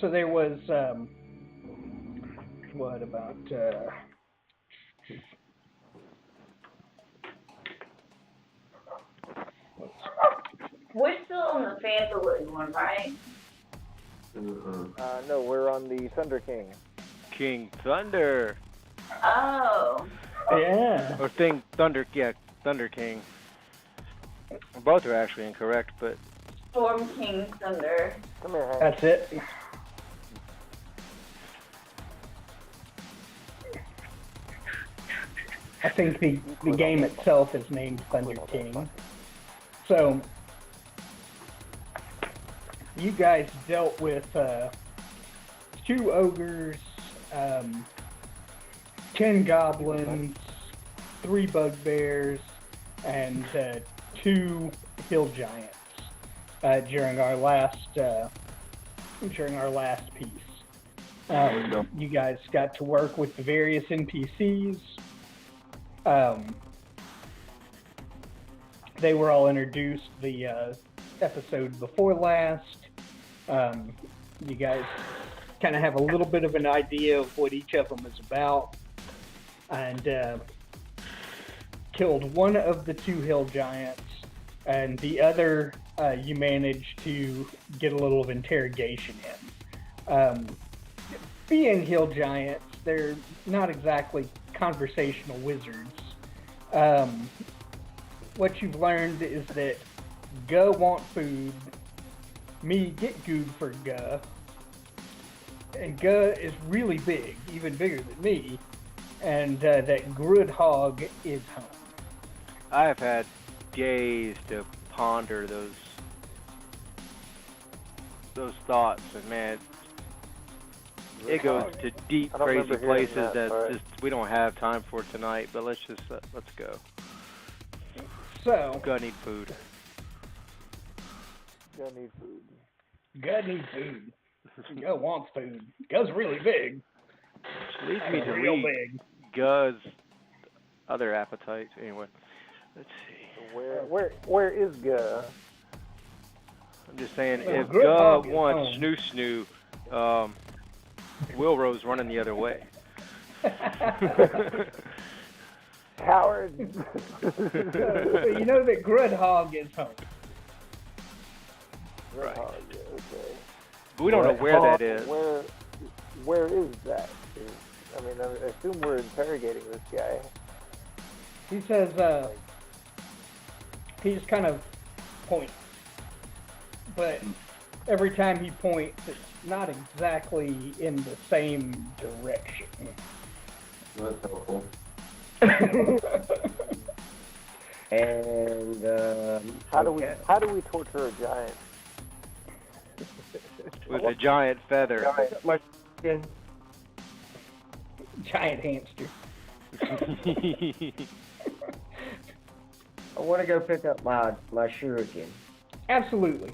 So there was what about we're still on the Phantom one, right? No, we're on the Thunder King. King Thunder. Oh. yeah. Or Thunder King. Both are actually incorrect, but Storm King Thunder. Come here, Hank. That's it. I think the game itself is named Thunder King. So, you guys dealt with 2 ogres, 10 goblins, 3 bugbears, and 2 hill giants during our last piece. You guys got to work with the various NPCs. They were all introduced the episode before last. You guys kind of have a little bit of an idea of what each of them is about, and killed one of the 2 hill giants, and the other you managed to get a little of interrogation in. Being hill giants, they're not exactly conversational wizards. What you've learned is that Guh want food, me get good for Guh, and Guh is really big, even bigger than me, and that Grudhog is home. I have had days to ponder those thoughts, and man, it goes to deep, crazy places that just we don't have time for tonight. But let's go. So, Guh need food. Guh need food. Guh needs food. Guh wants food. Guh's really big. Leads me to real read big. Guh's other appetites. Anyway, let's see. Where is Guh? I'm just saying, Well, if Grudhog Guh is wants home. snoo, Wilrow's running the other way. Howard. So you know that Grudhog is home. Right. Okay. But we don't know where that is. Where is that? I mean, I assume we're interrogating this guy. He says, he just kind of points. But every time he points, it's not exactly in the same direction. That's helpful. And how do we torture a giant? With a giant feather. Giant hamster. I want to go pick up my shuriken. Absolutely.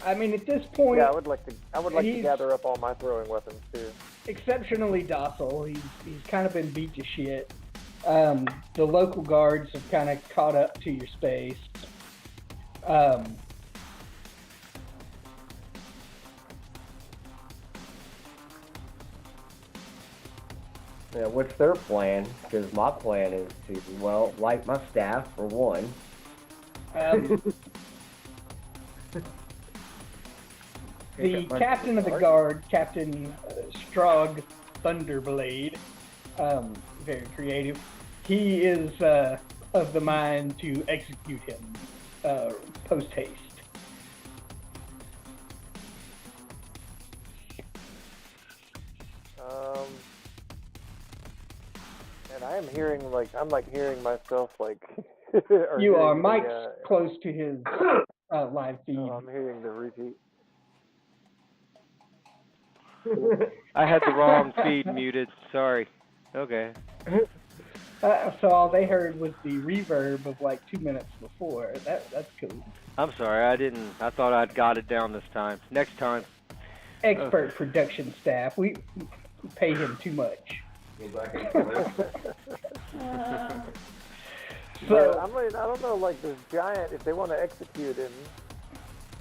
I mean, at this point, Yeah, I would like to gather up all my throwing weapons too. exceptionally docile. He's kind of been beat to shit. The local guards have kind of caught up to your space. Yeah, what's their plan? Because my plan is to, well, light my staff for one. The captain of the guard, Captain Strog Thunderblade, very creative. He is of the mind to execute him post haste. And I am hearing hearing myself like. You are Mike's close to his live feed. Oh, I'm hearing the repeat. I had the wrong feed muted. Sorry. Okay. So all they heard was the reverb of like 2 minutes before. That's cool. I'm sorry. I thought I'd got it down this time. Next time. Expert production staff. We pay him too much. Go back and forth. So I don't know, like this giant. If they want to execute him,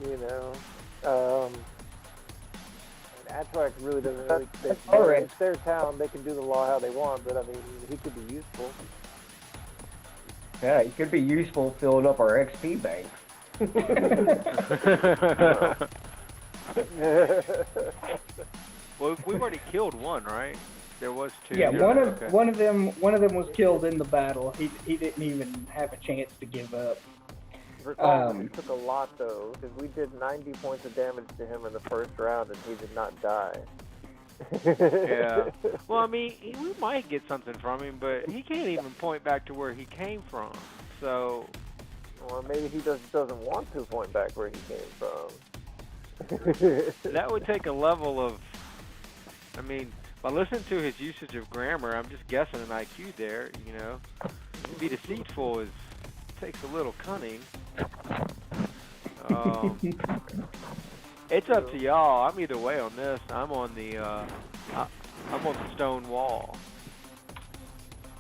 you know. Attract really doesn't really. It's their town. They can do the law how they want, but I mean, he could be useful. Yeah, it could be useful filling up our XP banks. Well, we've already killed one, right? There was two. Yeah, one of them was killed in the battle. He didn't even have a chance to give up. Recall, it took a lot though, because we did 90 points of damage to him in the first round, and he did not die. Yeah. Well, I mean, we might get something from him, but he can't even point back to where he came from. So. Or maybe he just doesn't want to point back where he came from. That would take a level of. I mean, by listening to his usage of grammar, I'm just guessing an IQ there. You know, to be deceitful takes a little cunning. It's up to y'all. I'm either way on this. I'm on the stone wall.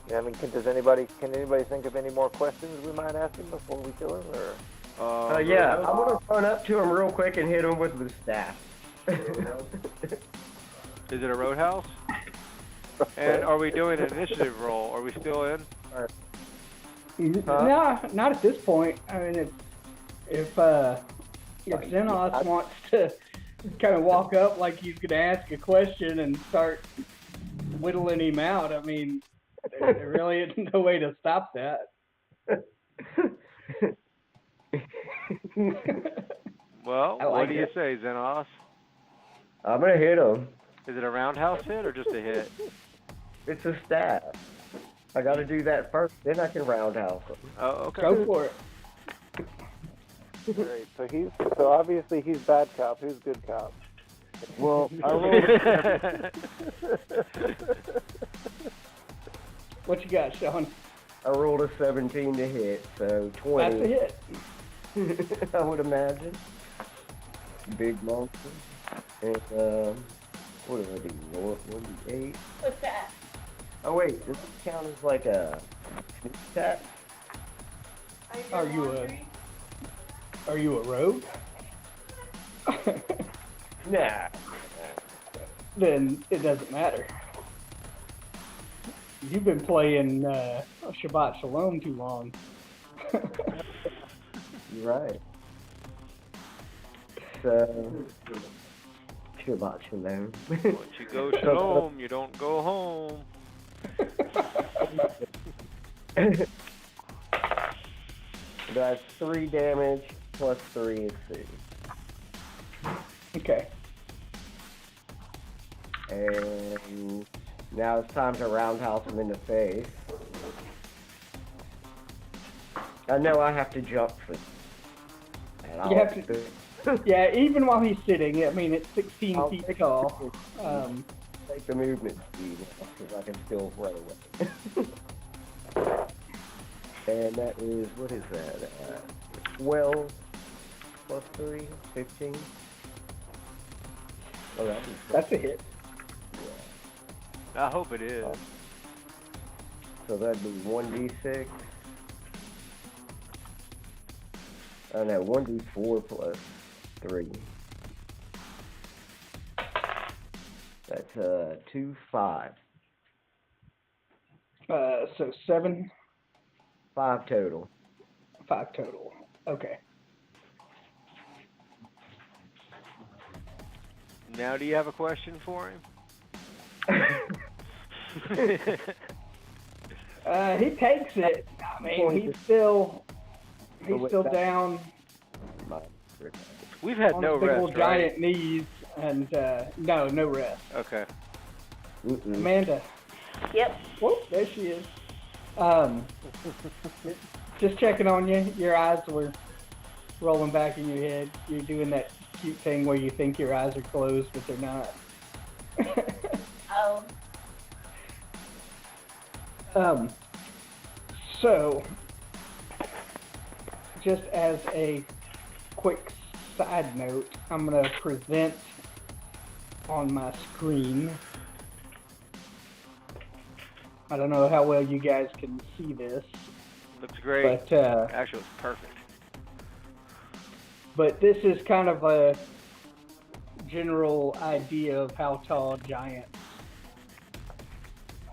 Yeah, I mean, can anybody think of any more questions we might ask him before we kill him, or? Yeah, I'm gonna run up to him real quick and hit him with the staff. Is it a roadhouse? And are we doing an initiative roll? Are we still in? No, not at this point. I mean, if Xenos wants to kind of walk up like he's going to ask a question and start whittling him out, I mean, there really isn't no way to stop that. Well, what do you say, Xenos? I'm gonna hit him. Is it a roundhouse hit or just a hit? It's a staff. I gotta do that first, then I can roundhouse him. Oh, okay. Go for it. Great. So obviously he's bad cop. Who's good cop? Well, I rolled. What you got, Sean? I rolled a 17 to hit, so 20. That's a hit. I would imagine. Big monster. And what do I do? 1d8. What's that? Oh wait, does this count as like a sneak attack? Are you a rogue? Nah. Then it doesn't matter. You've been playing Shabbat Shalom too long. You're right. So, Shabbat Shalom. Once you go shalom, you don't go home. That's 3 damage plus 3 is 6. Okay. And now it's time to roundhouse him in the face. I know I have to jump for this. And You have to. Yeah, even while he's sitting, I mean, it's 16 feet tall. Take the movement speed because I can still run away. And that is, what is that? 12 plus 3, 15. Oh, that's a hit. I hope it is. So that'd be 1d6. Oh no, 1d4 plus 3. That's 2, 5. So 7. 5 total. 5 total. Okay. Now, do you have a question for him? He takes it. I mean, he's still down. We've had on no his big rest, old right? giant knees, and no rest. Okay. Amanda. Yep. Whoop, there she is. Just checking on you. Your eyes were rolling back in your head. You're doing that cute thing where you think your eyes are closed, but they're not. Oh. So, just as a quick side note, I'm going to present on my screen. I don't know how well you guys can see this. Looks great. But, actually, it's perfect. But this is kind of a general idea of how tall giants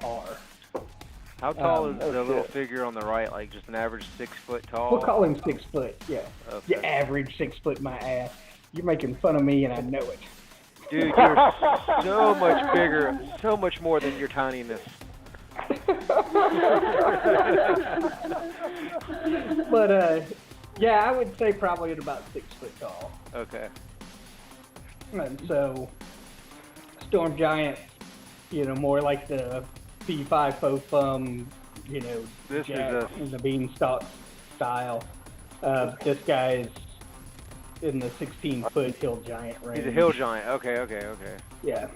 are. How tall is oh, the little shit. figure on the right? Like just an average 6 foot tall? We'll call him 6 foot. Yeah, Okay. you average 6 foot, my ass. You're making fun of me, and I know it. Dude, you're so much bigger, so much more than your tininess. But yeah, I would say probably at about 6 foot tall. Okay. And so, storm giants, more like the P5 faux fum, This Jack is in the beanstalk style. This guy's in the 16-foot hill giant range. He's a hill giant. Okay. Yeah.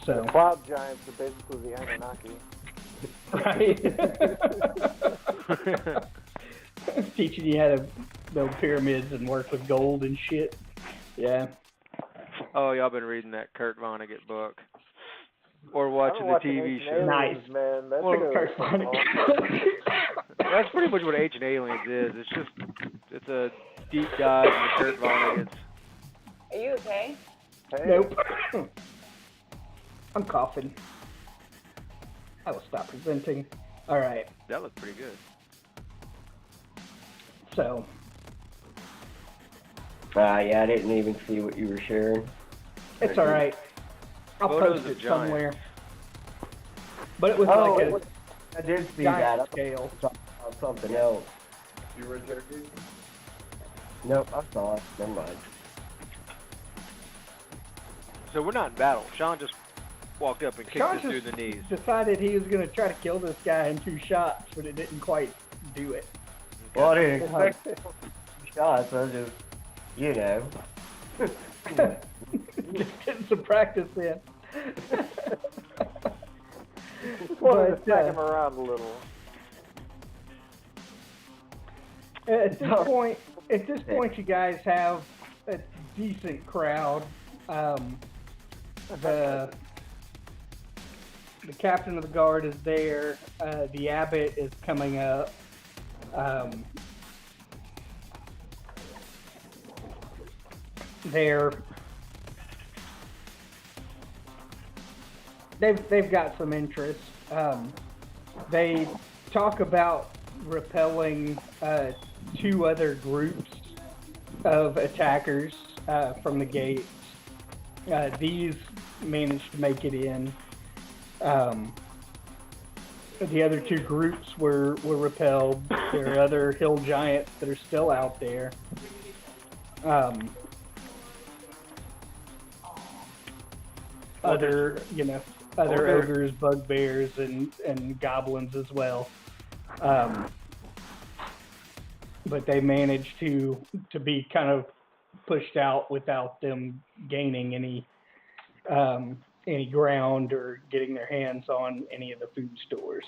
So. Cloud giants are basically the Anunnaki. Right. Teaching you how to build pyramids and work with gold and shit. Yeah. Oh, y'all been reading that Kurt Vonnegut book. Or watching the TV show. Nice. Man. That's Well, good. Kurt Vonnegut. That's pretty much what Ancient Aliens is. It's a deep dive into Kurt Vonnegut's. Are you okay? Hey. Nope. I'm coughing. I will stop presenting. All right. That looked pretty good. So. Yeah, I didn't even see what you were sharing. It's all right. I'll Photos post of it giants. somewhere. But it was Oh, like it a was- I did see giant that. scale. I saw something else. You were joking? Nope, I saw it. Never mind. So we're not in battle. Sean just walked up and kicked Sean us through just the knees. decided he was going to try to kill this guy in 2 shots, but it didn't quite do it. Well, I didn't expect shots. I just, Just getting some practice in. Wanted to But, smack him around a little. At this point, you guys have a decent crowd. The captain of the guard is there. The abbot is coming up. They've got some interest. They talk about repelling 2 other groups of attackers from the gates. These managed to make it in. The other 2 groups were repelled. There are other hill giants that are still out there. Other ogres, bugbears, and goblins as well. But they managed to be kind of pushed out without them gaining any ground or getting their hands on any of the food stores.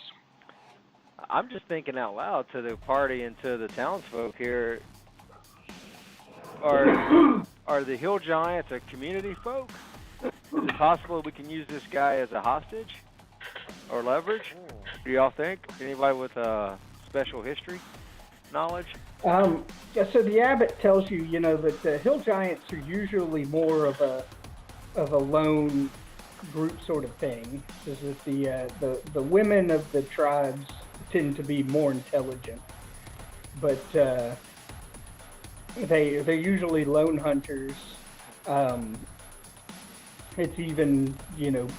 I'm just thinking out loud to the party and to the townsfolk here. Are the hill giants a community folk? Is it possible we can use this guy as a hostage or leverage? Do y'all think? Anybody with special history knowledge? Yeah, so the abbot tells you, that the hill giants are usually more of a lone group sort of thing. Is that the women of the tribes tend to be more intelligent, but they're usually lone hunters. It's even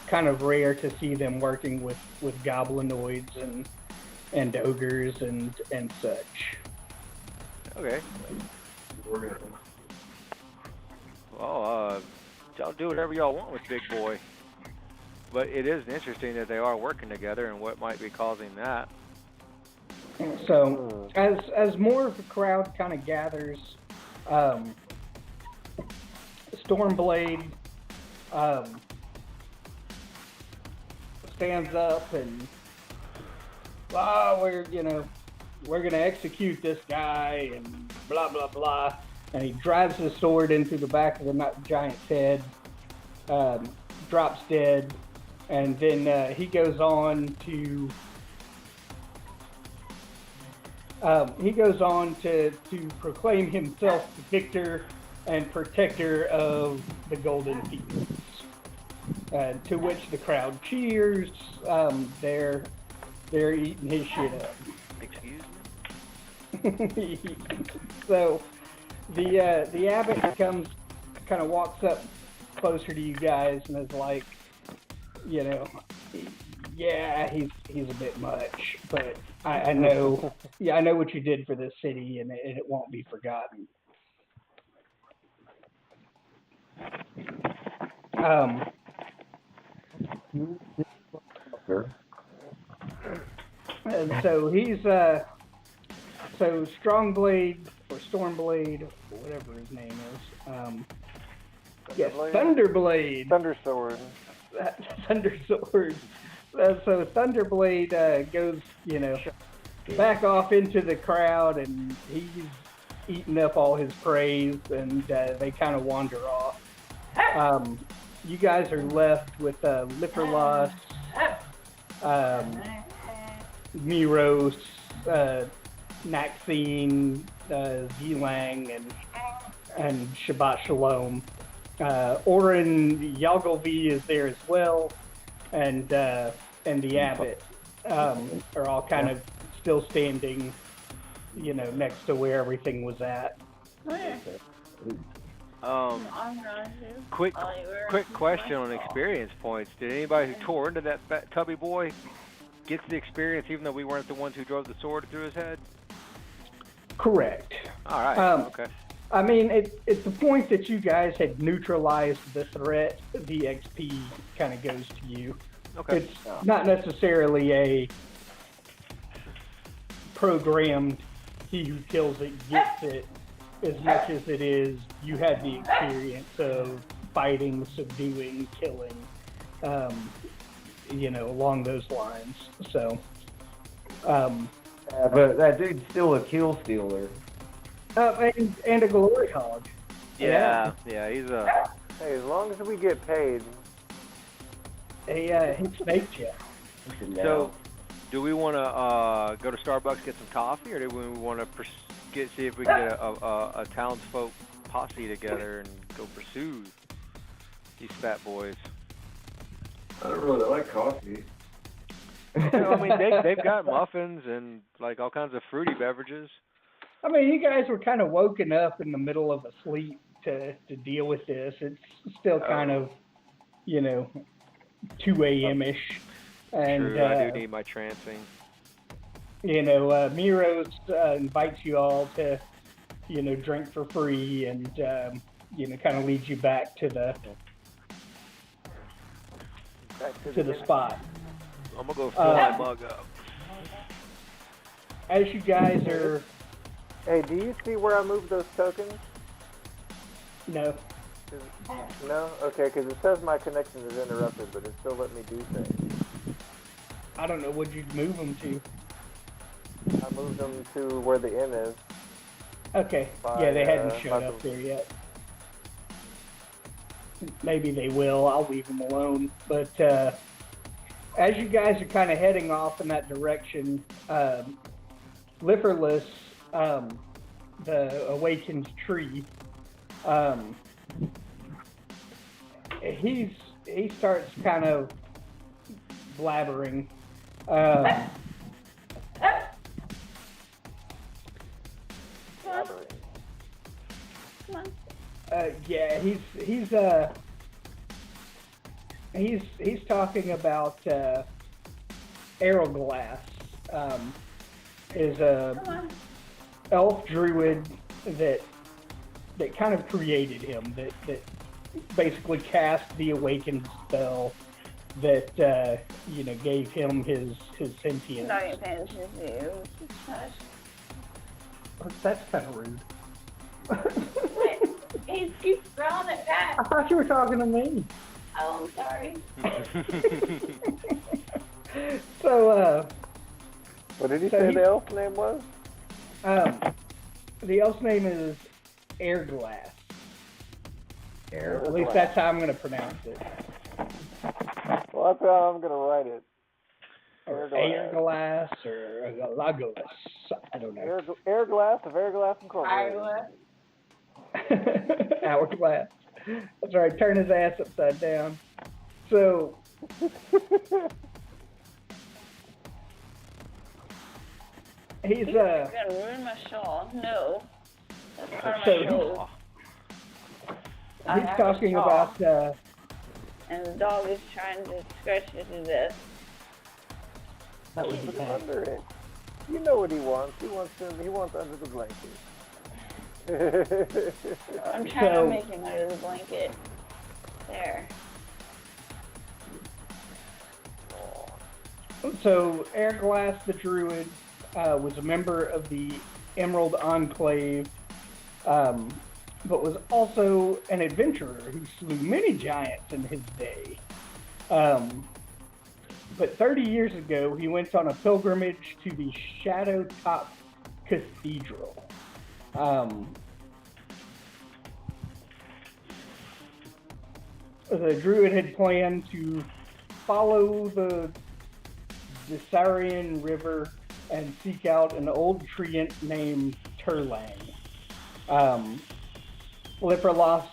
kind of rare to see them working with goblinoids and ogres and such. Okay. Well, y'all do whatever y'all want with Big Boy. But it is interesting that they are working together and what might be causing that. So, as more of the crowd kind of gathers, Stormblade stands up and, we're gonna execute this guy and blah blah blah, and he drives his sword into the back of the giant's head, drops dead, and then he goes on to proclaim himself the victor and protector of the Golden Fields. To which the crowd cheers. They're eating his shit up. Excuse me? So the abbot kind of walks up closer to you guys and is like, you know, yeah, he's a bit much, but I know, I know what you did for this city, and it won't be forgotten. And so he's so Strongblade or Stormblade or whatever his name is. Yes, Thunderblade. Thundersword. Thundersword. So Thunderblade goes, you know, back off into the crowd, and he's eating up all his praise, and they kind of wander off. You guys are left with Lipperloss, Miros, Naxine, Zelang, and Shabbat Shalom. Orin Yalgovi is there as well, and the abbot are all kind of still standing, you know, next to where everything was at. Quick question on experience points. Did anybody who tore into that fat tubby boy get the experience, even though we weren't the ones who drove the sword through his head? Correct. All right. Okay. I mean, at the point that you guys had neutralized the threat, the XP kind of goes to you. Okay. It's not necessarily a programmed he who kills it gets it, as much as it is you had the experience of fighting, subduing, killing, you know, along those lines. So, but that dude's still a kill stealer. and a glory hog. Yeah, he's a... Hey, as long as we get paid. He snaked you. So, do we want to go to Starbucks, get some coffee, or do we want to see if we can get a townsfolk posse together and go pursue these fat boys? I don't really like coffee. You know, I mean, they've got muffins and like all kinds of fruity beverages. I mean, you guys were kind of woken up in the middle of a sleep to deal with this. It's still kind of, you know, 2 a.m.-ish. And, True, I do need my trancing. You know, Miros invites you all to, you know, drink for free, and, you know, kind of leads you back to the spot. I'm going to go fill my mug up. As you guys are... Hey, do you see where I moved those tokens? No. No? Okay, because it says my connection is interrupted, but it still let me do things. I don't know, what'd you move them to? I moved them to where the M is. Okay, yeah, they hadn't shown up there yet. Maybe they will, I'll leave them alone. But as you guys are kind of heading off in that direction, Lipperloss, the awakened tree, he starts kind of blabbering. Yeah, he's talking about Aeroglass, is a elf druid that kind of created him, that basically cast the awakened spell that you know, gave him his sentience. That's kind of rude. He keeps throwing it back. I thought you were talking to me. Oh, I'm sorry. So, What did he say the elf's name was? The elf's name is Airglass. At least that's how I'm going to pronounce it. Well, that's how I'm going to write it. Airglass or Lagos. I don't know. Airglass of Airglass Incorporated. Hourglass. That's right. Turn his ass upside down. So. He's You're gonna ruin my shawl. No. That's part of my So- shawl. I He's have a talking shawl, about. and the dog is trying to scratch it to death. That would be Put him bad. under it. You know what he wants. He wants under the blanket. I'm trying So- to make him under the blanket. There. So, Airglass the Druid was a member of the Emerald Enclave, but was also an adventurer who slew many giants in his day. But 30 years ago, he went on a pilgrimage to the Shadow Top Cathedral. The Druid had planned to follow the Sarin River and seek out an old treant named Turlang. Lipperloss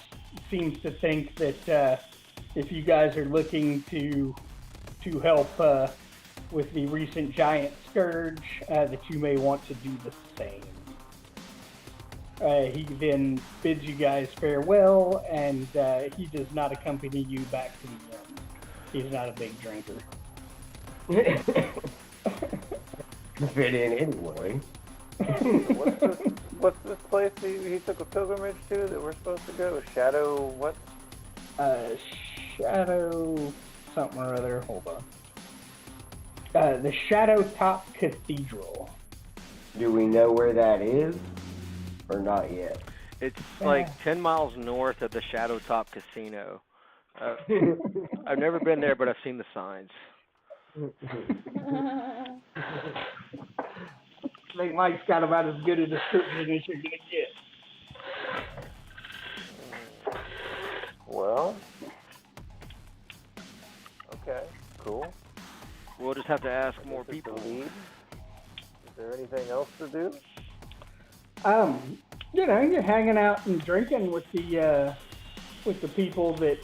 seems to think that if you guys are looking to help with the recent giant scourge, that you may want to do the same. He then bids you guys farewell, and he does not accompany you back to the inn. He's not a big drinker. Fit in anyway. What's this place he took a pilgrimage to that we're supposed to go? Shadow what? Shadow something or other. Hold on. The Shadow Top Cathedral. Do we know where that is? Or not yet? It's like 10 miles north of the Shadow Top Casino. I've never been there, but I've seen the signs. I think Mike's got about as good a description as you're gonna get. Well. Okay. Cool. We'll just have to ask more This is the people. lead. Is there anything else to do? You're hanging out and drinking with the people that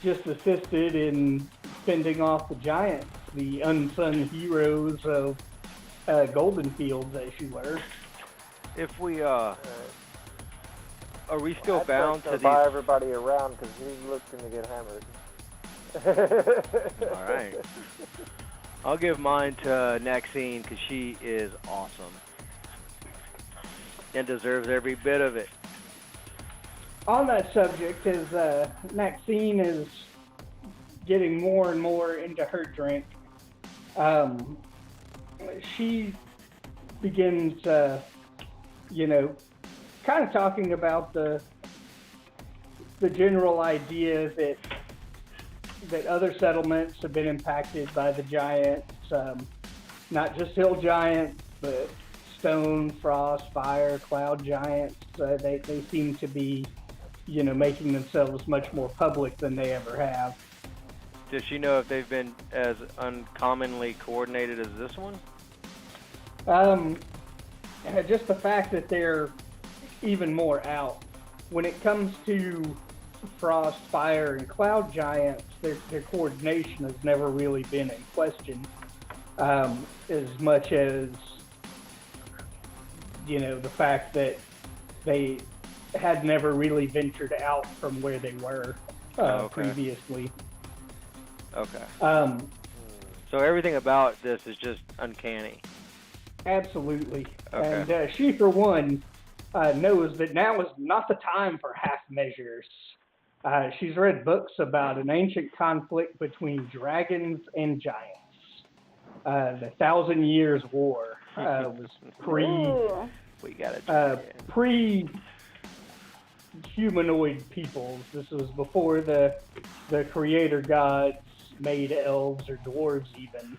just assisted in fending off the giants, the unsung heroes of Golden Fields, as you were. If we, are we still bound to buy these? everybody around because he's looking to get hammered. All right. I'll give mine to Maxine because she is awesome and deserves every bit of it. On that subject, as Maxine is getting more and more into her drink, she begins, kind of talking about the general idea that other settlements have been impacted by the giants, not just hill giants, but stone, frost, fire, cloud giants. They seem to be, making themselves much more public than they ever have. Does she know if they've been as uncommonly coordinated as this one? Just the fact that they're even more out. When it comes to frost, fire, and cloud giants, their coordination has never really been in question, as much as, the fact that they had never really ventured out from where they were previously. Okay. So everything about this is just uncanny. absolutely. Okay. And she, for one, knows that now is not the time for half measures. She's read books about an ancient conflict between dragons and giants. The 1,000 Years' War was We gotta pre-humanoid peoples. This was before the creator gods made elves or dwarves even.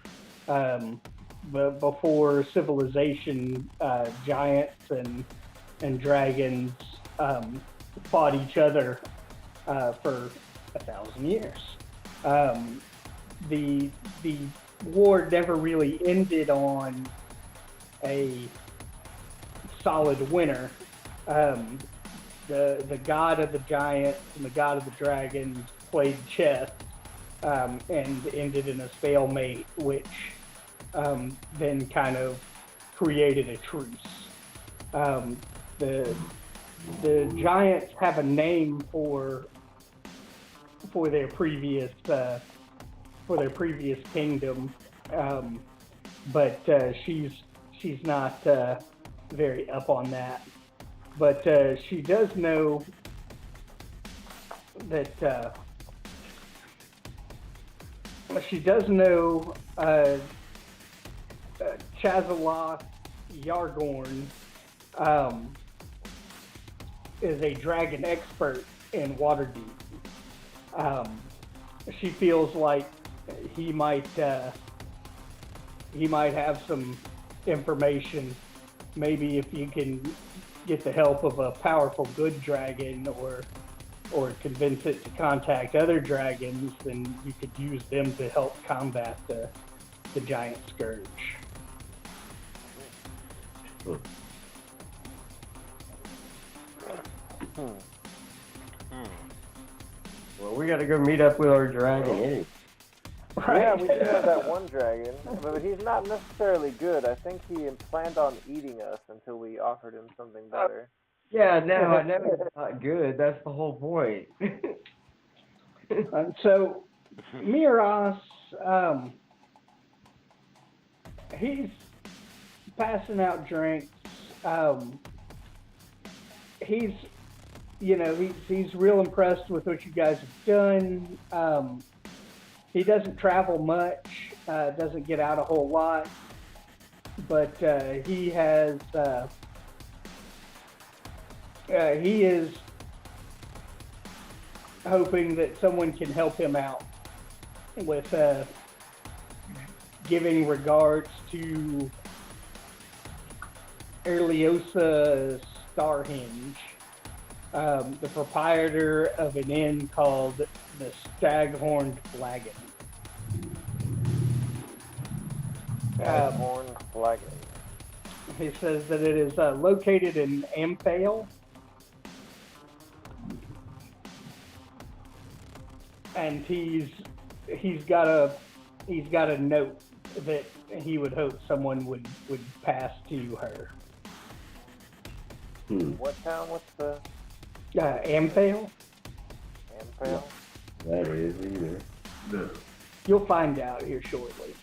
But before civilization, giants and dragons fought each other for 1,000 years. The war never really ended on a solid winner. the god of the giants and the god of the dragons played chess and ended in a stalemate, which then kind of created a truce. The giants have a name for their previous kingdom, but she's not very up on that. But she does know that Chazaloth Yargorn is a dragon expert in Waterdeep. She feels like he might have some information. Maybe if you can get the help of a powerful good dragon, or convince it to contact other dragons, then you could use them to help combat the giant scourge. Well, we gotta go meet up with our dragon anyway. Right. Yeah, we do have that one dragon, but he's not necessarily good. I think he planned on eating us until we offered him something better. Yeah, no, I know it's not good. That's the whole point. So, Miros, he's passing out drinks. He's real impressed with what you guys have done. He doesn't travel much, doesn't get out a whole lot, but he is hoping that someone can help him out with giving regards to Erliosa Starhinge, the proprietor of an inn called the Staghorned Flagon. Staghorned Flagon. He says that it is located in Amphale, and he's got a note that he would hope someone would pass to her. What town? What's the Amphale? Amphale? That is either. You'll find out here shortly.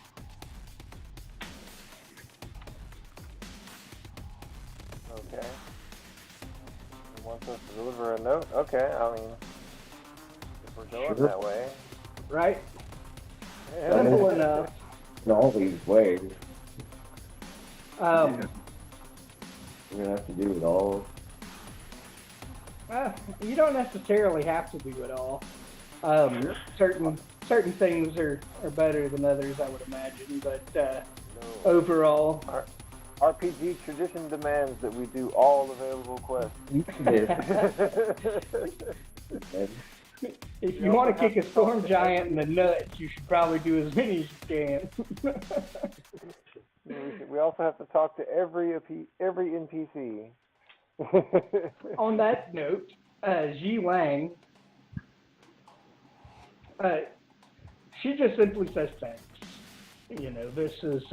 Okay. He wants us to deliver a note? Okay, I mean, if we're going that way. Right? Yeah. Simple enough. In all these ways, Um, we're gonna have to do it all. You don't necessarily have to do it all. Certain things are better than others, I would imagine, but overall... RPG tradition demands that we do all available quests. If you want to kick a storm giant in the nuts, you should probably do as many as you can. We also have to talk to every NPC. On that note, Ji Lang, she just simply says thanks. This is,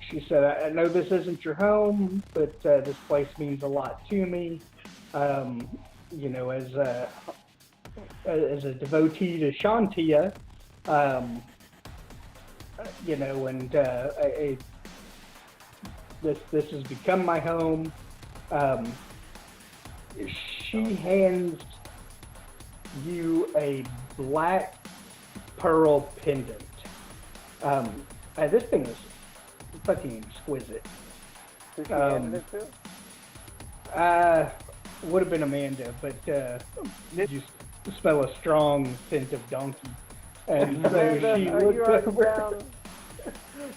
she said, I know this isn't your home, but this place means a lot to me. As a devotee to Shantia, this has become my home. She hands you a black pearl pendant. This thing is fucking exquisite. Who she handed it to? Would have been Amanda, but you smell a strong scent of donkey. And so she looks over.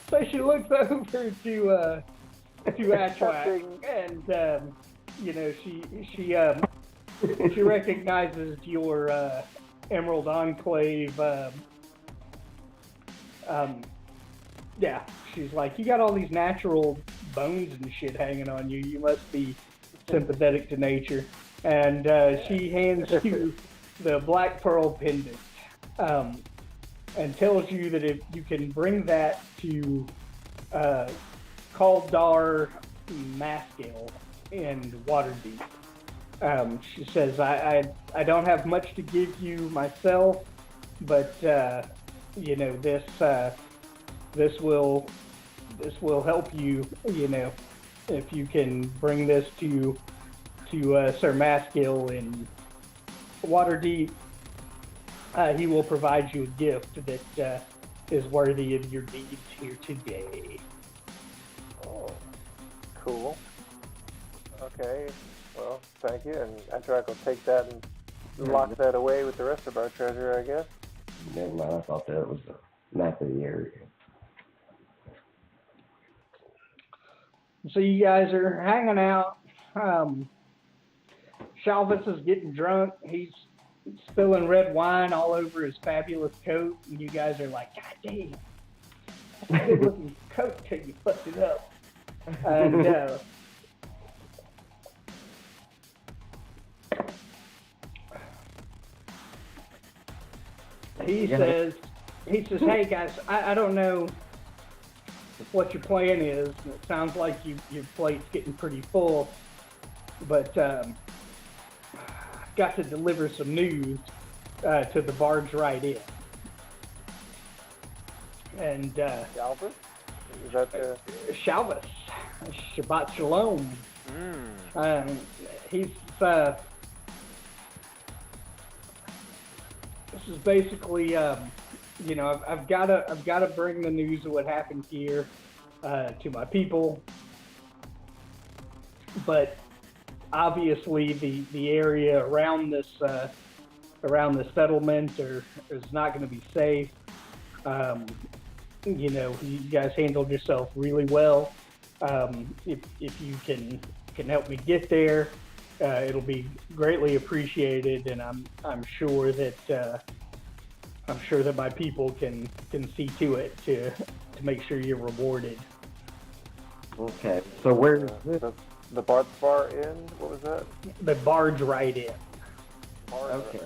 So she looks over to Atwack, and she recognizes your Emerald Enclave. She's like, you got all these natural bones and shit hanging on you. You must be sympathetic to nature. and she hands you the Black Pearl pendant, and tells you that if you can bring that to Kaldar Maskell in Waterdeep. She says, I don't have much to give you myself, but you know, this will help you, you know, if you can bring this to Sir Maskell in Waterdeep. He will provide you a gift that is worthy of your deeds here today. Oh, cool. Okay, well, thank you, and Atrak will take that and lock that away with the rest of our treasure, I guess. Never mind, I thought that was the map of the area. So you guys are hanging out. Shalvis is getting drunk. He's spilling red wine all over his fabulous coat, and you guys are like, God damn, that's a good looking coat till you fucked it up. And he says, hey guys, I don't know what your plan is. It sounds like your plate's getting pretty full, but got to deliver some news to the barge right in. And Shalvis? Is that the... Shalvis, Shabbat Shalom. He's this is basically you know, I've got to bring the news of what happened here to my people, but obviously the area around this settlement is not going to be safe. You know, you guys handled yourself really well. If you can help me get there, it'll be greatly appreciated, and I'm sure that my people can see to it to make sure you're rewarded. Okay, so where's the bar inn? What was that? The barge right in. Okay.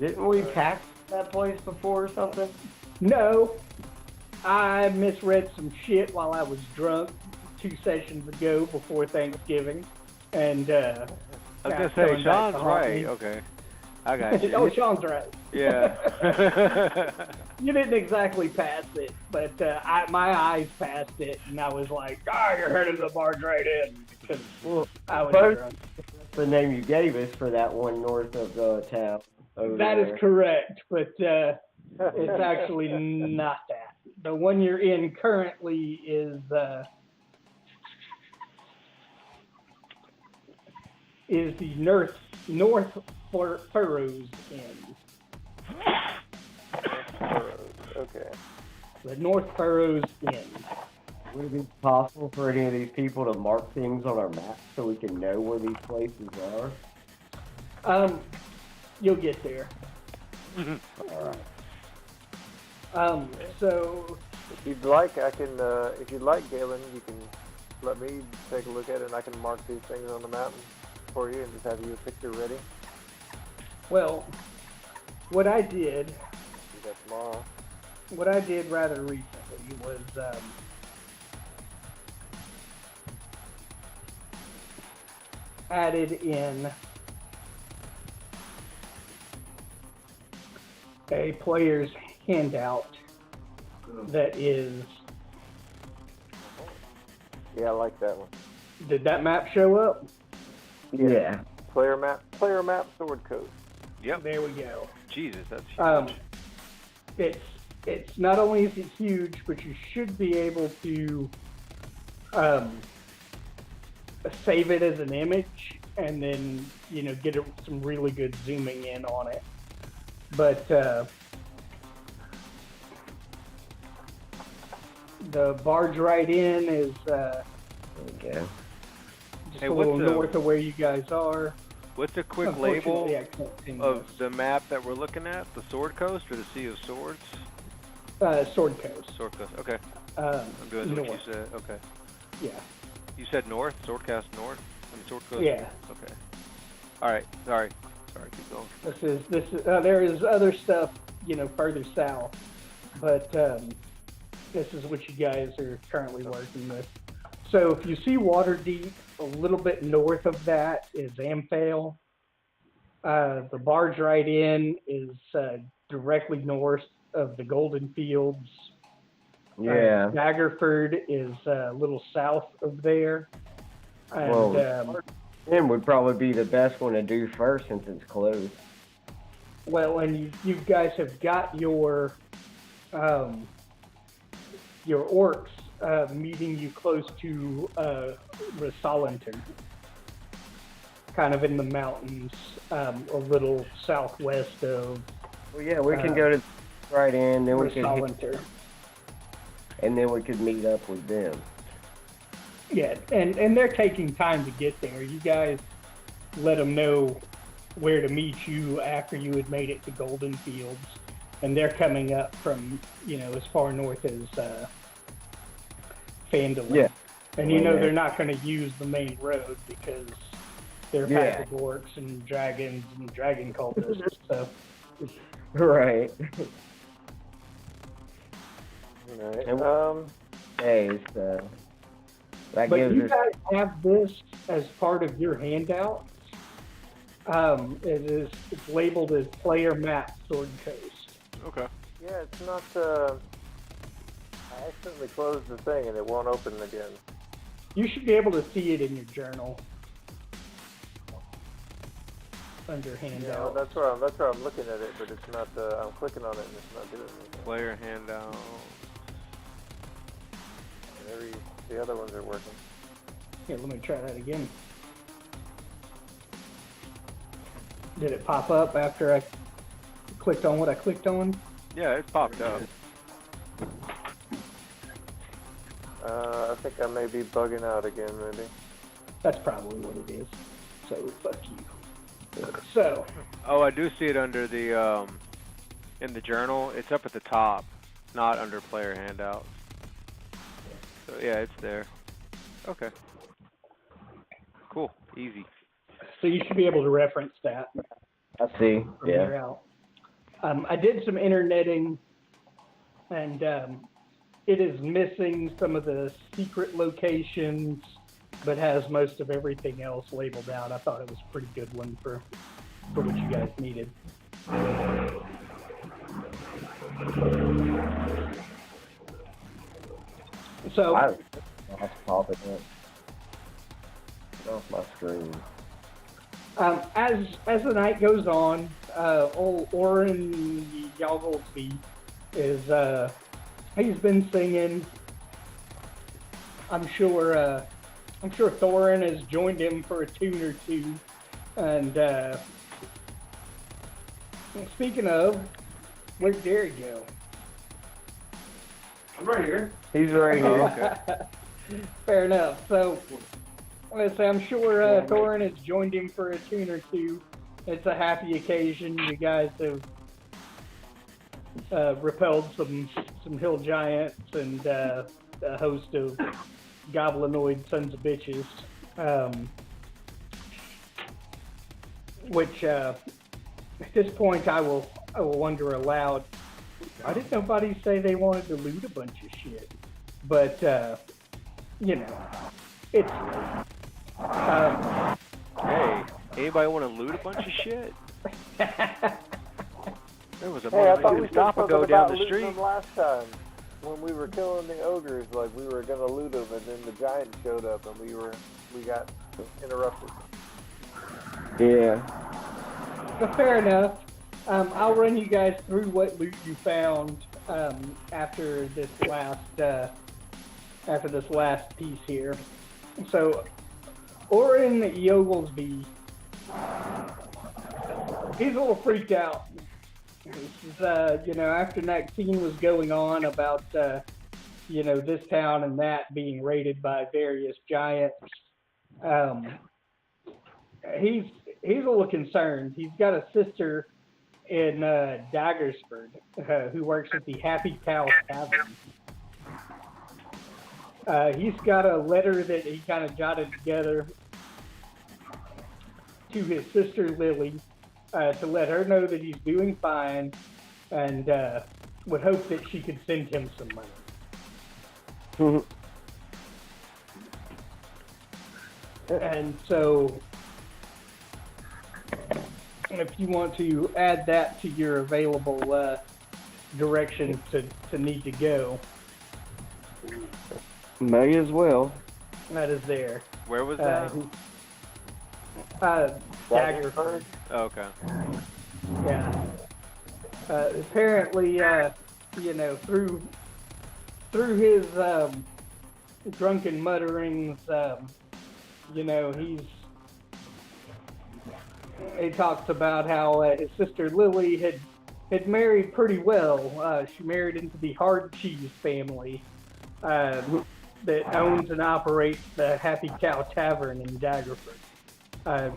Didn't we tax that place before or something? No, I misread some shit while I was drunk 2 sessions ago before Thanksgiving, and I was gonna say Sean's right. Okay, I got you. Oh, Sean's right. Yeah. You didn't exactly pass it, but my eyes passed it, and I was like, you're headed to the barge right in, because I was drunk. The name you gave us for that one north of town. That is correct, but it's actually not that. The one you're in currently is the North Furrows Inn. Okay. The North Furrows Inn. Would it be possible for any of these people to mark things on our map so we can know where these places are? You'll get there. All right. So if you'd like, I can. If you'd like, Galen, you can let me take a look at it, and I can mark these things on the map for you, and just have you a picture ready. Well, what I did. Do that tomorrow. What I did rather recently was added in a player's handout that is... Yeah, I like that one. Did that map show up? Yeah. Player map, sword coast. Yep. There we go. Jesus, that's huge. It's not only is it huge, but you should be able to save it as an image and then, you know, get some really good zooming in on it. But the barge right in is Okay. just a little north of where you guys are. What's a quick label I can't see of the map that we're looking at? The Sword Coast or the Sea of Swords? Sword Coast. Sword Coast. Okay. I'm doing what you said. Okay. Yeah. You said north. Sword Coast north. I mean Sword Coast. Yeah. Okay. All right. Sorry, keep going. There is other stuff, further south, but this is what you guys are currently working with. So if you see Waterdeep, a little bit north of that is Amphale. The barge right in is directly north of the Golden Fields. Yeah. Daggerford is a little south of there. And, Well, Tim would probably be the best one to do first since it's close. well, and you guys have got your orcs meeting you close to Rosalinton, kind of in the mountains, a little southwest of Well, yeah, we can go to right in, then we Rosalinton. and then we could meet up with them. Yeah, and they're taking time to get there. You guys let them know where to meet you after you had made it to Golden Fields, and they're coming up from as far north as Phandalin. Yeah. And they're not going to use the main road because they're packed with orcs and dragons and dragon cultists. So Right. Alright. Hey, so that but gives you us. guys have this as part of your handout. It's labeled as Player Map Sword Coast. Okay. Yeah, it's not, I accidentally closed the thing and it won't open again. You should be able to see it in your journal under handout. Yeah, that's where I'm looking at it, but it's not, I'm clicking on it and it's not doing anything. Player handout. The other ones are working. Here, let me try that again. Did it pop up after I clicked on what I clicked on? Yeah, it popped up. I think I may be bugging out again, maybe. That's probably what it is. So, fuck you. So, Oh, I do see it under the in the journal. It's up at the top, not under player handouts. So yeah, it's there. Okay. Cool. Easy. so you should be able to reference that I see. from Yeah. here out. I did some interneting, and it is missing some of the secret locations, but has most of everything else labeled out. I thought it was a pretty good one for what you guys needed. So, I'll have to pop it up. Get off my screen. as the night goes on, old Oren Yogglesby is he's been singing. I'm sure Thorin has joined him for a tune or two. And speaking of, where'd Derry go? I'm right here. He's right here. Okay. Fair enough. So, let's say I'm sure Thorin has joined him for a tune or two. It's a happy occasion. You guys have repelled some hill giants and a host of goblinoid sons of bitches. Which at this point I will wonder aloud. Why did nobody say they wanted to loot a bunch of shit? But it's Hey, anybody want to loot a bunch of shit? There was a Hey, I thought we motherfucking said stop and something go about down the looting street. them last time. When we were killing the ogres, like we were gonna loot them, and then the giant showed up, and we got interrupted. Yeah. But fair enough. I'll run you guys through what loot you found after this last piece here. So, Oren Yogglesby, he's a little freaked out. This is, after that scene was going on about, this town and that being raided by various giants, he's a little concerned. He's got a sister in Daggersford who works at the Happy Cow Tavern. He's got a letter that he kind of jotted together to his sister Lily to let her know that he's doing fine, and would hope that she could send him some money. And so, if you want to add that to your available direction to need to go, May as well. that is there. Where was that? Daggerford. Oh, okay. Yeah. Apparently, you know, through his drunken mutterings, you know, he talks about how his sister Lily had married pretty well. She married into the Hard Cheese family that owns and operates the Happy Cow Tavern in Daggerford.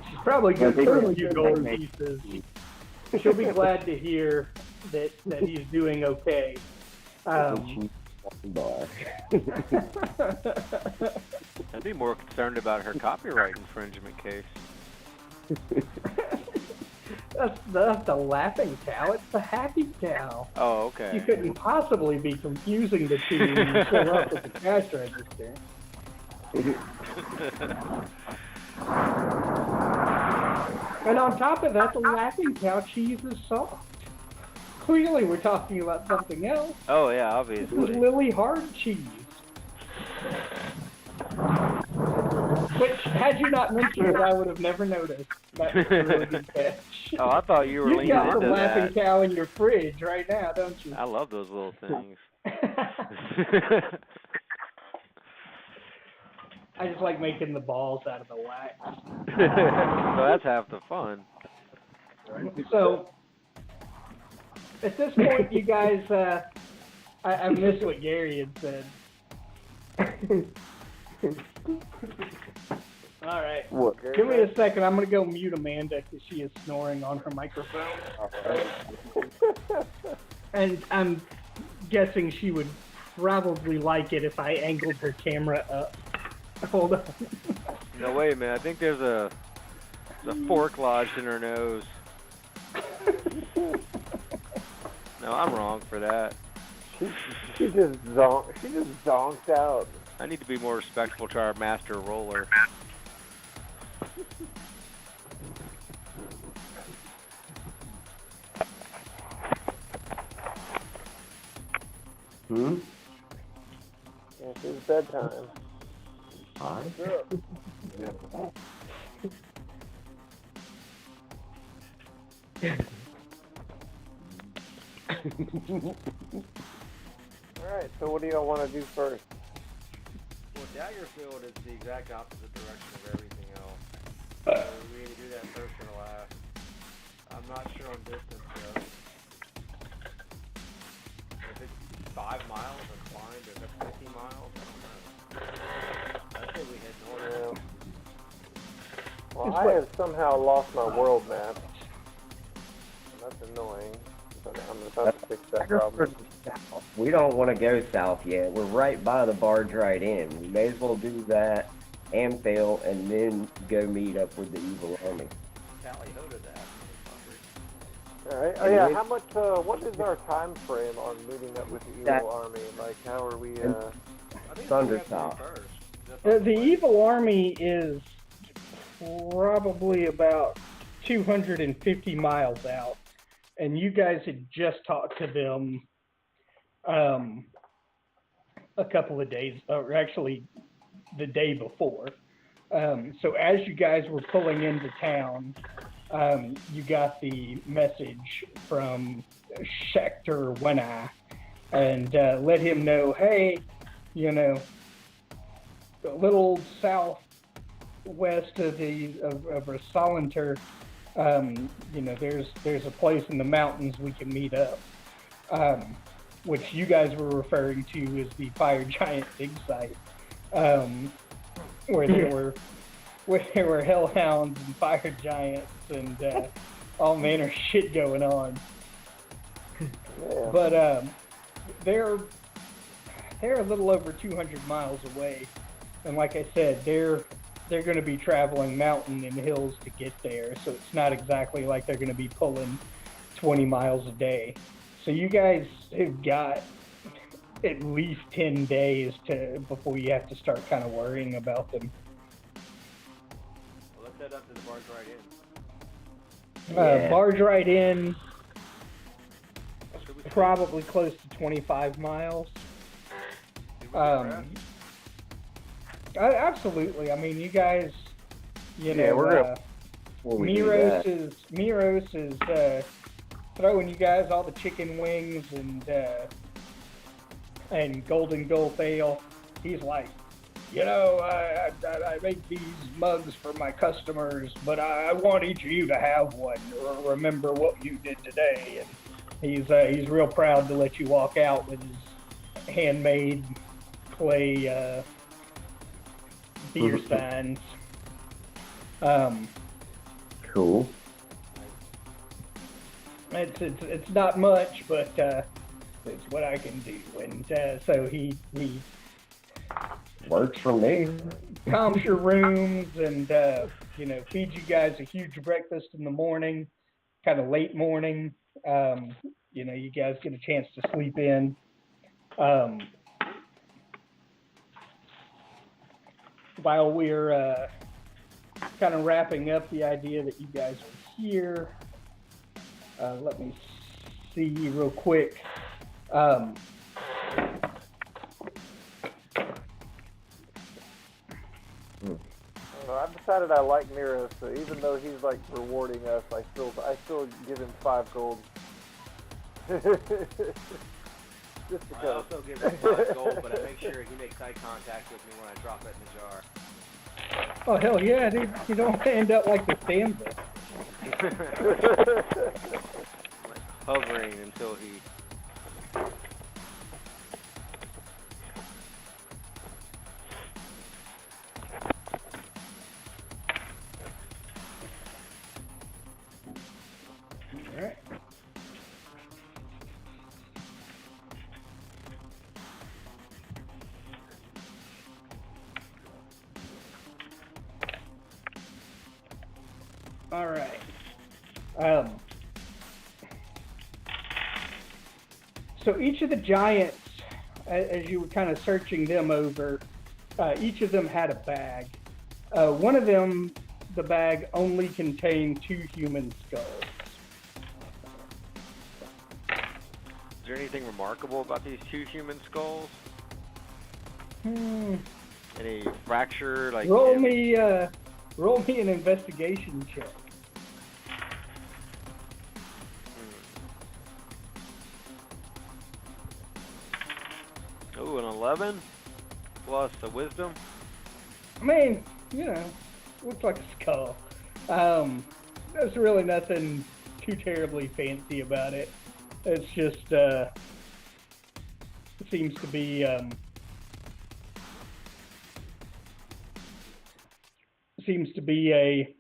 She's probably good for a few gold pieces. She'll be glad to hear that he's doing okay. Bar. I'd be more concerned about her copyright infringement case. That's the laughing cow. It's the happy cow. Oh, okay. You couldn't possibly be confusing the two when you show up at the cash register. And on top of that, the laughing cow cheese is soft. Clearly, we're talking about something else. Oh, yeah, This is obviously. Lily Hard Cheese. Which, had you not mentioned it, I would have never noticed. That was a really good catch. Oh, I thought you were You leaning got into the laughing that. cow in your fridge right now, don't you? I love those little things. I just like making the balls out of the wax. So that's half the fun. So, at this point, you guys, I missed what Gary had said. All right. What? Give me a second. I'm going to go mute Amanda because she is snoring on her microphone. And I'm guessing she would probably like it if I angled her camera up. Hold on. No, wait a minute. I think there's a fork lodged in her nose. No, I'm wrong for that. She just zonked out. I need to be more respectful to our master roller. Hmm? Yeah, it's bedtime. Hi. Alright, so what do y'all want to do first? Well, Daggerfield is the exact opposite direction of everything else. So we need to do that first or last. I'm not sure on distance though. If it's 5 miles, I'm fine. But if it's 50 miles, I don't know. I say we head north. Yeah. Well, I have somehow lost my world map. That's annoying. But I'm going to have to fix that problem. We don't want to go south yet. We're right by the barge right in. We may as well do that and fail and then go meet up with the evil army. Tally ho to that. Alright, oh yeah, how much, what is our time frame on meeting up with the evil That- army? Like, how are we, I think Thundertop. The evil army is probably about 250 miles out. And you guys had just talked to them a couple of days, or actually the day before. So as you guys were pulling into town, you got the message from Schechter One-Eye and let him know, hey, you know, a little southwest of Rosalinter, you know, there's a place in the mountains we can meet up, which you guys were referring to as the Fire Giant dig site, where there were hellhounds and fire giants and all manner of shit going on. yeah. But they're a little over 200 miles away, and like I said, they're they're going to be traveling mountain and hills to get there, so it's not exactly like they're going to be pulling 20 miles a day. So you guys have got at least 10 days before you have to start kind of worrying about them. Well, let's head up to the barge right in. Yeah. Barge right in, Should we probably close to 25 miles. do we get rest? Absolutely. I mean, you guys, you know, Yeah, we're gonna- Before we do that. Miros is throwing you guys all the chicken wings and golden gulp ale. He's like, you know, I make these mugs for my customers, but I want each of you to have one. Remember what you did today. And he's real proud to let you walk out with his handmade clay beer steins. Cool. It's not much, but it's what I can do. And so he Works for me. calms your rooms and you know, feeds you guys a huge breakfast in the morning, kind of late morning. You know, you guys get a chance to sleep in. While we're kind of wrapping up the idea that you guys are here, let me see real quick. I decided I like Mira, so even though he's like rewarding us, I still give him 5 gold. Just I because. also give him 5 gold, but I make sure he makes eye contact with me when I drop it in the jar. Oh, hell yeah, dude. You don't end up like the stanza. Hovering until he. All right. All right. So each of the giants, as you were kind of searching them over, each of them had a bag. One of them, the bag only contained 2 human skulls. Is there anything remarkable about these 2 human skulls? Any fracture? Like Roll me an investigation check. Oh, an 11 plus a wisdom. I mean, you know, looks like a skull. There's really nothing too terribly fancy about it. It's just it seems to be a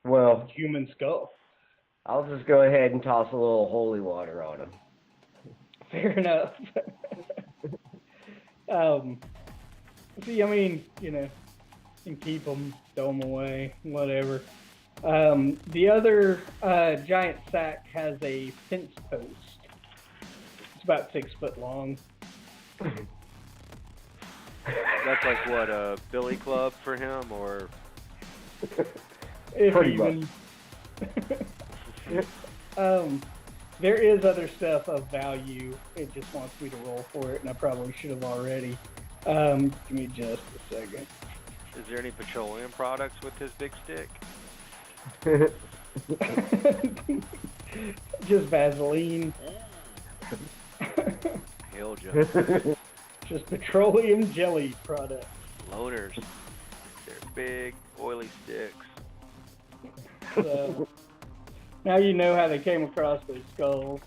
Well, human skull. I'll just go ahead and toss a little holy water on him. Fair enough. See, I mean, you know, you can keep them, throw them away, whatever. The other giant sack has a fence post. It's about 6 foot long. That's like what, a billy club for him, or If Pretty even. There is other stuff of value. It just wants me to roll for it, and I probably should have already. Give me just a second. is there any petroleum products with his big stick? Just Vaseline. Hell, Joe. Just petroleum jelly products. Loaders. They're big, oily sticks. So now you know how they came across those skulls.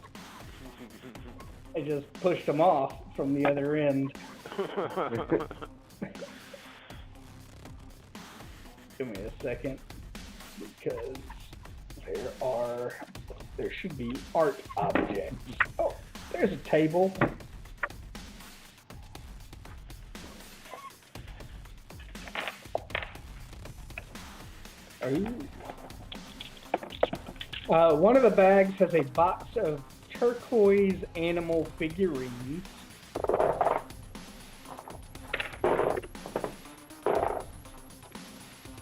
They just pushed them off from the other end. Give me a second, because there should be art objects. Oh, there's a table. One of the bags has a box of turquoise animal figurines.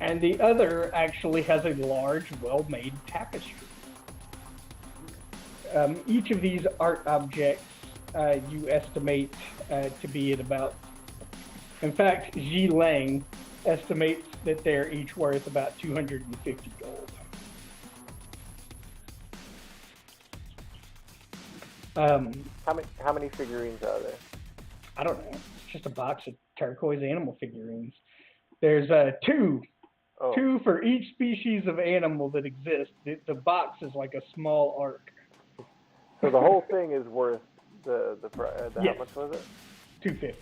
And the other actually has a large, well-made tapestry. Each of these art objects you estimate to be at about... In fact, Ji Lang estimates that they're each worth about 250 gold. How many figurines are there? I don't know. It's just a box of turquoise animal figurines. There's two for each species of animal that exists. The box is like a small ark. So the whole thing is worth the Yes. how much was it? 250.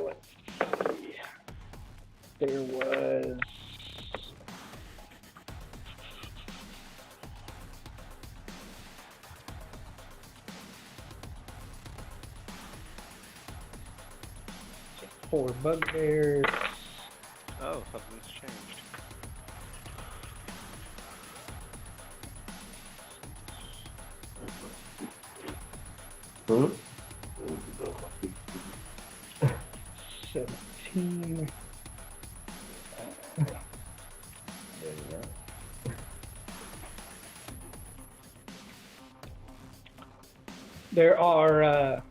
Let's see. There was... Four bugbears. Oh, something's changed. Hmm? 17. There you go. There are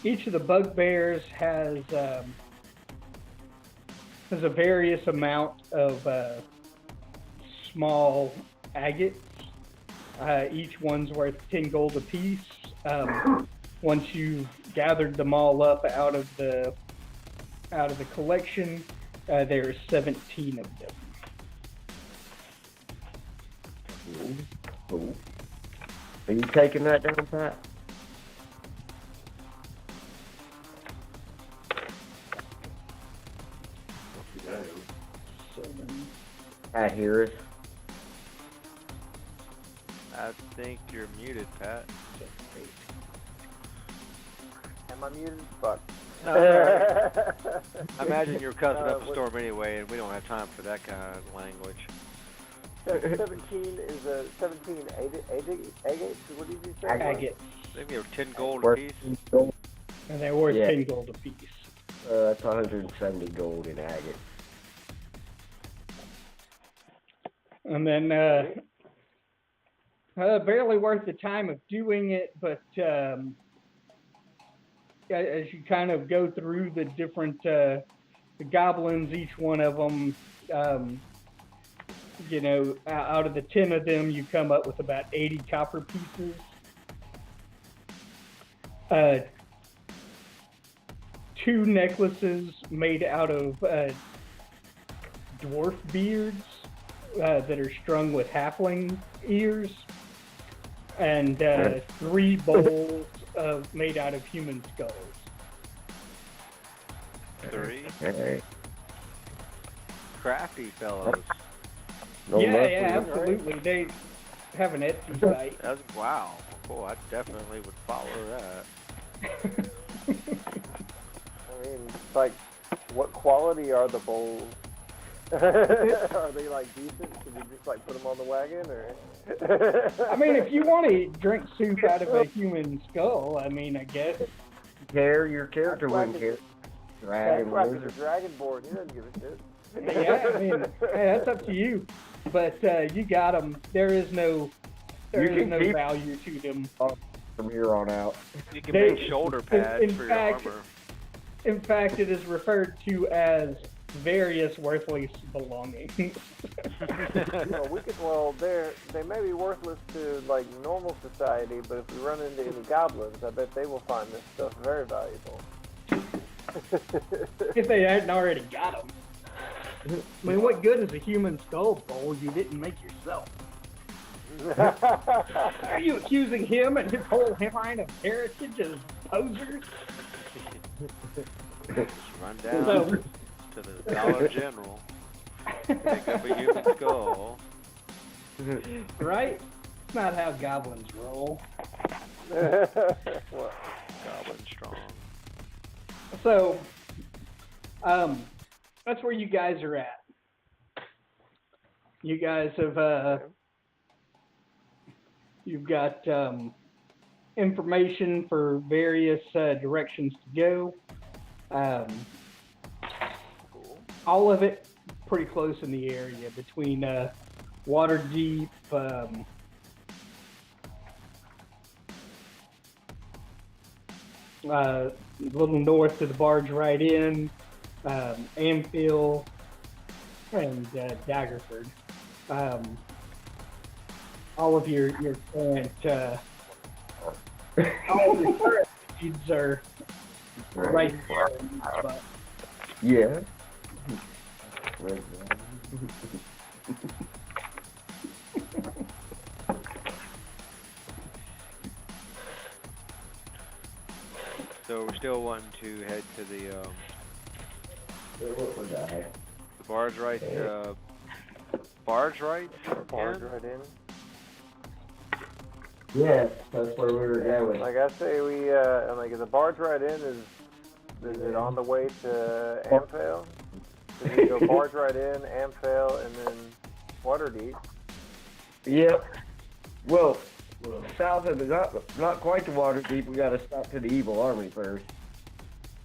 each of the bugbears has a various amount of small agates. Each one's worth 10 gold apiece. Once you've gathered them all up out of the collection, there's 17 of them. Cool. Are you taking that down, Pat? Pat Harris. I think you're muted, Pat. Am I muted? Fuck. I imagine you're cussing up a storm anyway, and we don't have time for that kind of language. 17 is a 17 agates. What did you say? Agates. I think they were 10 gold Worth apiece. 10 gold. And they're worth Yeah. 10 gold apiece. That's 170 gold in agate. And then, barely worth the time of doing it, but as you kind of go through the different the goblins, each one of them, you know, out of the 10 of them, you come up with about 80 copper pieces. 2 necklaces made out of dwarf beards that are strung with halfling ears, and 3 bowls made out of human skulls. 3 Hey. crafty fellows. No Yeah, nothing. absolutely. They have an Etsy site. That's wow. Cool. I definitely would follow that. I mean, like, what quality are the bowls? Are they like decent? Should we just like put them on the wagon, or? I mean, if you want to drink soup out of a human skull, I mean, I guess. Your character wouldn't care. Dragon That's lizard. a dragonborn. He doesn't give a shit. Yeah, I mean, hey, that's up to you. But you got them. There is no can keep- value to them. From here on out. You can They- make shoulder pads in for fact- your armor. In fact, it is referred to as various worthless belongings. Well, they may be worthless to like normal society, but if we run into any goblins, I bet they will find this stuff very valuable. If they hadn't already got them. I mean, what good is a human skull bowl you didn't make yourself? Are you accusing him and his whole line of heritage as posers? Just run down So- to the Dollar General, pick up a human skull. Right? It's not how goblins roll. Well, Goblin strong. So, that's where you guys are at. You guys have, you've got information for various directions to go. All of it pretty close in the area between Waterdeep, a little north of the barge right in, Amphil, and Daggerford. All of your current all of your current needs are right there. But Yeah. So we're still wanting to head to the What was I? barge right, barge right? Barge Inn? right in. Yeah, that's where we were going. Like I say, we like is the barge right in is it on the way to Amphale? Does it go barge right in, Amphale, and then Waterdeep? Yep. Well, south of the not quite the Waterdeep, we got to stop to the evil army first.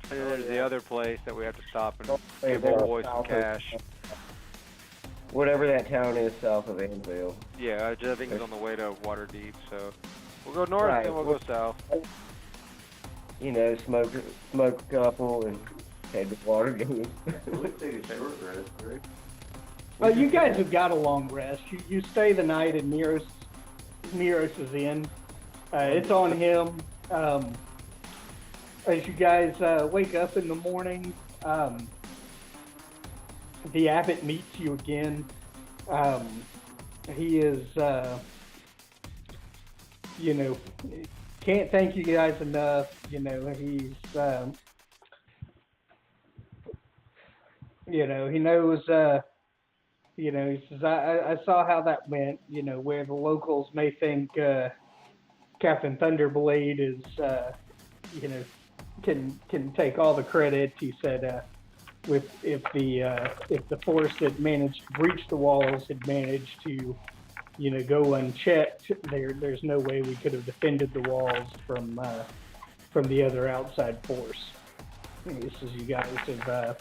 And then there's the other place that we have to stop and Hey, give there, old boys some south of- cash. Whatever that town is south of Anvil. Yeah, I think it's on the way to Waterdeep, so we'll go north Right. and we'll go south. You know, smoke a couple and head to Waterdeep. well, you guys have got a long rest. You stay the night at Neros' inn. It's on him. As you guys wake up in the morning, the abbot meets you again. He is, you know, can't thank you guys enough. You know, he's, you know, he knows, you know, he says, I saw how that went, you know, where the locals may think Captain Thunderblade is, you know, can take all the credit. He said, if the force that managed to breach the walls had managed to, you know, go unchecked, there's no way we could have defended the walls from the other outside force. He says you guys have,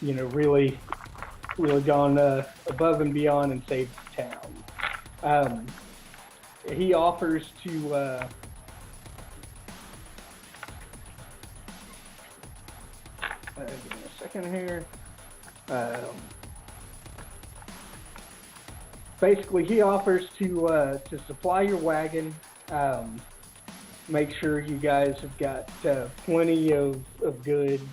you know, really gone above and beyond and saved the town. He offers to. Give me a second here. Basically, he offers to supply your wagon. Make sure you guys have got plenty of goods.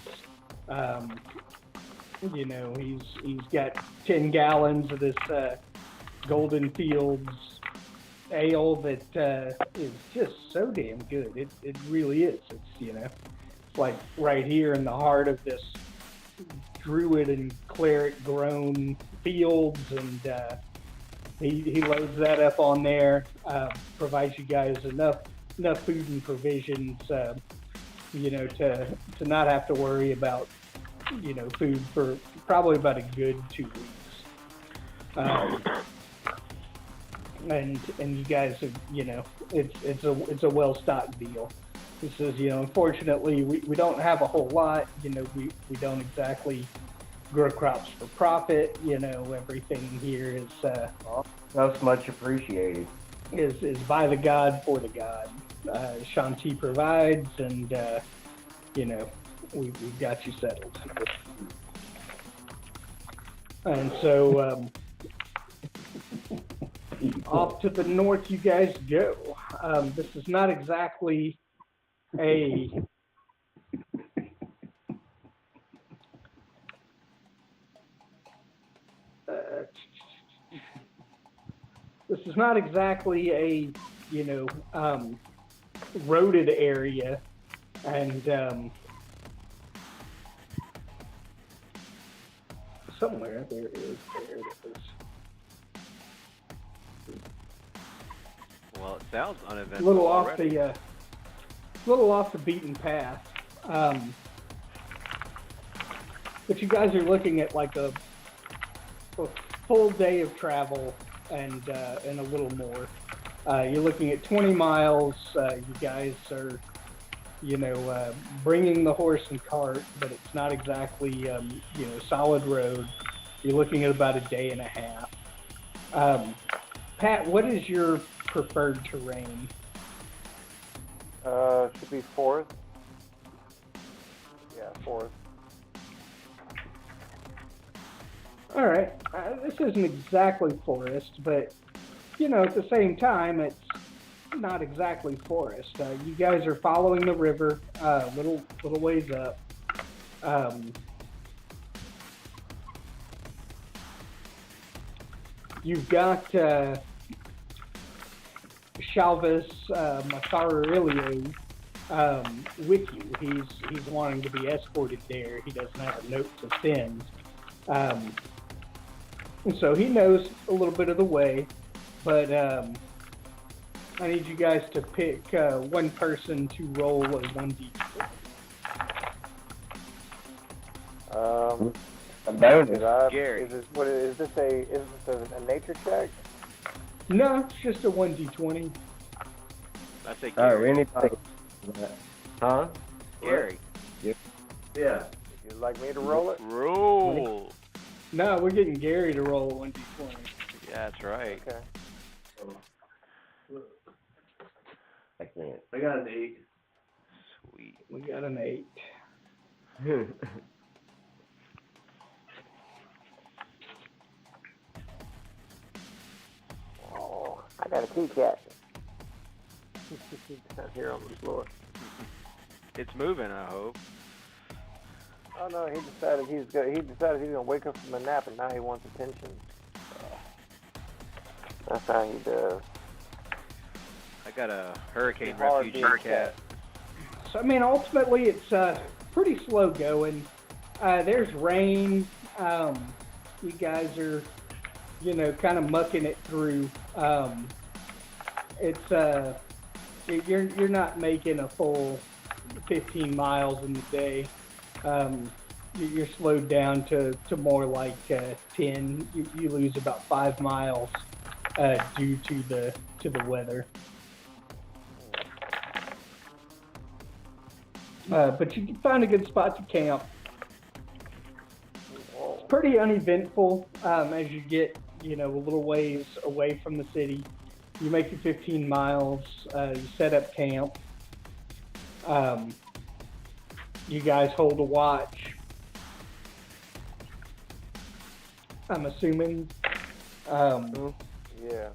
You know, he's got 10 gallons of this Golden Fields ale that is just so damn good. It really is. It's, you know, it's like right here in the heart of this druid and cleric grown fields, and he loads that up on there, provides you guys enough food and provisions, you know, to not have to worry about, you know, food for probably about a good 2 weeks. And you guys have, you know, it's a well-stocked deal. He says, you know, unfortunately, we don't have a whole lot. You know, we don't exactly grow crops for profit. You know, everything here is That's much appreciated. is by the god for the god. Shanti provides, and you know, we've got you settled. And so off to the north you guys go. This is not exactly a you know, roaded area, and somewhere there it is. Well, it sounds A uneventful little off already. little off the beaten path. But you guys are looking at like a full day of travel and a little more. You're looking at 20 miles. You guys are, bringing the horse and cart, but it's not exactly, solid road. You're looking at about a day and a half. Pat, what is your preferred terrain? Should be forest. Yeah, forest. All right. This isn't exactly forest, but, at the same time, it's not exactly forest. You guys are following the river, little ways up. You've got Shalvis Masarilio with you. He's wanting to be escorted there. He doesn't have a note to send. And so he knows a little bit of the way, but I need you guys to pick one person to roll a 1d4. A bonus. Gary. Is this a nature check? No, it's just a 1d20. I say Oh, Gary. anything. Huh? Gary. Yeah. Would you like me to roll it? Roll. No, we're getting Gary to roll a 1d20. Yeah, that's right. Okay. I can't. I got an 8. Sweet. We got an 8. Oh, I got a key cat. Down here on the floor. It's moving, I hope. Oh no, he decided he's gonna wake up from a nap and now he wants attention. That's how he does. I got a hurricane Hard refugee being cat. So, I mean, ultimately, it's pretty slow going. There's rain. You guys are, kind of mucking it through. It's you're not making a full 15 miles in the day. You're slowed down to more like 10. You lose about 5 miles due to the weather. But you can find a good spot to camp. It's pretty uneventful as you get, a little ways away from the city. You make your 15 miles. You set up camp. You guys hold a watch. I'm assuming. Yeah.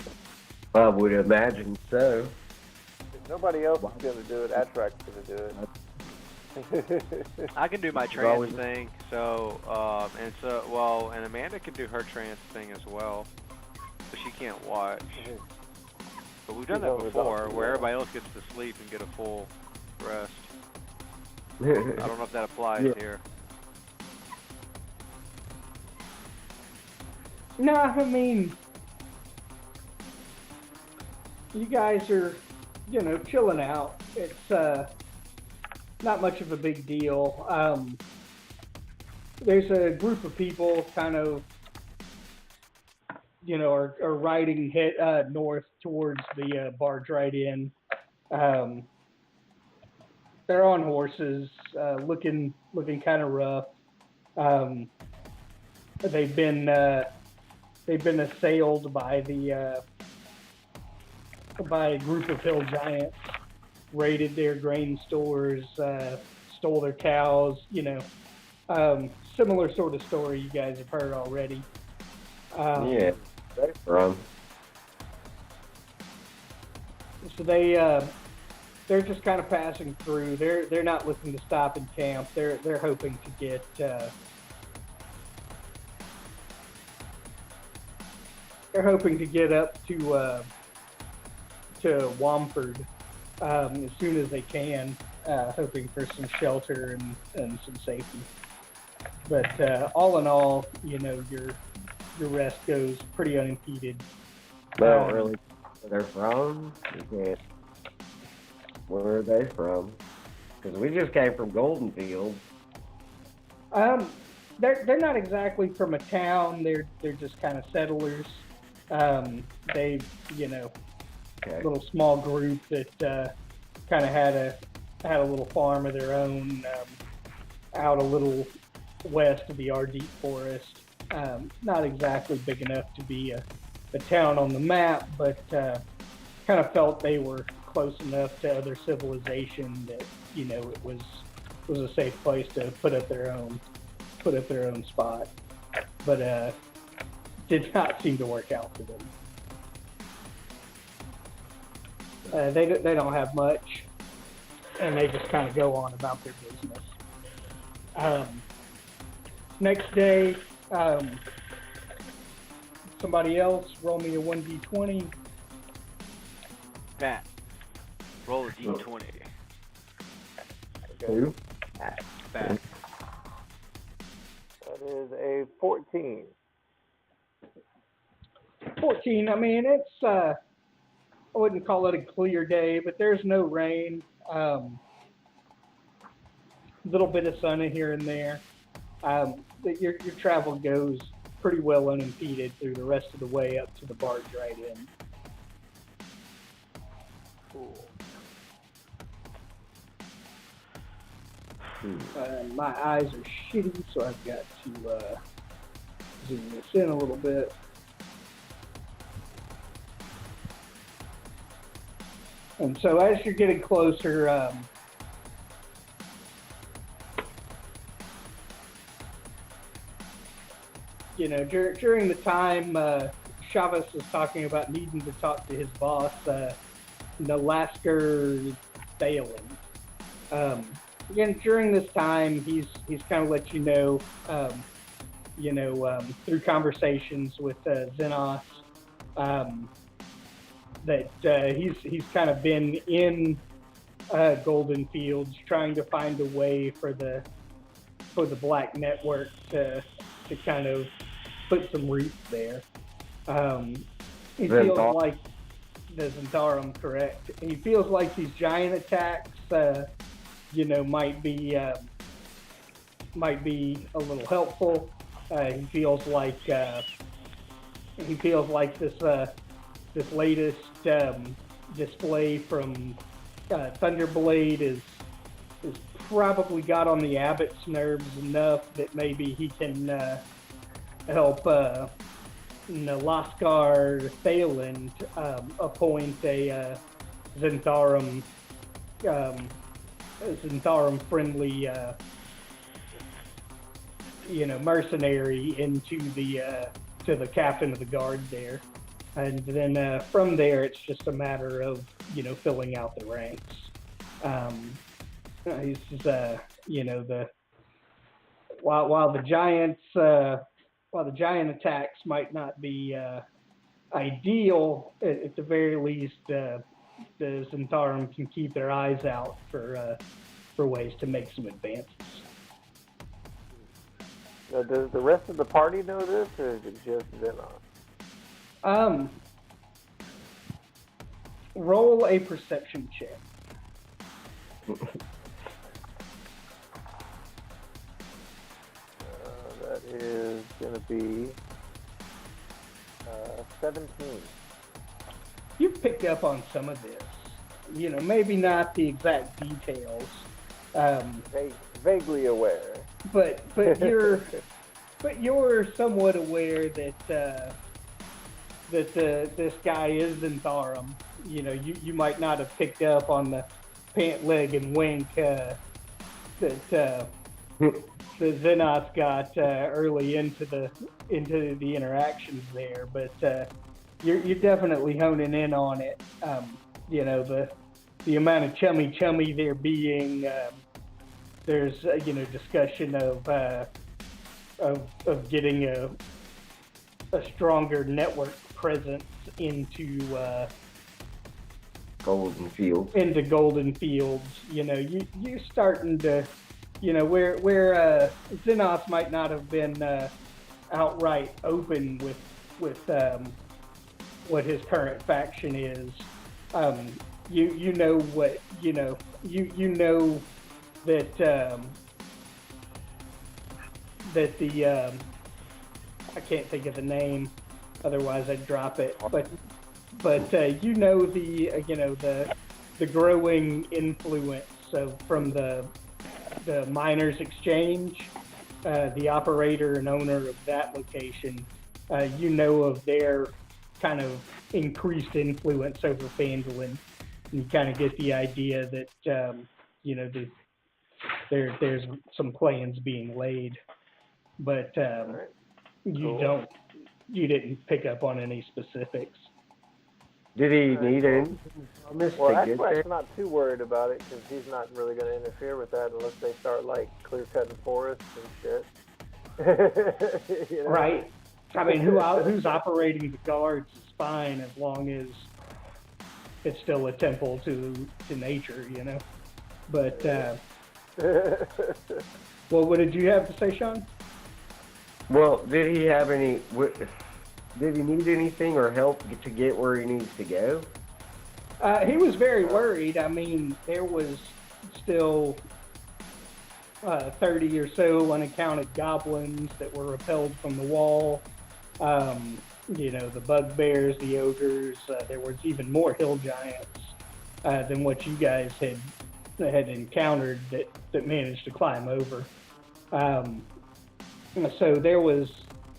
I would imagine so. If nobody else is gonna do it, Atrak's gonna do it. I can do my trance thing, and Amanda can do her trance thing as well, but she can't watch. But we've done that before, where everybody else gets to sleep and get a full rest. I don't know if that applies here. No, I mean, you guys are, chilling out. It's not much of a big deal. There's a group of people kind of, are riding north towards the barge right in. They're on horses, looking kind of rough. They've been assailed by by a group of hill giants. Raided their grain stores, stole their cows. Similar sort of story you guys have heard already. Yeah, that's from. So they're just kind of passing through. They're not looking to stop and camp. They're hoping to get up to Wamford as soon as they can, hoping for some shelter and some safety. But all in all, your rest goes pretty unimpeded. Well, really, where they're from, you can't. Where are they from? Because we just came from Golden Fields. They're not exactly from a town. They're just kind of settlers. They, Okay. little small group that kind of had a little farm of their own out a little west of the Ardeep Forest. Not exactly big enough to be a town on the map, but kind of felt they were close enough to other civilization that it was a safe place to put up their own spot. But did not seem to work out for them. They don't have much, and they just kind of go on about their business. Next day, somebody else roll me a 1d20. Pat, roll a d20. Okay. Who? Pat. That is a 14. 14. I mean, it's I wouldn't call it a clear day, but there's no rain. Little bit of sun in here and there. Your travel goes pretty well unimpeded through the rest of the way up to the barge right in. Cool. My eyes are shitty, so I've got to zoom this in a little bit. And so as you're getting closer, during the time Chavez is talking about needing to talk to his boss, Nalasker Thalen. Again, during this time, he's kind of let you know, through conversations with Xenos, that he's kind of been in Golden Fields trying to find a way for the Black Network to kind of put some roots there. He feels like the Zentarum, correct? He feels like these giant attacks, might be a little helpful. He feels like this latest display from Thunderblade is probably got on the Abbot's nerves enough that maybe he can help Nalasker Thalen appoint a Zentarum friendly mercenary into to the captain of the guard there. And then from there, it's just a matter of, filling out the ranks. He's while the giant attacks might not be ideal, at the very least, the Zentarum can keep their eyes out for ways to make some advances. Now, does the rest of the party know this, or is it just Xenos? Roll a perception check. That is going to be 17. You've picked up on some of this. Maybe not the exact details. Vaguely aware. But you're somewhat aware that this guy is Zentarum. You might not have picked up on the pant leg and wink that the Xenos got early into the interactions there, but you're definitely honing in on it. The amount of chummy there being. There's discussion of getting a stronger network presence into Golden Fields. Into Golden Fields. You starting to where Xenos might not have been outright open with what his current faction is. you know what you know that that the I can't think of the name, otherwise I'd drop it. But you know the growing influence from the miners' exchange, the operator and owner of that location. You know of their kind of increased influence over Phandalin. And you kind of get the idea that there's some plans being laid, but Right. you didn't pick up on any specifics. Did he need anything from us Well, to get there? Ashblack's not too worried about it because he's not really going to interfere with that unless they start like clear cutting forests and shit. You know? Right. I mean, who's operating the guards is fine as long as it's still a temple to nature, you know. But well, what did you have to say, Sean? Well, did he have any? Did he need anything or help to get where he needs to go? He was very worried. I mean, there was still 30 or so unaccounted goblins that were repelled from the wall. The bugbears, the ogres. There was even more hill giants than what you guys had encountered that managed to climb over. So there was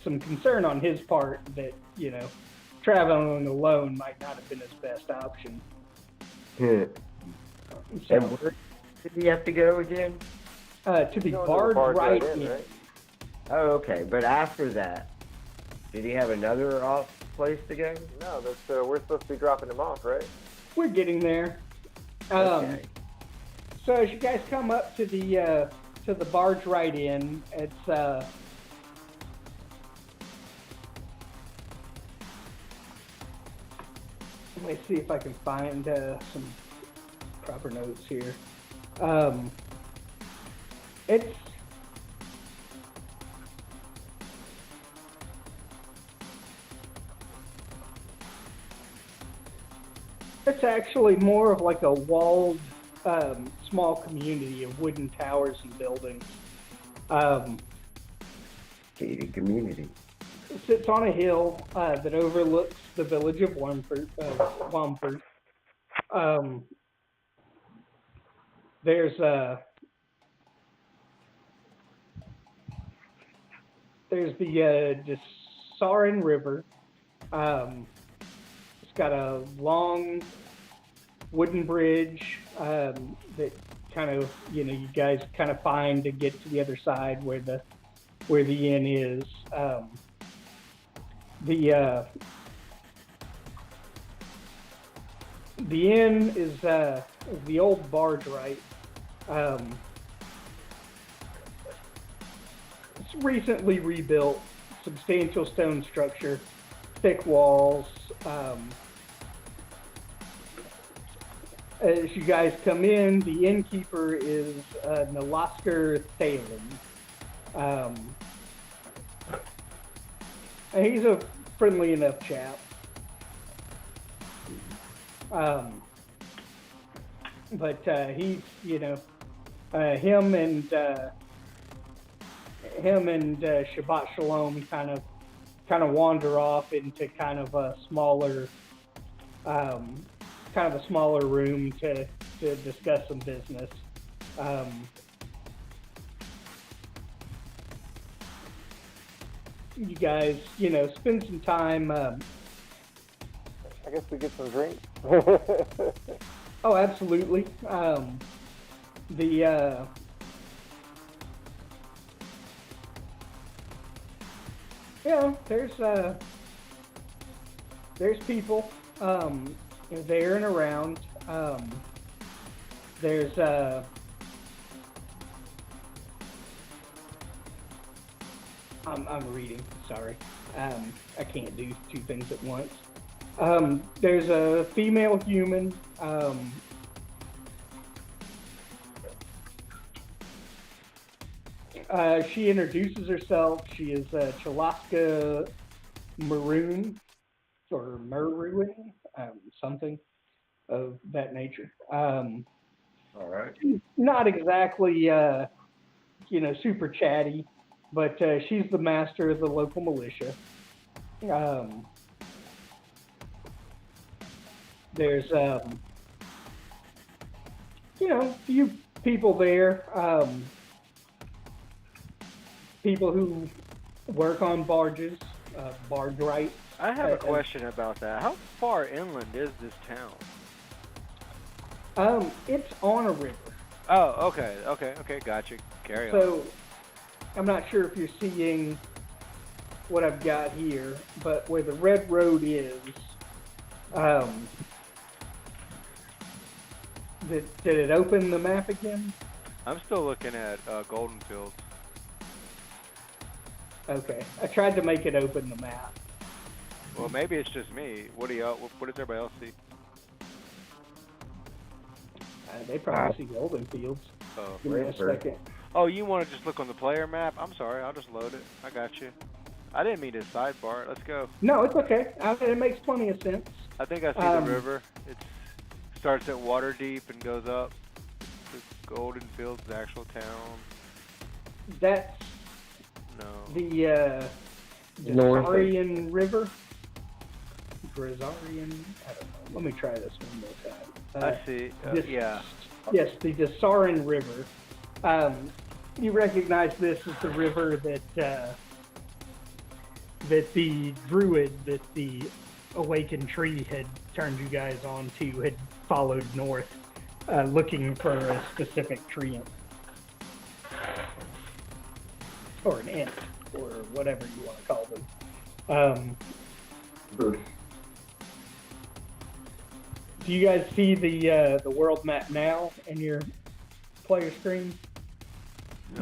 some concern on his part that traveling alone might not have been his best option. And So, where did he have to go again? to the Going to the bard bard right in, in. right? Oh, okay. But after that, did he have another place to go? No, that's we're supposed to be dropping him off, right? We're getting there. Okay. So as you guys come up to the barge right in, it's let me see if I can find some proper notes here. It's actually more of like a walled small community of wooden towers and buildings. Gated community. It sits on a hill that overlooks the village of Wamford. There's the Sarin River. It's got a long wooden bridge that kind of you guys kind of find to get to the other side where the inn is. The inn is the old barge right. It's recently rebuilt, substantial stone structure, thick walls. As you guys come in, the innkeeper is Nalasker Thalen. And he's a friendly enough chap. But he's, him and Shabbat Shalom kind of wander off into kind of a smaller room to discuss some business. You guys, spend some time. I guess we get some drinks. Oh, absolutely. There's people there and around. There's I'm reading. Sorry, I can't do two things at once. There's a female human. She introduces herself. She is Chalaska Maroon or Maroon, something. of that nature. All right. Not exactly, super chatty, but she's the master of the local militia. There's, a few people there, people who work on barges, barge rights. I have a question about that. How far inland is this town? It's on a river. Oh, okay, gotcha. Carry on. So, I'm not sure if you're seeing what I've got here, but where the red road is, did it open the map again? I'm still looking at Golden Fields. Okay, I tried to make it open the map. Well, maybe it's just me. What does everybody else see? They probably see Golden Fields. Oh. Give me a second. Oh, you want to just look on the player map? I'm sorry, I'll just load it. I got you. I didn't mean to sidebar it. Let's go. No, it's okay. It makes plenty of sense. I think I see the river. It starts at Waterdeep and goes up to Golden Fields, the actual town. That's the Sarin River. Grazarian. I don't know. Let me try this one more time. I see. Yeah. Yes, the Sarin River. You recognize this as the river that the druid that the awakened tree had turned you guys on to had followed north, looking for a specific treant. Or an ant, or whatever you want to call them. Do you guys see the world map now in your player screen?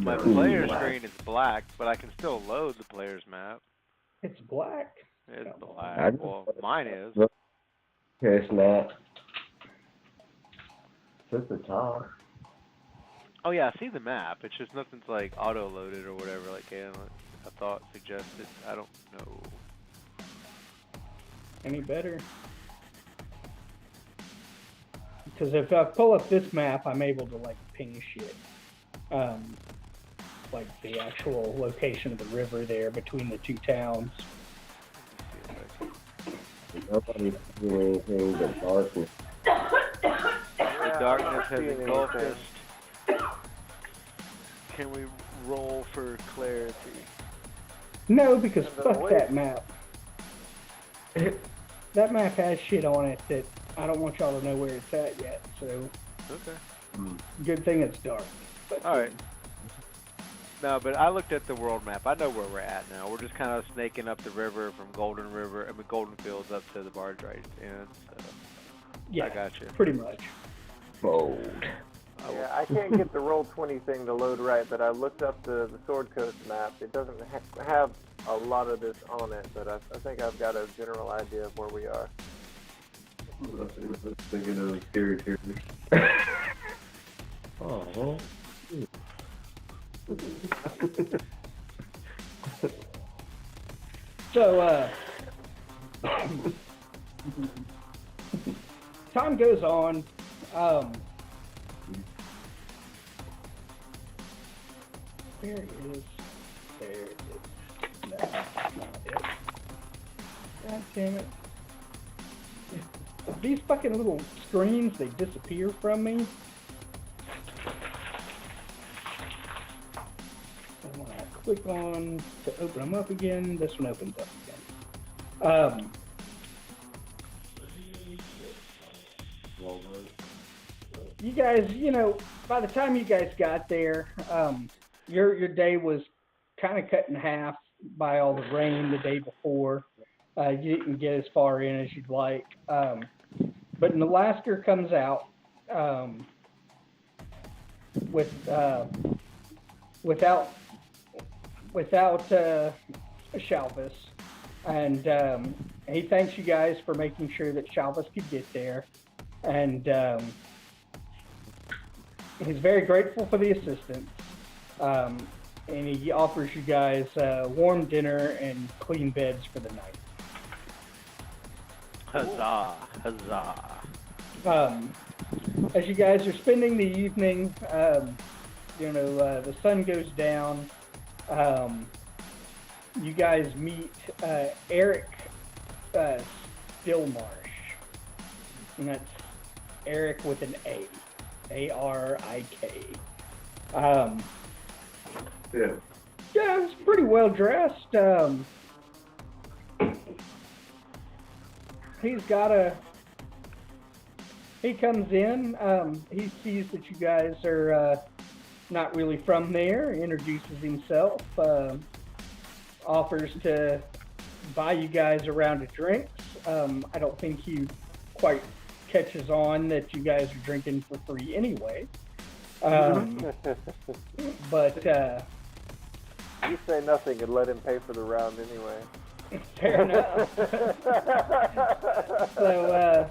My player screen is black, but I can still load the player's map. It's black. It's black. Well, mine is. Okay, it's not. It's at the top. Oh yeah, I see the map. It's just nothing's like auto-loaded or whatever, like I thought suggested. I don't know. Any better? Because if I pull up this map, I'm able to like ping shit. Like the actual location of the river there between the two towns. Nobody's doing anything but darkness. The darkness has engulfed us. Can we roll for clarity? No, because fuck that map. That map has shit on it that I don't want y'all to know where it's at yet, so... Okay. Good thing it's dark. Alright. No, but I looked at the world map. I know where we're at now. We're just kind of snaking up the river from Golden Fields up to the barge right end, so... Yeah, I got you. Pretty much. Bold. Yeah, I can't get the Roll20 thing to load right, but I looked up the Sword Coast map. It doesn't have a lot of this on it, but I think I've got a general idea of where we are. I was thinking of characters. Oh. So, time goes on. There it is. There it is. No, that's not it. God damn it. These fucking little screens, they disappear from me. And when I click on to open them up again, this one opens up again. You guys, by the time you guys got there, your day was kind of cut in half by all the rain the day before. You didn't get as far in as you'd like. But an Alaska comes out without Shalvis, and he thanks you guys for making sure that Shalvis could get there, and he's very grateful for the assistance, and he offers you guys warm dinner and clean beds for the night. Huzzah, huzzah. As you guys are spending the evening, the sun goes down. You guys meet Eric Stillmarsh, and that's Eric with an A, A-R-I-K. Yeah, he's pretty well dressed. He comes in, he sees that you guys are not really from there, introduces himself, offers to buy you guys a round of drinks. I don't think he quite catches on that you guys are drinking for free anyway. But you say nothing and let him pay for the round anyway. fair enough. So,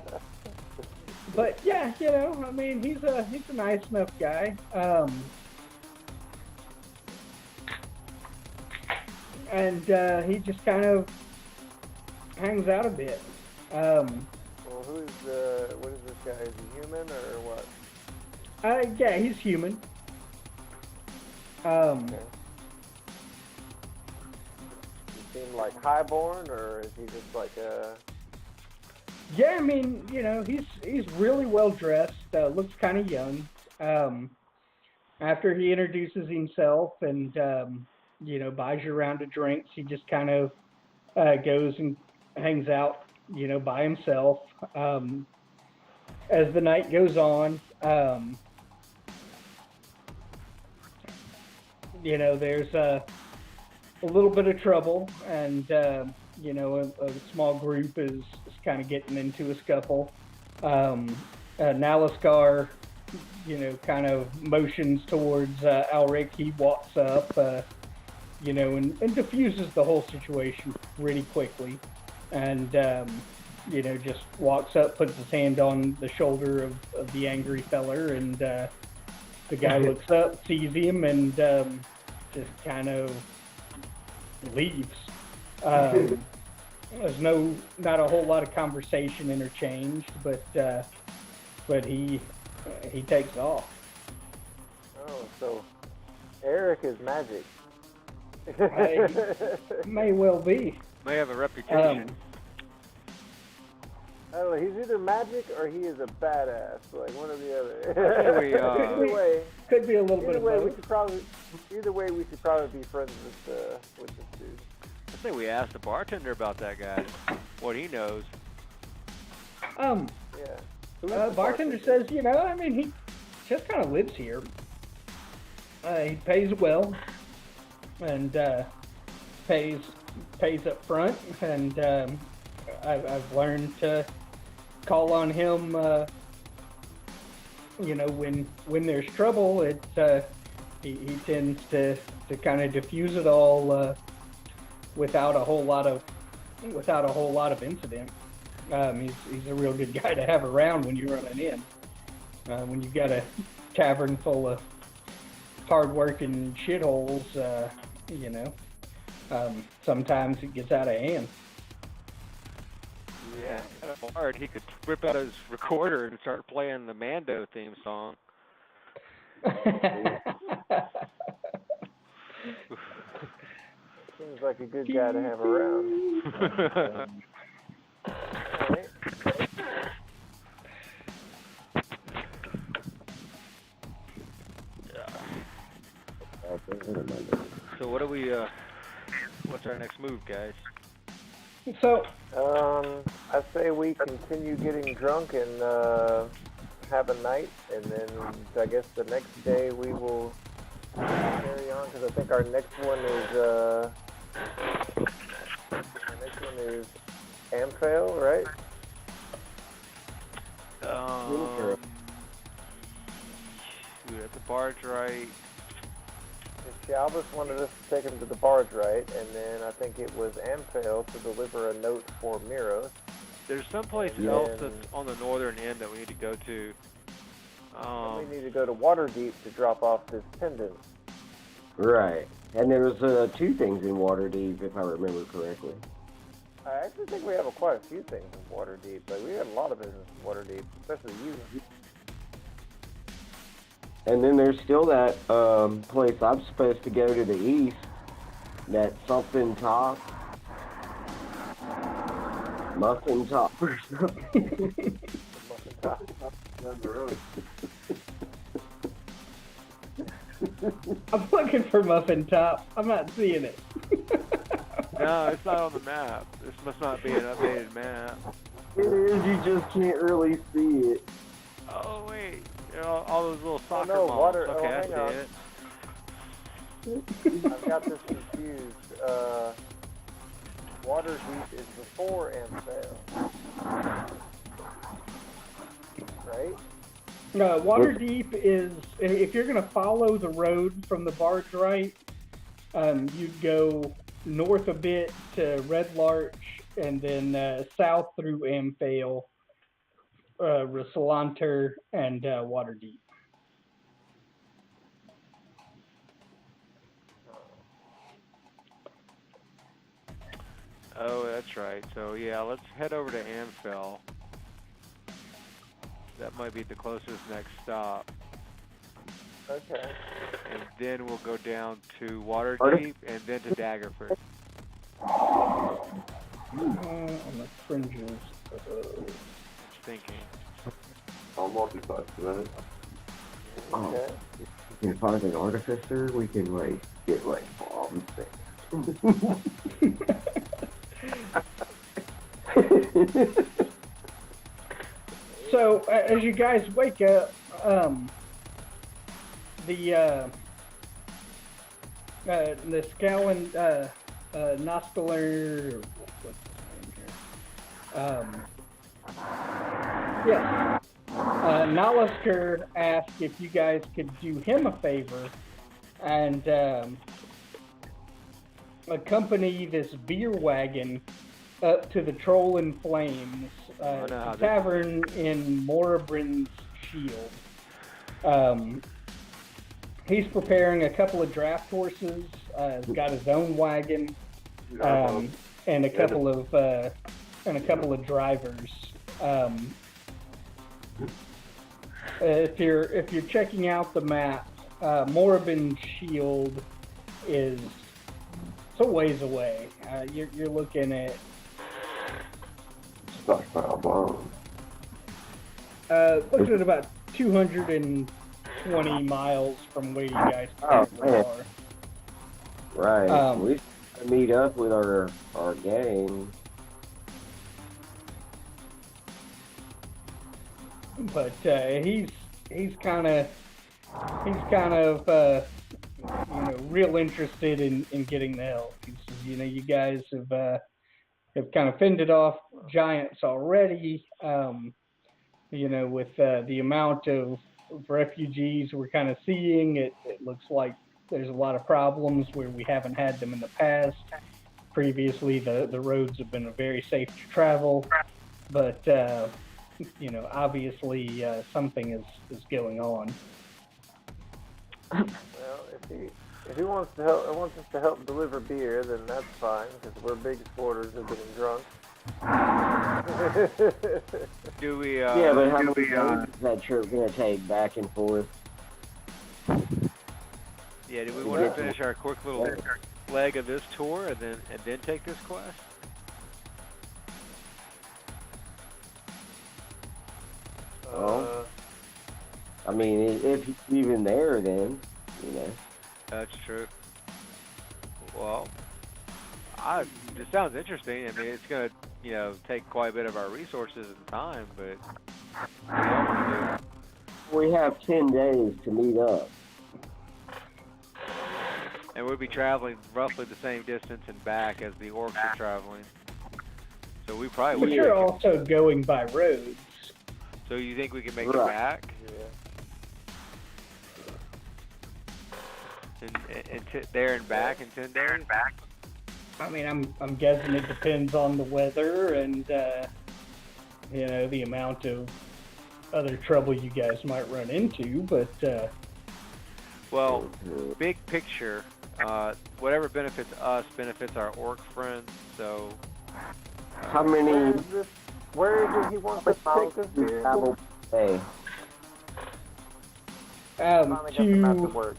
but yeah, I mean, he's a nice enough guy. And he just kind of hangs out a bit. Well, what is this guy? Is he human or what? Yeah, he's human. Okay. He seem like highborn, or is he just like a... Yeah, I mean, he's really well dressed, looks kind of young. After he introduces himself and, buys you a round of drinks, he just kind of goes and hangs out, by himself. As the night goes on, there's a little bit of trouble, and, a small group is kind of getting into a scuffle. Nalaskar, kind of motions towards Alric. He walks up, and diffuses the whole situation pretty quickly. And, just walks up, puts his hand on the shoulder of the angry feller, and the guy looks up, sees him, and just kind of leaves. There's not a whole lot of conversation interchanged, but he takes off. Oh, so Eric is magic. May well be. May have a reputation. Oh, he's either magic or he is a badass, like one or the other. Either way, could be a little bit of both. Either way, we should probably be friends with this dude. I think we asked the bartender about that guy, what he knows. Yeah. Bartender says, he just kind of lives here. He pays well, and pays up front, and I've learned to call on him. When there's trouble, he tends to kind of diffuse it all without a whole lot of incident. He's a real good guy to have around when you're running in. When you've got a tavern full of hard-working shitholes, sometimes it gets out of hand. Yeah, hard. He could rip out his recorder and start playing the Mando theme song. Seems like a good guy to have around. Alright. So what do we, what's our next move, guys? So, I say we continue getting drunk and have a night, and then I guess the next day we will carry on, because I think our next one is Amphail, right? At the barge right. Shalvis wanted us to take him to the barge right, and then I think it was Amphail to deliver a note for Miros. There's someplace else that's on the northern end that we need to go to. We need to go to Waterdeep to drop off this pendant. Right. And there was 2 things in Waterdeep, if I remember correctly. I actually think we have quite a few things in Waterdeep. Like, we had a lot of business in Waterdeep, especially you. And then there's still that place I'm supposed to go to the east. That something top. Muffin top or something. Down the road. I'm looking for Muffin Top. I'm not seeing it. No, it's not on the map. This must not be an updated map. It is, you just can't really see it. Oh wait, you know, all those little soccer no, balls. water- Okay, I hang see on. it. I've got this confused. Waterdeep is before Amphale. Right? Waterdeep is, if you're going to follow the road from the barge right, you'd go north a bit to Red Larch and then south through Amphale, Rissalanter, and Waterdeep. Oh, that's right. So yeah, let's head over to Amphel. That might be the closest next stop. Okay. And then we'll go down to Waterdeep and then to Daggerford. On the fringes. Thinking. I'll multiply that. Oh, Okay. we can find an artificer, we can like get like bombs. So, as you guys wake up, the Scowlin, Nostaler, what's his name here? Yes. Nalasker asked if you guys could do him a favor and accompany this beer wagon up to the Troll in Flames, tavern in Morabrin's Shield. He's preparing a couple of draft horses. He's got his own wagon, and a couple of drivers. If you're checking out the map, Morabrin's Shield is a ways away. You're looking at Stockpile bombs. looking at about 220 miles from where you guys currently man. are. Right. We should meet up with our gang. But he's kind of real interested in getting the help. He says, you guys have kind of fended off giants already. With the amount of refugees we're kind of seeing, it looks like there's a lot of problems where we haven't had them in the past. Previously, the roads have been very safe to travel, but obviously something is going on. Well, if he wants us to help deliver beer, then that's fine because we're big supporters of getting drunk. Do we? Yeah, but how many days is that trip gonna take back and forth? Yeah, do we want to finish our quick little leg of this tour and then take this quest? I mean, if he's even there, then That's true. Well, it sounds interesting. I mean, it's gonna take quite a bit of our resources and time, but what do y'all want to do? we have 10 days to meet up. And we'll be traveling roughly the same distance and back as the orcs are traveling. So we probably But would. you're also going by roads. So you think we can make it Right. back? And there and back in 10 days? I mean, I'm guessing it depends on the weather and the amount of other trouble you guys might run into. But Well, big picture, whatever benefits us benefits our orc friends. So How many Where is it he wants us to take this vehicle? travel per day? Finally got the map to To work.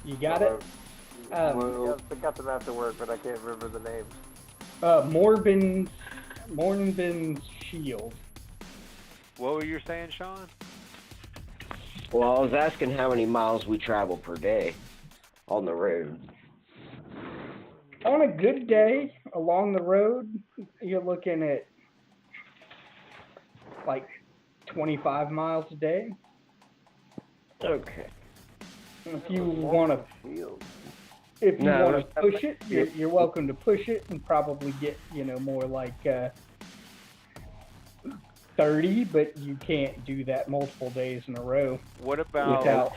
you got it. I got the map to work, but I can't remember the name. Morbin's Shield. What were you saying, Sean? Well, I was asking how many miles we travel per day on the road. On a good day along the road, you're looking at like 25 miles a day. Okay. If you want to, Shield. if you No, want to push it, you're welcome to push it and probably get more like 30, but you can't do that multiple days in a row What about without.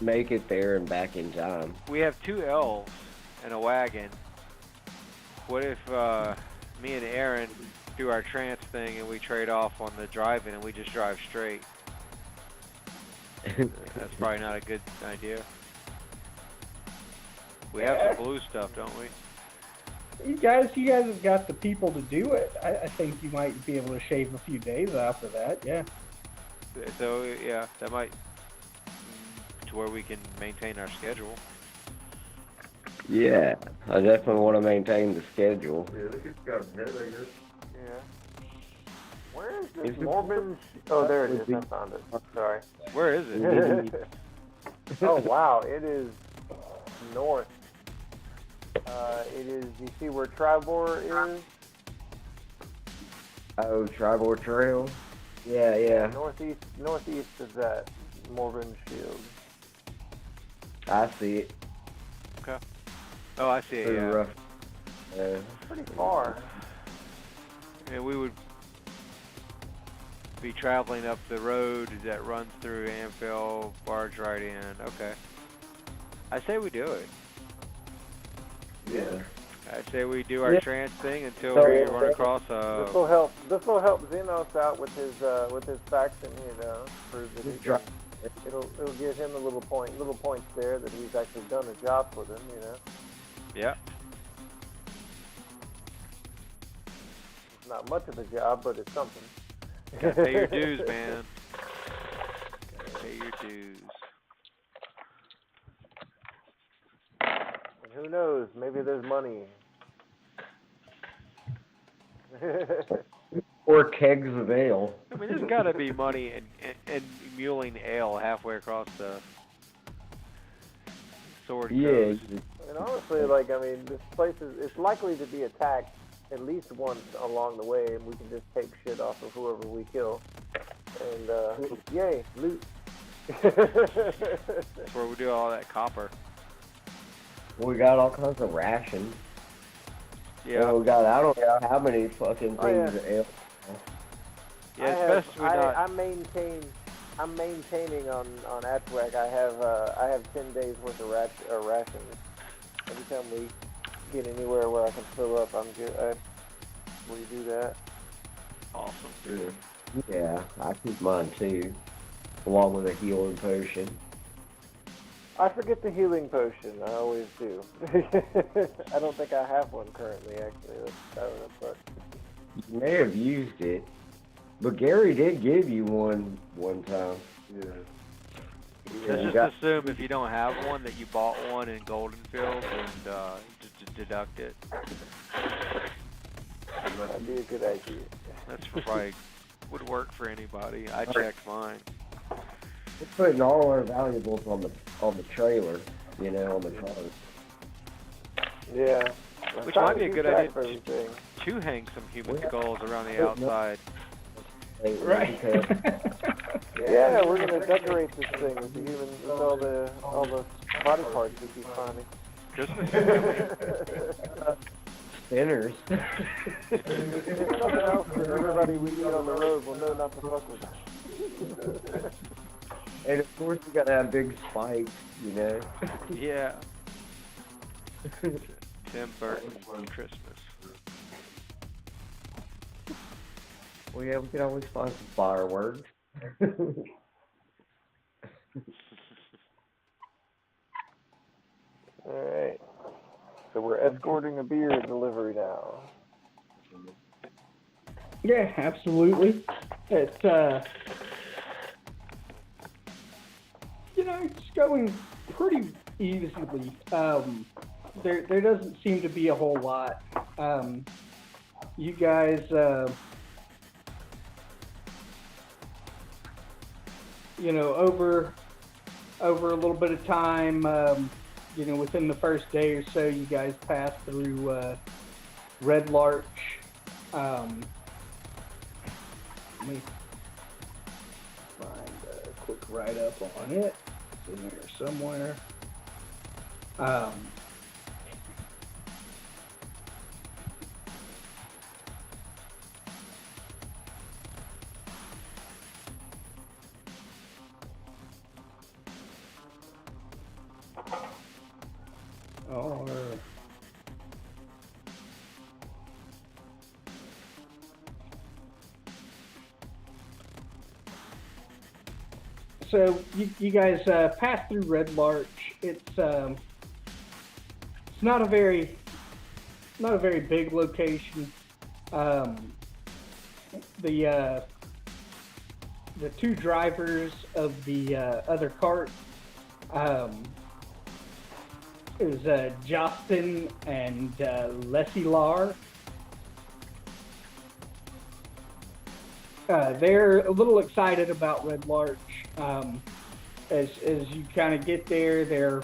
Make it there and back in time. we have 2 elves and a wagon. What if me and Aaron do our trance thing and we trade off on the driving and we just drive straight? That's probably not a good idea. We have some blue stuff, don't we? You guys have got the people to do it. I think you might be able to shave a few days off of that. Yeah. So yeah, that might to where we can maintain our schedule. Yeah, I definitely want to maintain the schedule. Yeah. Where is this Is it- Morbin? Oh, there it is. I found it. Sorry. Where is it? Oh wow, it is north. It is. You see where Tribor is? Oh, Tribor Trail? Yeah. Northeast is that Morbin Shield. I see it. Oh, I see it. Pretty Yeah. rough. Pretty far. And we would be traveling up the road that runs through Anfield, barge right in. Okay. I say we do it. Yeah. I say we do our Yeah. trance thing until So- we run across This will help. This will help Xenos out with his faction. You know, prove that he Dri- can, it'll give him little points there that he's actually done a job for them. You know, Yeah. it's not much of a job, but it's something. Gotta pay your dues, man. Gotta pay your dues. And who knows? Maybe there's money. Or kegs of ale. I mean, there's gotta be money in muling ale halfway across the Sword Yeah. Coast. And honestly, like, I mean, this place it's likely to be attacked at least once along the way, and we can just take shit off of whoever we kill. And, yay, loot. That's where we do all that copper. We got all kinds of rations. Yeah. We got, I don't know how many fucking Oh, yeah. things of ale. Yeah, it's best we not. I'm maintaining on Atwac. I have 10 days worth of rations. Every time we get anywhere where I can fill up, I'm good. We do that. Awesome. Yeah, I keep mine too. Along with a healing potion. I forget the healing potion. I always do. I don't think I have one currently, actually. But You may have used it. But Gary did give you one time. Yeah. Let's just assume if you don't have one that you bought one in Goldenfield and just deduct it. that'd be a good idea. That's probably would work for anybody. I checked mine. We're putting all our valuables on the trailer, on the truck. Yeah. Which might be a good idea for everything. to hang some human skulls around the outside. Right. Yeah, we're gonna decorate this thing with the human, with all the body parts we keep finding. Christmas. Spinners. Something else that everybody we meet on the road will know not to fuck with. And of course we gotta have big spikes, Yeah. Tim Burton Christmas. Well, yeah, we could always find some fireworks. Alright. So we're escorting a beer delivery now. Yeah, absolutely. It's it's going pretty easily. There doesn't seem to be a whole lot. You guys, over a little bit of time, within the first day or so, you guys pass through Red Larch. Let me find a quick write-up on it. It's in there somewhere. So you guys pass through Red Larch. It's not a very big location. The two drivers of the other cart is Justin and Lesilar. They're a little excited about Red Larch. As you kind of get there, they're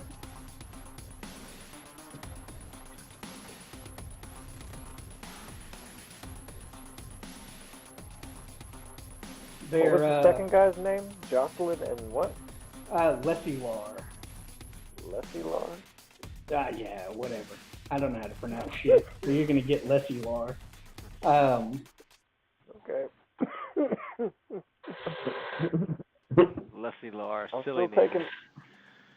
What was the second guy's name? Jocelyn and what? Lesilar. Lesilar? Yeah, whatever. I don't know how to pronounce shit. So you're gonna get Lesilar. Okay. Lesilar, I'm silly still name. taking.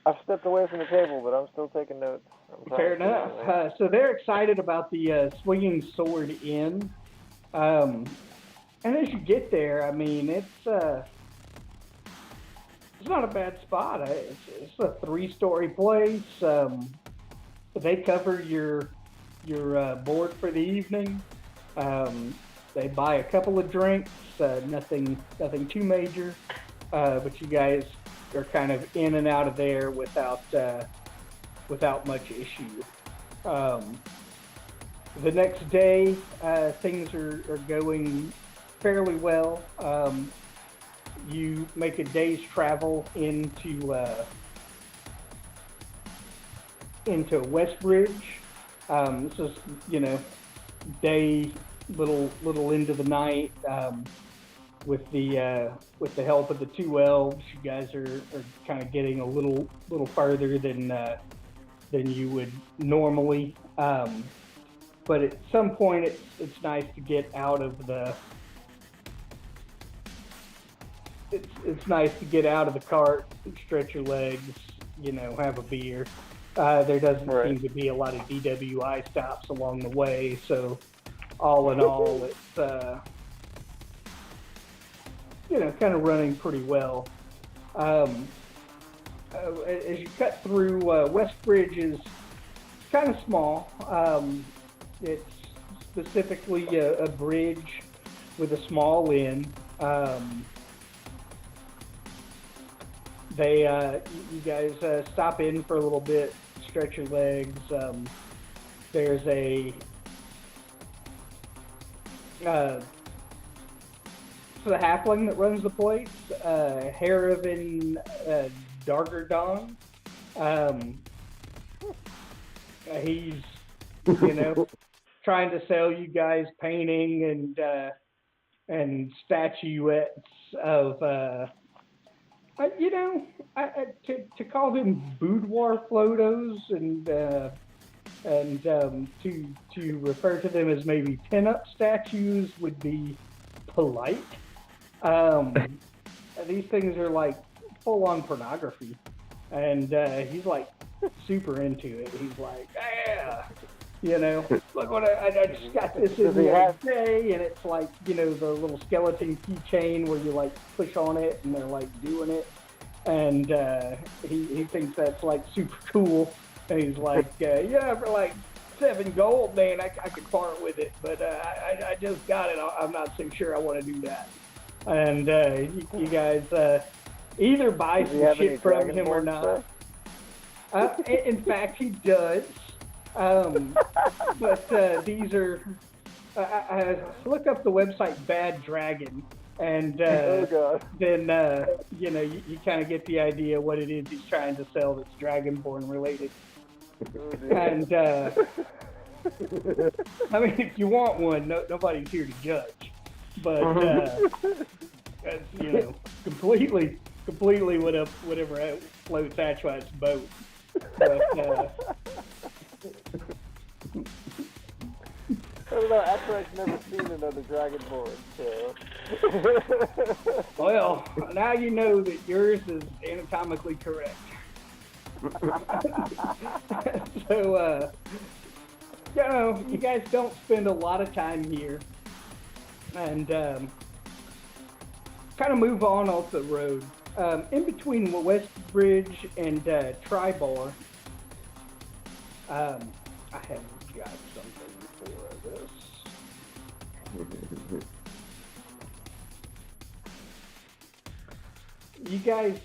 I've stepped away from the table, but I'm still taking notes. Fair enough. So they're excited about the Swinging Sword Inn. And as you get there, I mean, it's not a bad spot. It's a 3-story place. They cover your board for the evening. They buy a couple of drinks, nothing too major, but you guys are kind of in and out of there without much issue. The next day, things are going fairly well. You make a day's travel into Westbridge. This is day little into the night. With the help of the two elves, you guys are kind of getting a little further than you would normally. But at some point, it's nice to get out of the. It's nice to get out of the cart, stretch your legs, have a beer. There doesn't seem to be a lot of DWI stops along the way, so all in all, it's kind of running pretty well. As you cut through, Westbridge is kind of small. It's specifically a bridge with a small inn. You guys stop in for a little bit, stretch your legs. There's a the halfling that runs the place, Haravan Dargerdon. He's trying to sell you guys painting and statuettes of to call them boudoir photos and to refer to them as maybe pinup statues would be polite. These things are like full on pornography, and he's like super into it. He's like, look what I just got this in the other day, and it's like, the little skeleton keychain where you like push on it and they're like doing it, and he thinks that's like super cool, and he's like, for like 7 gold, man, I could part with it, but I just got it. I'm not so sure I want to do that. And you guys either buy some shit from him or not. In fact, he does. But these are. Look up the website Bad Dragon, and then you kind of get the idea what it is he's trying to sell that's Dragonborn related. And I mean, if you want one, nobody's here to judge. But that's completely whatever floats Atchwat's boat. But, I don't know, Atchwat's never seen another Dragonborn, so. Well, now you know that yours is anatomically correct. So, you guys don't spend a lot of time here, and kind of move on off the road. In between Westbridge and Tribar, I have got something for this. You guys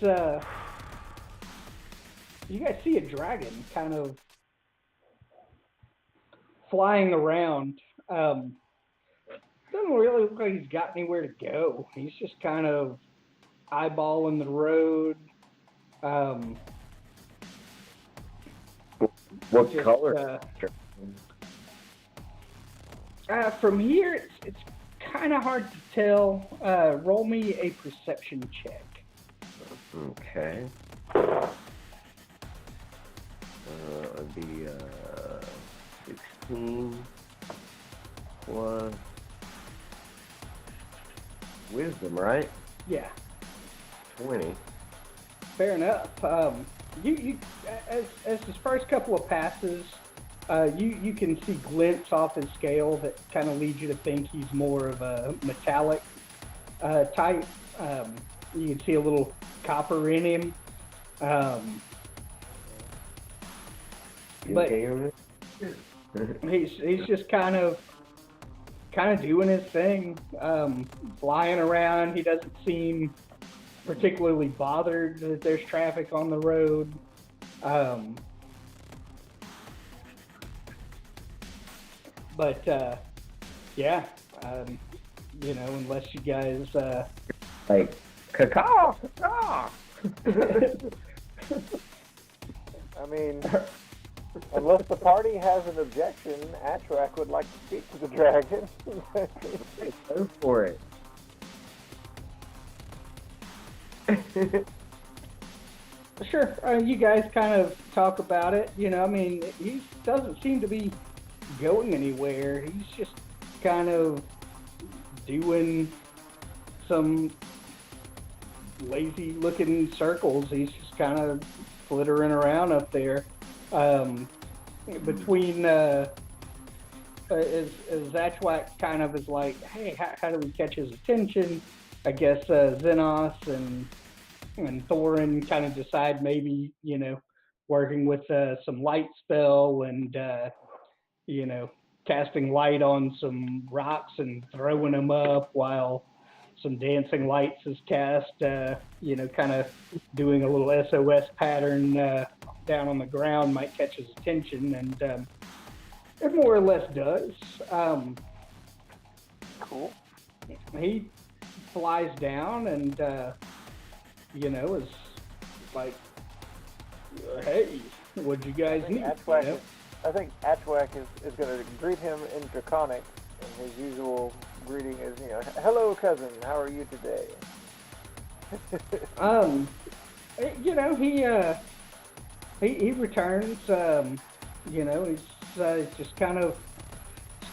see a dragon kind of flying around. Doesn't really look like he's got anywhere to go. He's just kind of eyeballing the road. What color? From here, it's kind of hard to tell. Roll me a perception check. Okay. It'd be 16 plus wisdom, right? Yeah. 20. Fair enough. You as his first couple of passes, you can see glints off his scale that kind of lead you to think he's more of a metallic type. You can see a little copper in him. But he's just kind of doing his thing, flying around. He doesn't seem particularly bothered that there's traffic on the road. But yeah, unless you guys like caw. I mean, unless the party has an objection, Atchwak would like to speak to the dragon. Go for it. Sure. You guys kind of talk about it. He doesn't seem to be going anywhere. He's just kind of doing some lazy-looking circles. He's just kind of flittering around up there. Between as Atchwak kind of is like, hey, how do we catch his attention? I guess Xenos and Thorin kind of decide maybe, working with some light spell and, casting light on some rocks and throwing them up while some dancing lights is cast, kind of doing a little SOS pattern down on the ground might catch his attention, and it more or less does. Cool. He flies down and, is like, hey, what'd you guys need? I think Atchwak is going to greet him in Draconic, and his usual greeting is, hello, cousin, how are you today? He returns. He's just kind of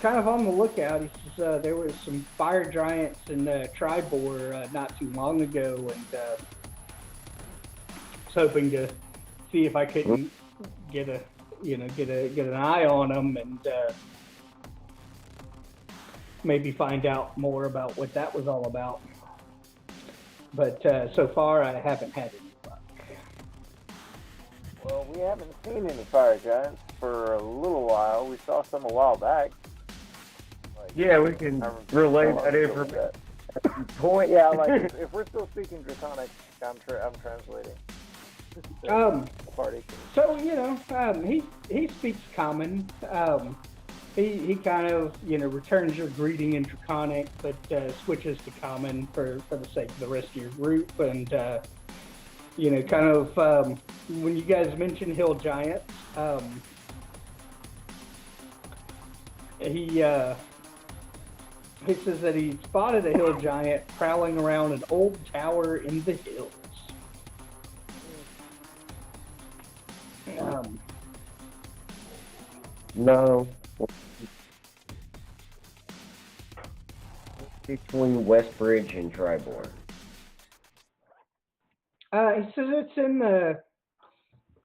on the lookout. He says there was some fire giants in Tribor not too long ago, and was hoping to see if I couldn't get an eye on them and maybe find out more about what that was all about. But so far, I haven't had any luck. Well, we haven't seen any fire giants. for a little while. We saw some a while back. Like, Yeah, we can relay that information. Point. Yeah, like if we're still speaking Draconic, I'm translating. Party. So he speaks Common. He kind of returns your greeting in Draconic, but switches to Common for the sake of the rest of your group. And kind of when you guys mention Hill Giants, he says that he spotted a hill giant prowling around an old tower in the hills. No. Between Westbridge and Tribord. He says it's in the.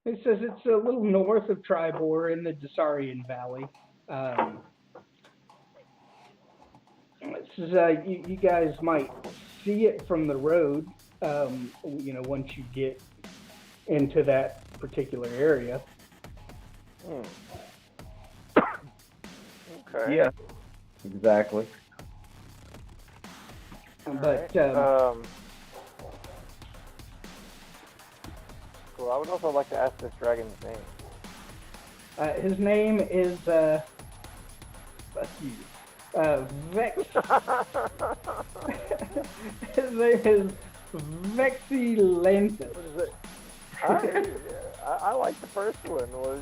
He says it's a little north of Tribor in the Desarian Valley. This is, you guys might see it from the road, once you get into that particular area. Okay. Yeah, exactly. But cool. I would also like to ask this dragon's name. his name is fuck you. Vex. His name is Vexilanthus. What is it? I like the first one. Was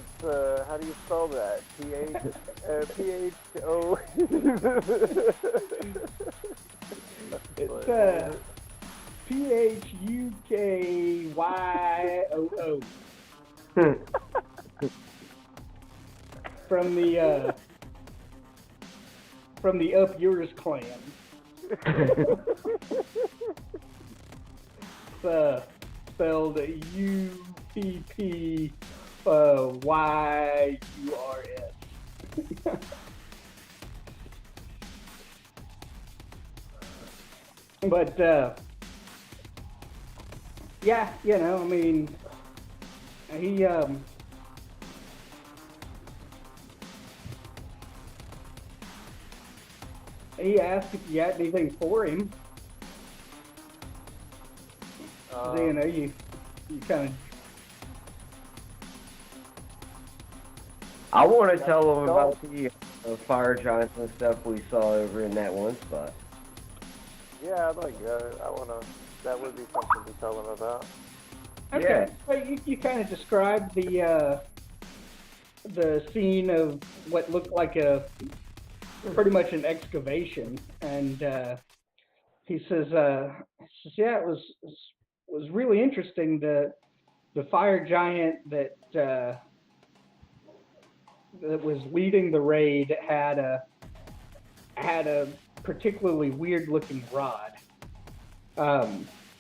how do you spell that? P-H-O. It's P-H-U-K-Y-O-O. From the Up Yours clan. It's spelled U-P-P-Y-U-R-S. But yeah, I mean, he asked if you had anything for him. So, you kind of. I want to tell them about the fire giants and stuff we saw over in that one spot. Yeah, I'd like I want to. That would be something to tell them about. Okay. Yeah. Well, you kind of described the scene of what looked like pretty much an excavation, and he says, yeah, it was really interesting. The fire giant that was leading the raid had a particularly weird looking rod,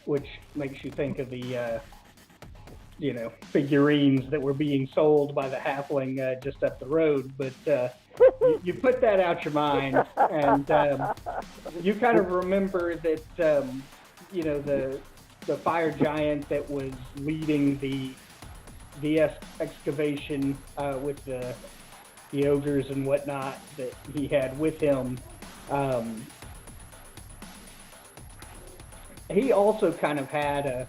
which makes you think of the figurines that were being sold by the halfling just up the road. But you put that out your mind, and you kind of remember that the fire giant that was leading the excavation with the ogres and whatnot that he had with him. He also kind of had a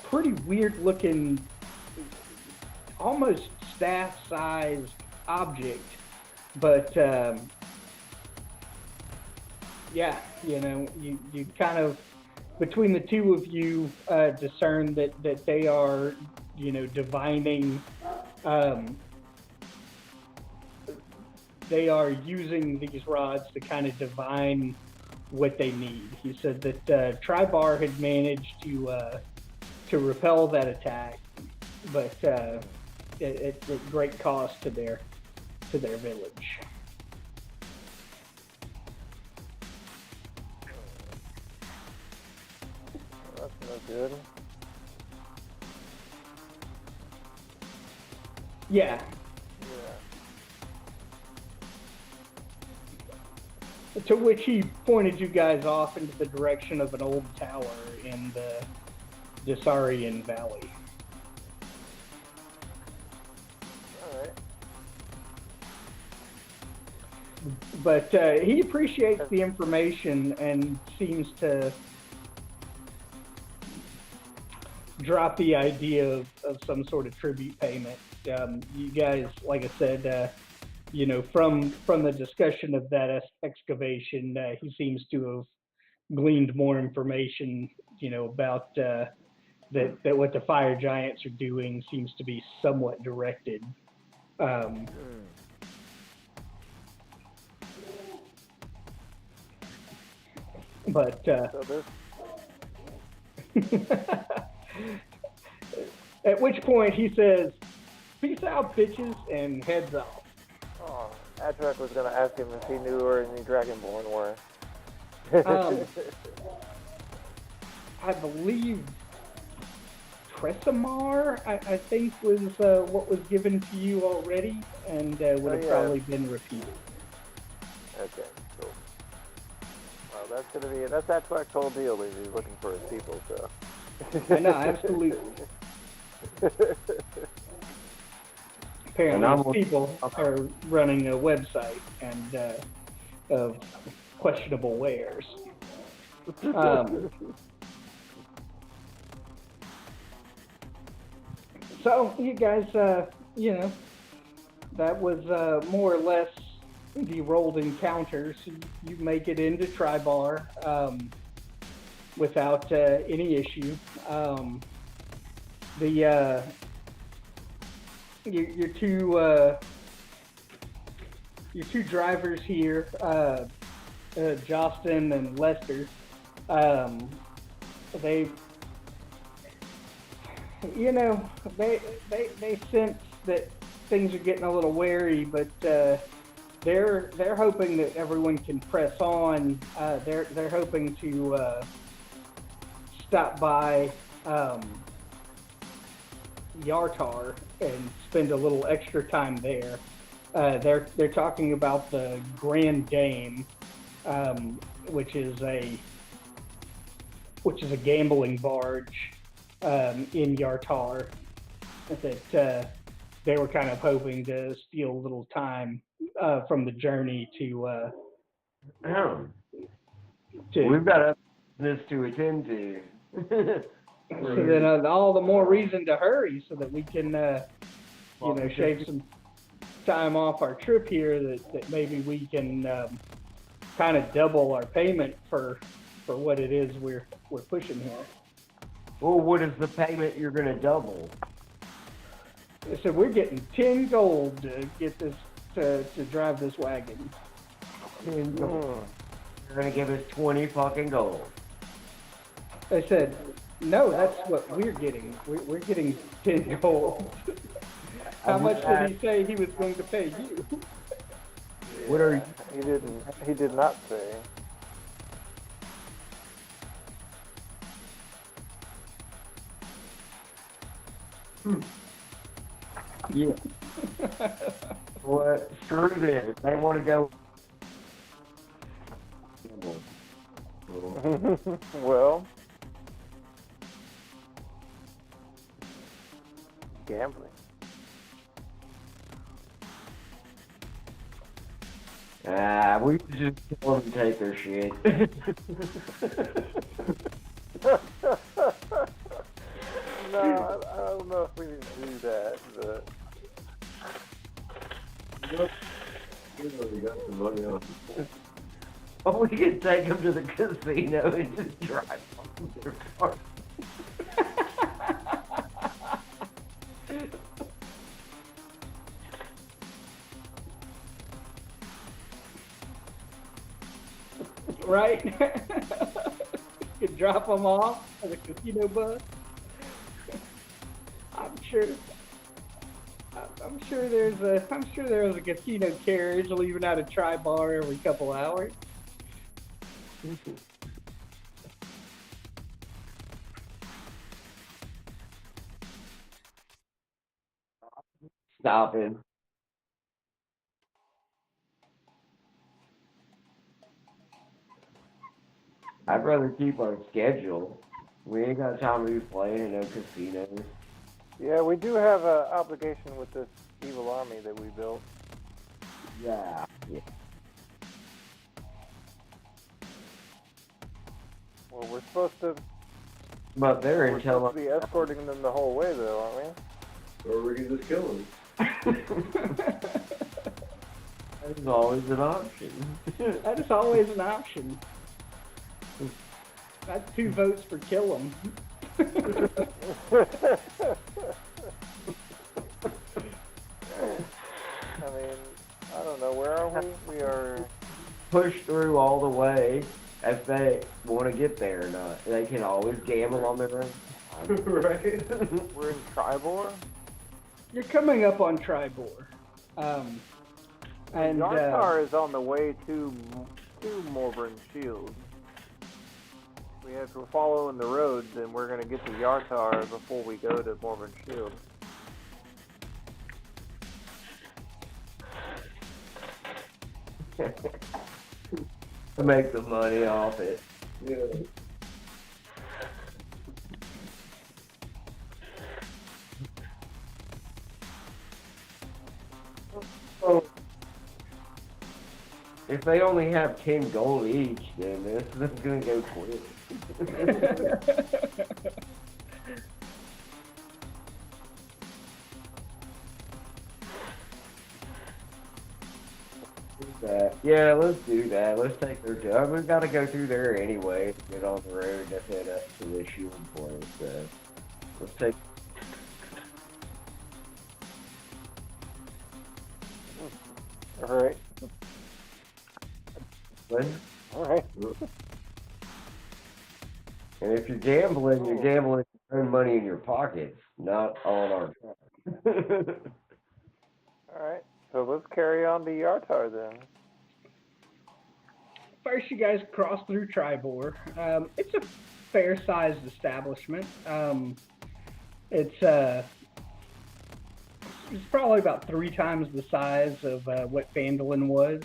pretty weird looking, almost staff-sized object, but yeah, you kind of, between the two of you, discern that they are, divining. They are using these rods to kind of divine what they need. He said that Tribar had managed to repel that attack, but at great cost to their village. That's no good. Yeah. To which he pointed you guys off into the direction of an old tower in the Desarian Valley. Alright. But he appreciates the information and seems to drop the idea of some sort of tribute payment. You guys, like I said, from the discussion of that excavation, he seems to have gleaned more information, about that what the fire giants are doing seems to be somewhat directed. But at which point he says, "Peace out, bitches," and heads off. Oh, Atrak was going to ask him if he knew where any Dragonborn were. I believe Tresamar, I think, was what was given to you already, and would have probably been repeated. Okay, cool. Well, that's Atrak's whole deal. He's looking for his people, so. I know, absolutely. Apparently, people are running a website and of questionable wares. So you guys, that was more or less the rolled encounters. You make it into Tribar without any issue. Your two drivers here, Justin and Lester, they sense that things are getting a little wary, but they're hoping that everyone can press on. They're hoping to stop by Yartar and spend a little extra time there. They're talking about the Grand Dame, which is a gambling barge in Yartar that they were kind of hoping to steal a little time from the journey to. We've got other business to attend to. So then, all the more reason to hurry so that we can, shave some time off our trip here. That maybe we can kind of double our payment for what it is we're pushing here. Well, what is the payment you're going to double? So we're getting 10 gold to get this to drive this wagon. 10 gold. You're going to give us 20 fucking gold. I said, no, that's what we're getting. We're getting 10 gold. How much did he say he was going to pay you? What are you? He did not say. Yeah. What? Screw this. They want to go. Well, gambling. We could just kill them and take their shit. No, I don't know if we need to do that, but. Oh, we could take them to the casino and just drive on their car. Right? You could drop them off at a casino bus. I'm sure there's a casino carriage leaving out of Tri-Bar every couple hours. Stop it. I'd rather keep our schedule. We ain't got time to be playing in no casinos. Yeah, we do have an obligation with this evil army that we built. Yeah. Well, we're supposed to. But they're We're supposed to be escorting them the whole way, though, aren't we? Or we can just kill him. That is always an option. That is always an option. That's 2 votes for kill 'em. I mean, I don't know. Where are we? We are. Push through all the way if they want to get there or not. They can always gamble on their own. Right? We're in Tribor. You're coming up on Tribor. And Yartar is on the way to Morburn Shields. If we're following the road, then we're going to get to Yartar before we go to Morburn Shields. To make the money off it. Yeah. Oh. If they only have 10 gold each, then this is gonna go quick. Yeah, let's do that. Let's take their job. We've got to go through there anyway to get on the road to head up to the shield point. So let's take. All right. What? All right. And if you're gambling your own money in your pockets, not on our. All right. So let's carry on to Yartar then. first, you guys cross through Tribor. It's a fair-sized establishment. It's probably about 3 times the size of what Phandalin was.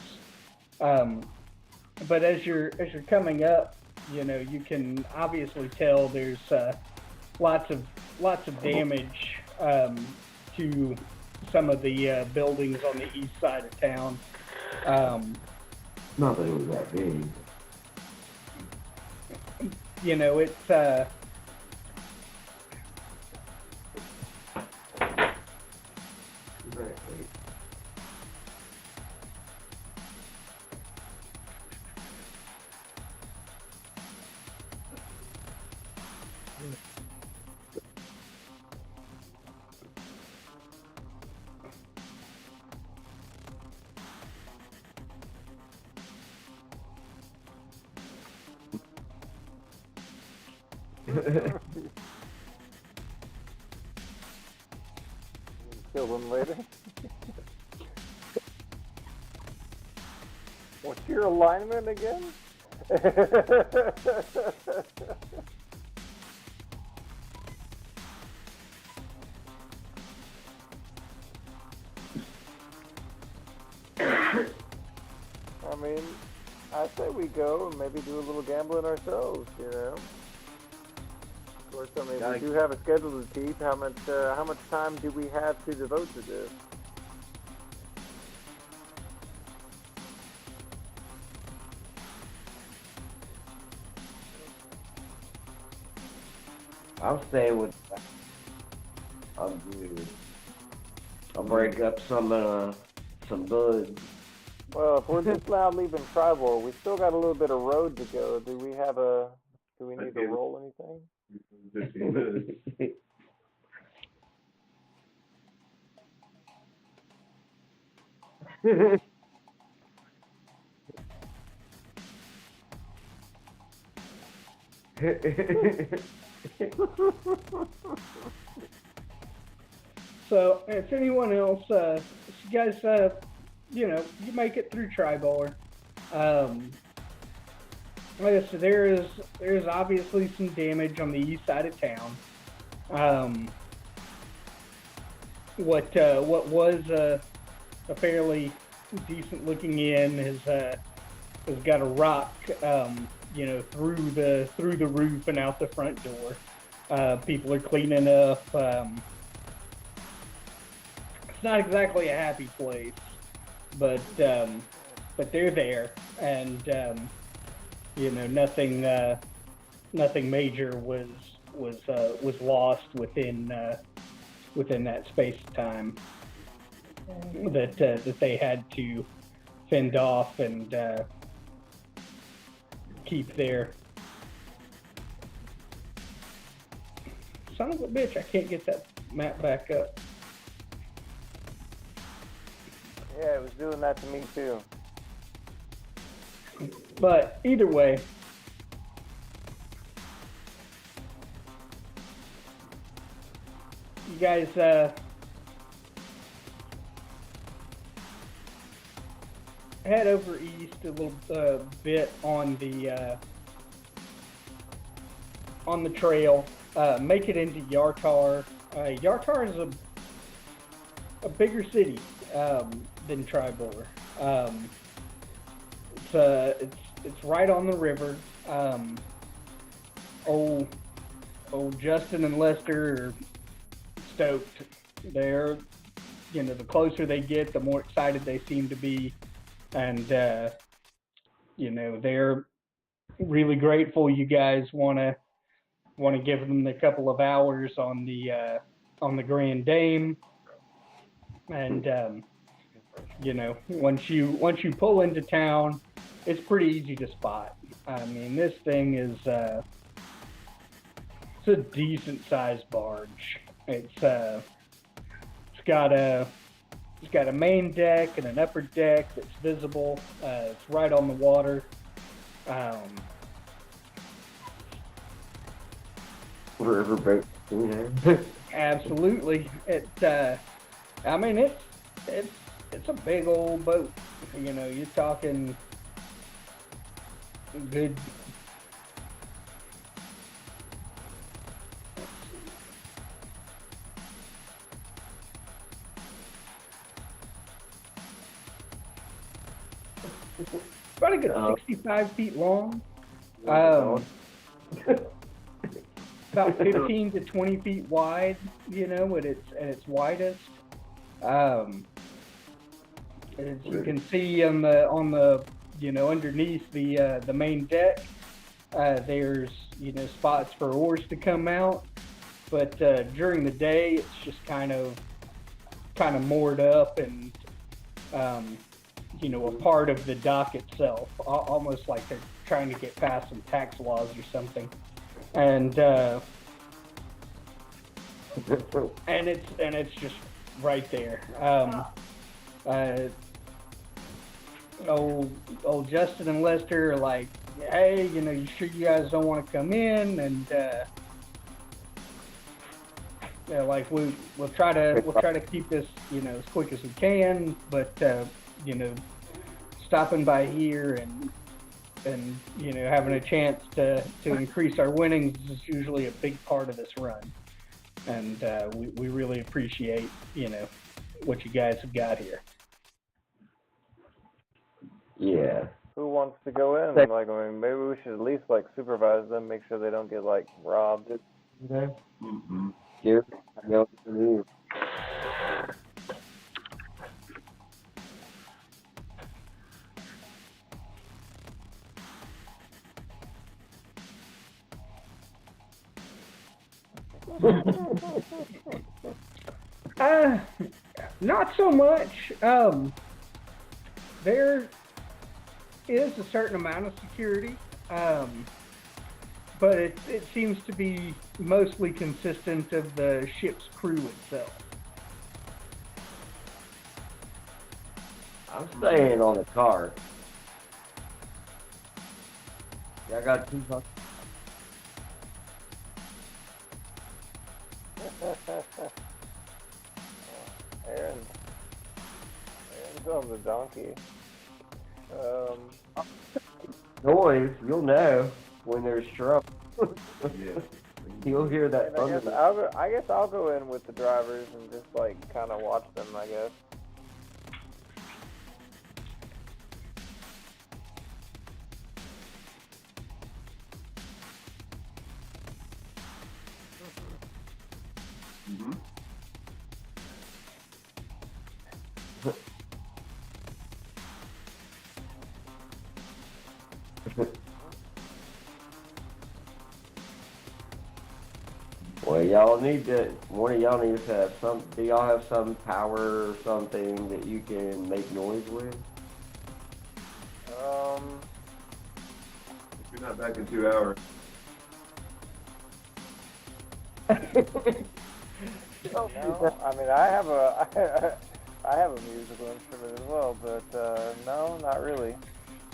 But as you're coming up, you know, you can obviously tell there's lots of damage to some of the buildings on the east side of town. Not that it was that big. You know, it's Kill them later. What's your alignment again? I mean, I say we go and maybe do a little gambling ourselves, you know. Of course, I mean, we do have a schedule to keep. How much time do we have to devote to this? I'm staying with. I'm good. I'll break up some buds. Well, if we're just now leaving Tribal, we still got a little bit of road to go. Do we need to roll anything? 15 minutes. so. If anyone else, if you guys, you know, you make it through Tribor. Like I said, there's obviously some damage on the east side of town. What was a fairly decent looking inn has got a rock, you know, through the roof and out the front door. People are cleaning up. It's not exactly a happy place, but they're there, and you know, nothing nothing major was lost within that space time that they had to fend off and keep there. Son of a bitch! I can't get that map back up. Yeah, it was doing that to me too. But either way, you guys head over east a little bit on the trail. Make it into Yartar. Yartar is a bigger city than Tribor. It's right on the river. Old Justin and Lester are stoked. They're, the closer they get, the more excited they seem to be, and they're really grateful you guys want to give them a couple of hours on the Grand Dame, and once you pull into town, it's pretty easy to spot. I mean, this thing is it's a decent sized barge. It's got a main deck and an upper deck that's visible. It's right on the water. Riverboat. Absolutely. It's a big old boat. You're talking good. About a good 65 feet long. About 15 to 20 feet wide, at its widest. As you can see on the underneath the main deck, there's spots for oars to come out, but during the day it's just kind of moored up and a part of the dock itself, almost like they're trying to get past some tax laws or something. And it's just right there. Old Justin and Lester are like, hey, you sure you guys don't want to come in? And like we'll try to keep this as quick as we can, but stopping by here and having a chance to increase our winnings is usually a big part of this run, and we really appreciate what you guys have got here. Yeah. Who wants to go in? Maybe we should at least supervise them, make sure they don't get robbed. Okay. Mm-hmm. Yeah. I know what to do. Not so much. There is a certain amount of security, but it seems to be mostly consistent of the ship's crew itself. I'm staying on the car. I got 2 bucks. Aaron's on the donkey. Noise, you'll know when there's trouble. Yeah. You'll hear that I thunder. guess I'll go in with the drivers and just kind of watch them, I guess. Mm-hmm. Well, y'all need to. One of y'all needs to have some. Do y'all have some power or something that you can make noise with? If you're not back in 2 hours. No, I mean I have a I have a musical instrument as well, but no, not really.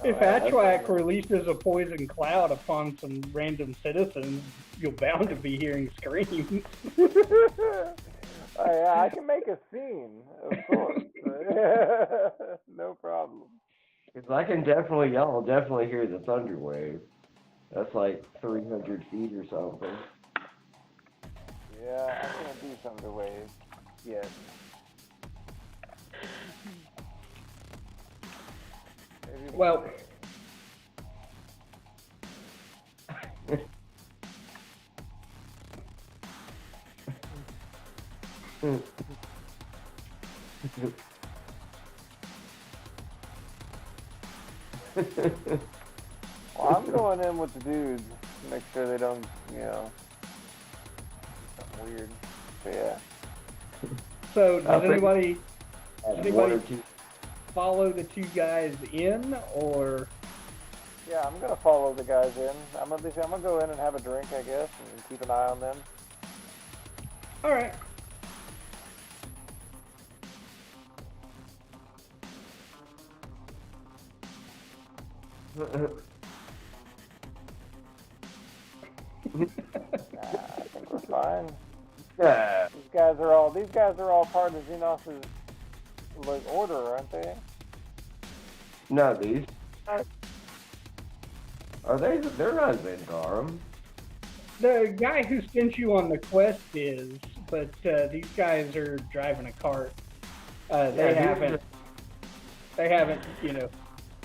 If Atchwak releases a poison cloud upon some random citizens, you're bound to be hearing screams. Yeah, I can make a scene, of course. No problem. Because y'all definitely hear the thunder wave. That's like 300 feet or something. Yeah, I can't do thunder wave yet. Maybe Well, well, I'm going in with the dudes to make sure they don't, something weird. So yeah. so does think- anybody One or anybody two. follow the two guys in, or Yeah, I'm gonna follow the guys in. I'm gonna go in and have a drink, I guess, and keep an eye on them. all right? Nah, I think we're fine. Yeah. These guys are all part of Xenos' like order, aren't they? No, these. Are they? They're not Zentarum. The guy who sent you on the quest is, but these guys are driving a cart. They haven't,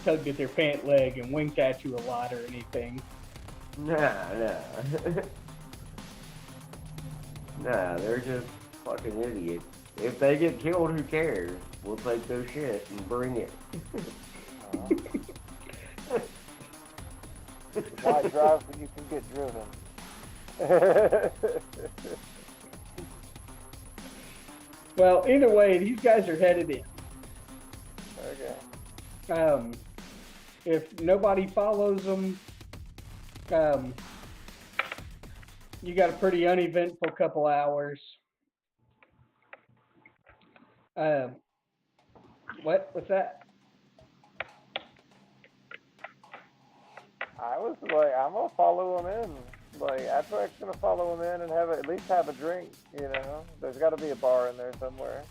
tugged at their pant leg and winked at you a lot or anything. Nah. Nah, they're just fucking idiots. If they get killed, who cares? We'll take their shit and bring it. Why drive so you can get driven? Well, either way, these guys are headed in. Okay. If nobody follows them, you got a pretty uneventful couple hours. What's that? I was like, I'm gonna follow them in. Like, Atwak's gonna follow them in and at least have a drink. There's got to be a bar in there somewhere.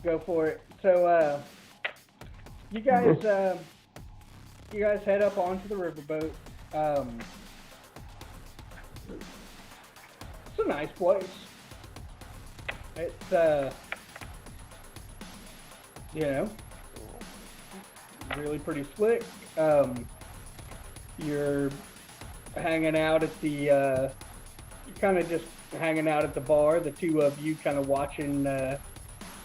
Go for it. So, you guys head up onto the riverboat. It's a nice place. It's really pretty slick. You're hanging out at the you're kind of just hanging out at the bar, the two of you kind of watching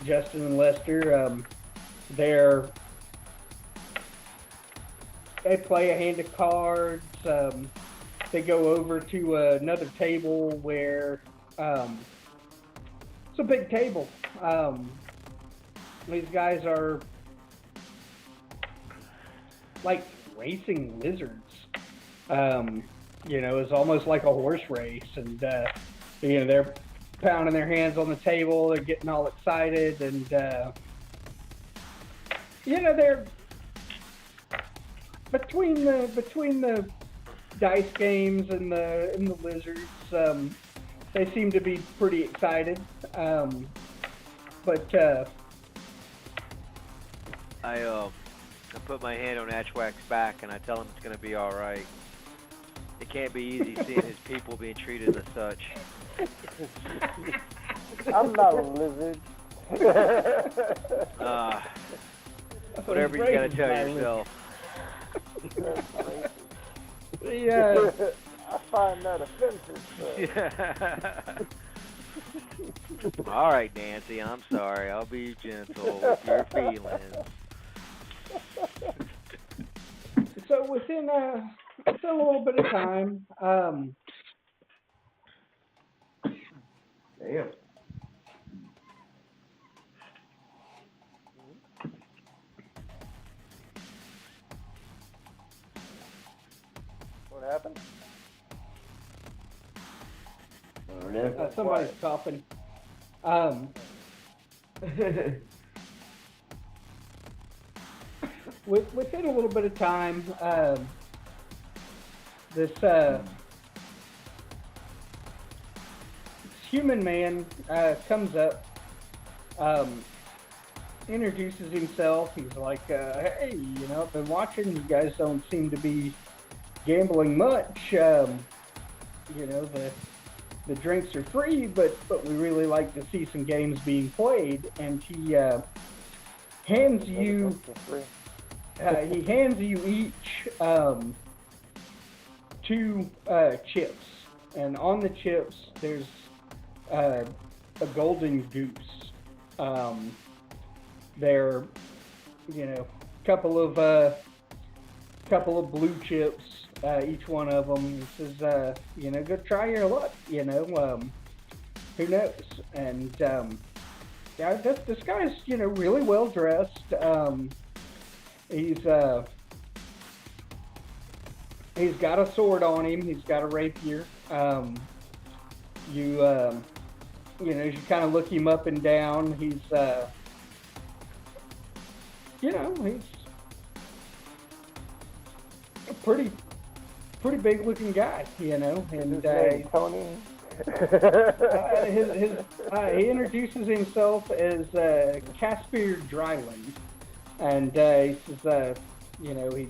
Justin and Lester. They play a hand of cards. They go over to another table where it's a big table. These guys are like racing lizards. It's almost like a horse race, and they're pounding their hands on the table. They're getting all excited, and they're between the dice games and the lizards. They seem to be pretty excited, but I put my hand on Atchwak's back and I tell him it's gonna be all right. It can't be easy seeing his people being treated as such. I'm not a lizard. Whatever you gotta tell yourself. Yeah. I find that offensive. All right, Nancy, I'm sorry. I'll be gentle with your feelings. So within It's a little bit of time. Damn. What happened? I don't know. Somebody's coughing. Within a little bit of time, this human man comes up, introduces himself. He's like, "Hey, I've been watching. You guys don't seem to be gambling much. The drinks are free, but we really like to see some games being played." And he hands you. He hands you each 2 chips, and on the chips there's a golden goose. They're couple of blue chips, each one of them. He says, go try your luck. Who knows? And this guy's really well dressed. He's got a sword on him. He's got a rapier. You kind of look him up and down. He's he's a pretty big looking guy, and Tony. he introduces himself as Caspier Dryland, and he says, he says,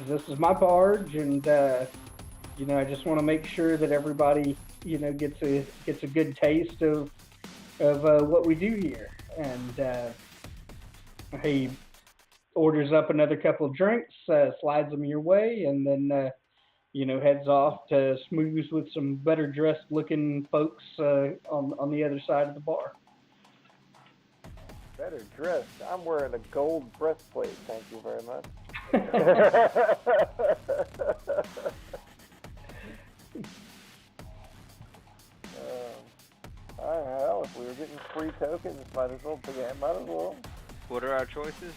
"This is my barge, and I just want to make sure that everybody gets a good taste of what we do here." And he orders up another couple of drinks, slides them your way, and then heads off to schmooze with some better dressed looking folks on the other side of the bar. Better dressed. I'm wearing a gold breastplate. Thank you very much. Well, if we were getting free tokens, might as well. What are our choices?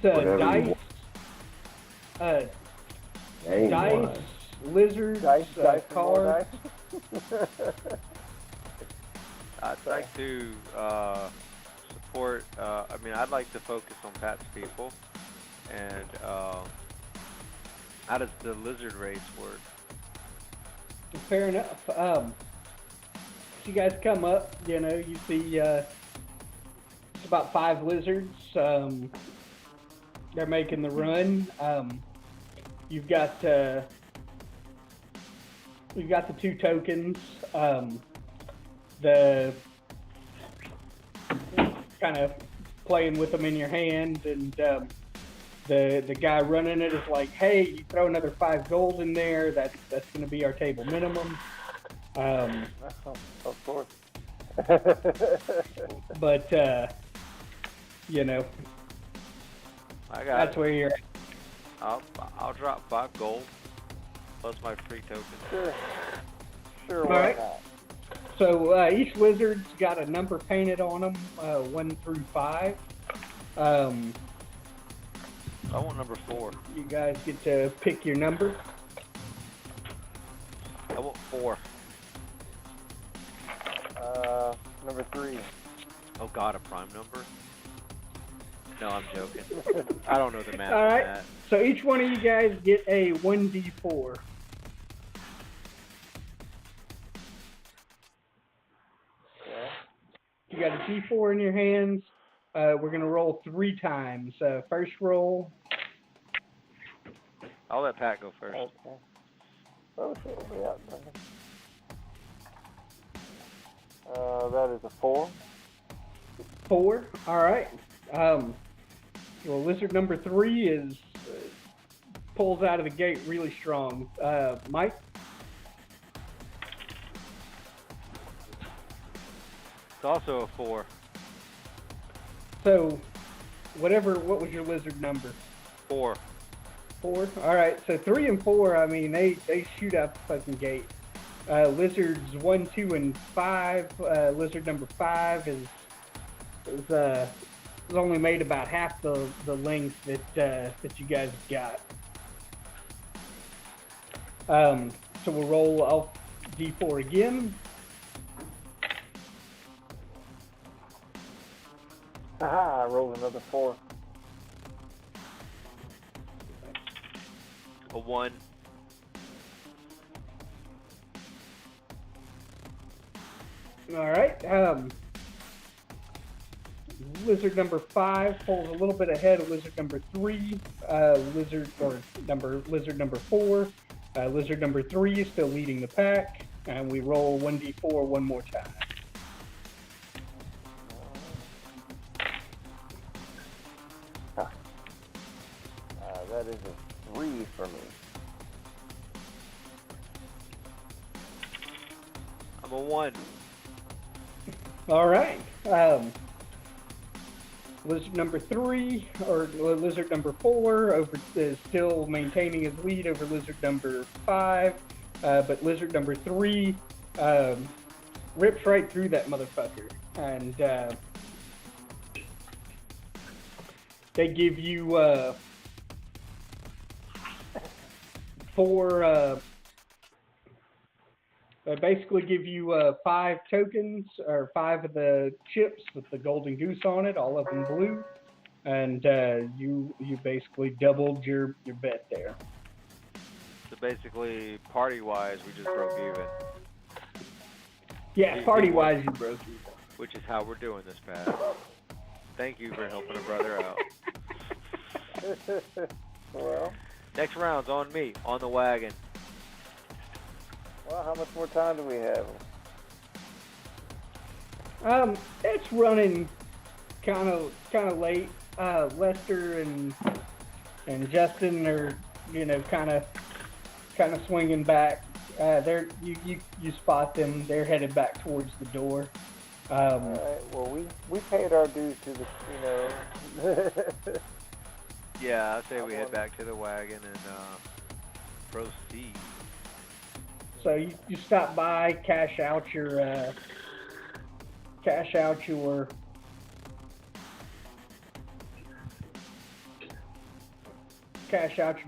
Whatever you dice, Hey, dice, lizards, Dice, cards. I'd like to support. I'd like to focus on Pat's people. And how does the lizard race work? Fair enough. You guys come up, you see it's about 5 lizards. They're making the run. You've got the 2 tokens. The kind of playing with them in your hand, and the guy running it is like, "Hey, you throw another 5 gold in there. That's going to be our table minimum." Of course. But I got that's it. where you're at. I'll drop 5 gold plus my free token. Sure. All Why right. not? So each lizard's got a number painted on them, 1 through 5. I want number 4. You guys get to pick your number. I want 4. Number 3. Oh God, a prime number? No, I'm joking. I don't know the math All on right. that. So each one of you guys get a 1d4. You got a d4 in your hands. We're gonna roll 3 times. First roll. I'll let Pat go first. Okay. Oh shit, what we got? That is a 4. 4. All right. Well, lizard number 3 is pulls out of the gate really strong. Mike. It's also a 4. So what was your lizard number? 4. 4? Alright, so 3 and 4, I mean, they shoot out the fucking gate. Lizards 1, 2, and 5, lizard number 5 is only made about half the length that you guys got. So we'll roll off D4 again. Aha, I rolled another 4. A 1. Alright, lizard number 5 pulls a little bit ahead of lizard number 3. Lizard number 4. Lizard number 3 is still leading the pack, and we roll 1d4 one more time. That is a 3 for me. I'm a 1. Alright, lizard number 3, or lizard number 4, is still maintaining his lead over lizard number 5, but lizard number 3 rips right through that motherfucker, and they give you 4. They basically give you 5 tokens, or 5 of the chips with the golden goose on it, all of them blue, and you basically doubled your bet there. So basically, party-wise, we just broke even. Yeah, party-wise, you broke even. Which is how we're doing this, Pat. Thank you for helping a brother out. Well, Next round's on me, on the wagon. how much more time do we have? It's running kind of late. Lester and Justin are, kind of swinging back. You spot them. They're headed back towards the door. All right. Well, we paid our dues to the, Yeah, I say we head back to the wagon and proceed. So you stop by, cash out your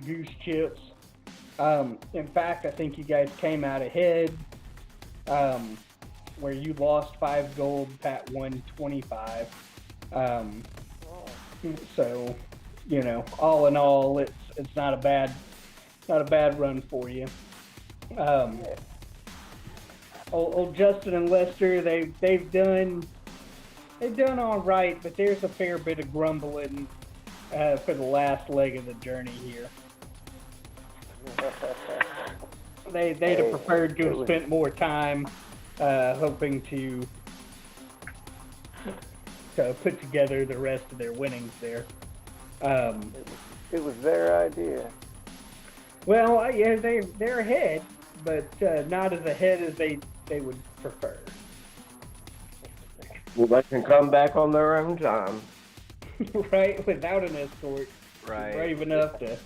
goose chips. In fact, I think you guys came out ahead. Where you lost 5 gold, Pat won 25. So, all in all, it's not a bad run for you. Old Justin and Lester, they've done all right, but there's a fair bit of grumbling for the last leg of the journey here. They'd have preferred to have spent more time hoping to put together the rest of their winnings there. it was their idea. Well, yeah, they're ahead, but not as ahead as they would prefer. Well, they can come back on their own time. Right, without an escort. Right. Brave enough to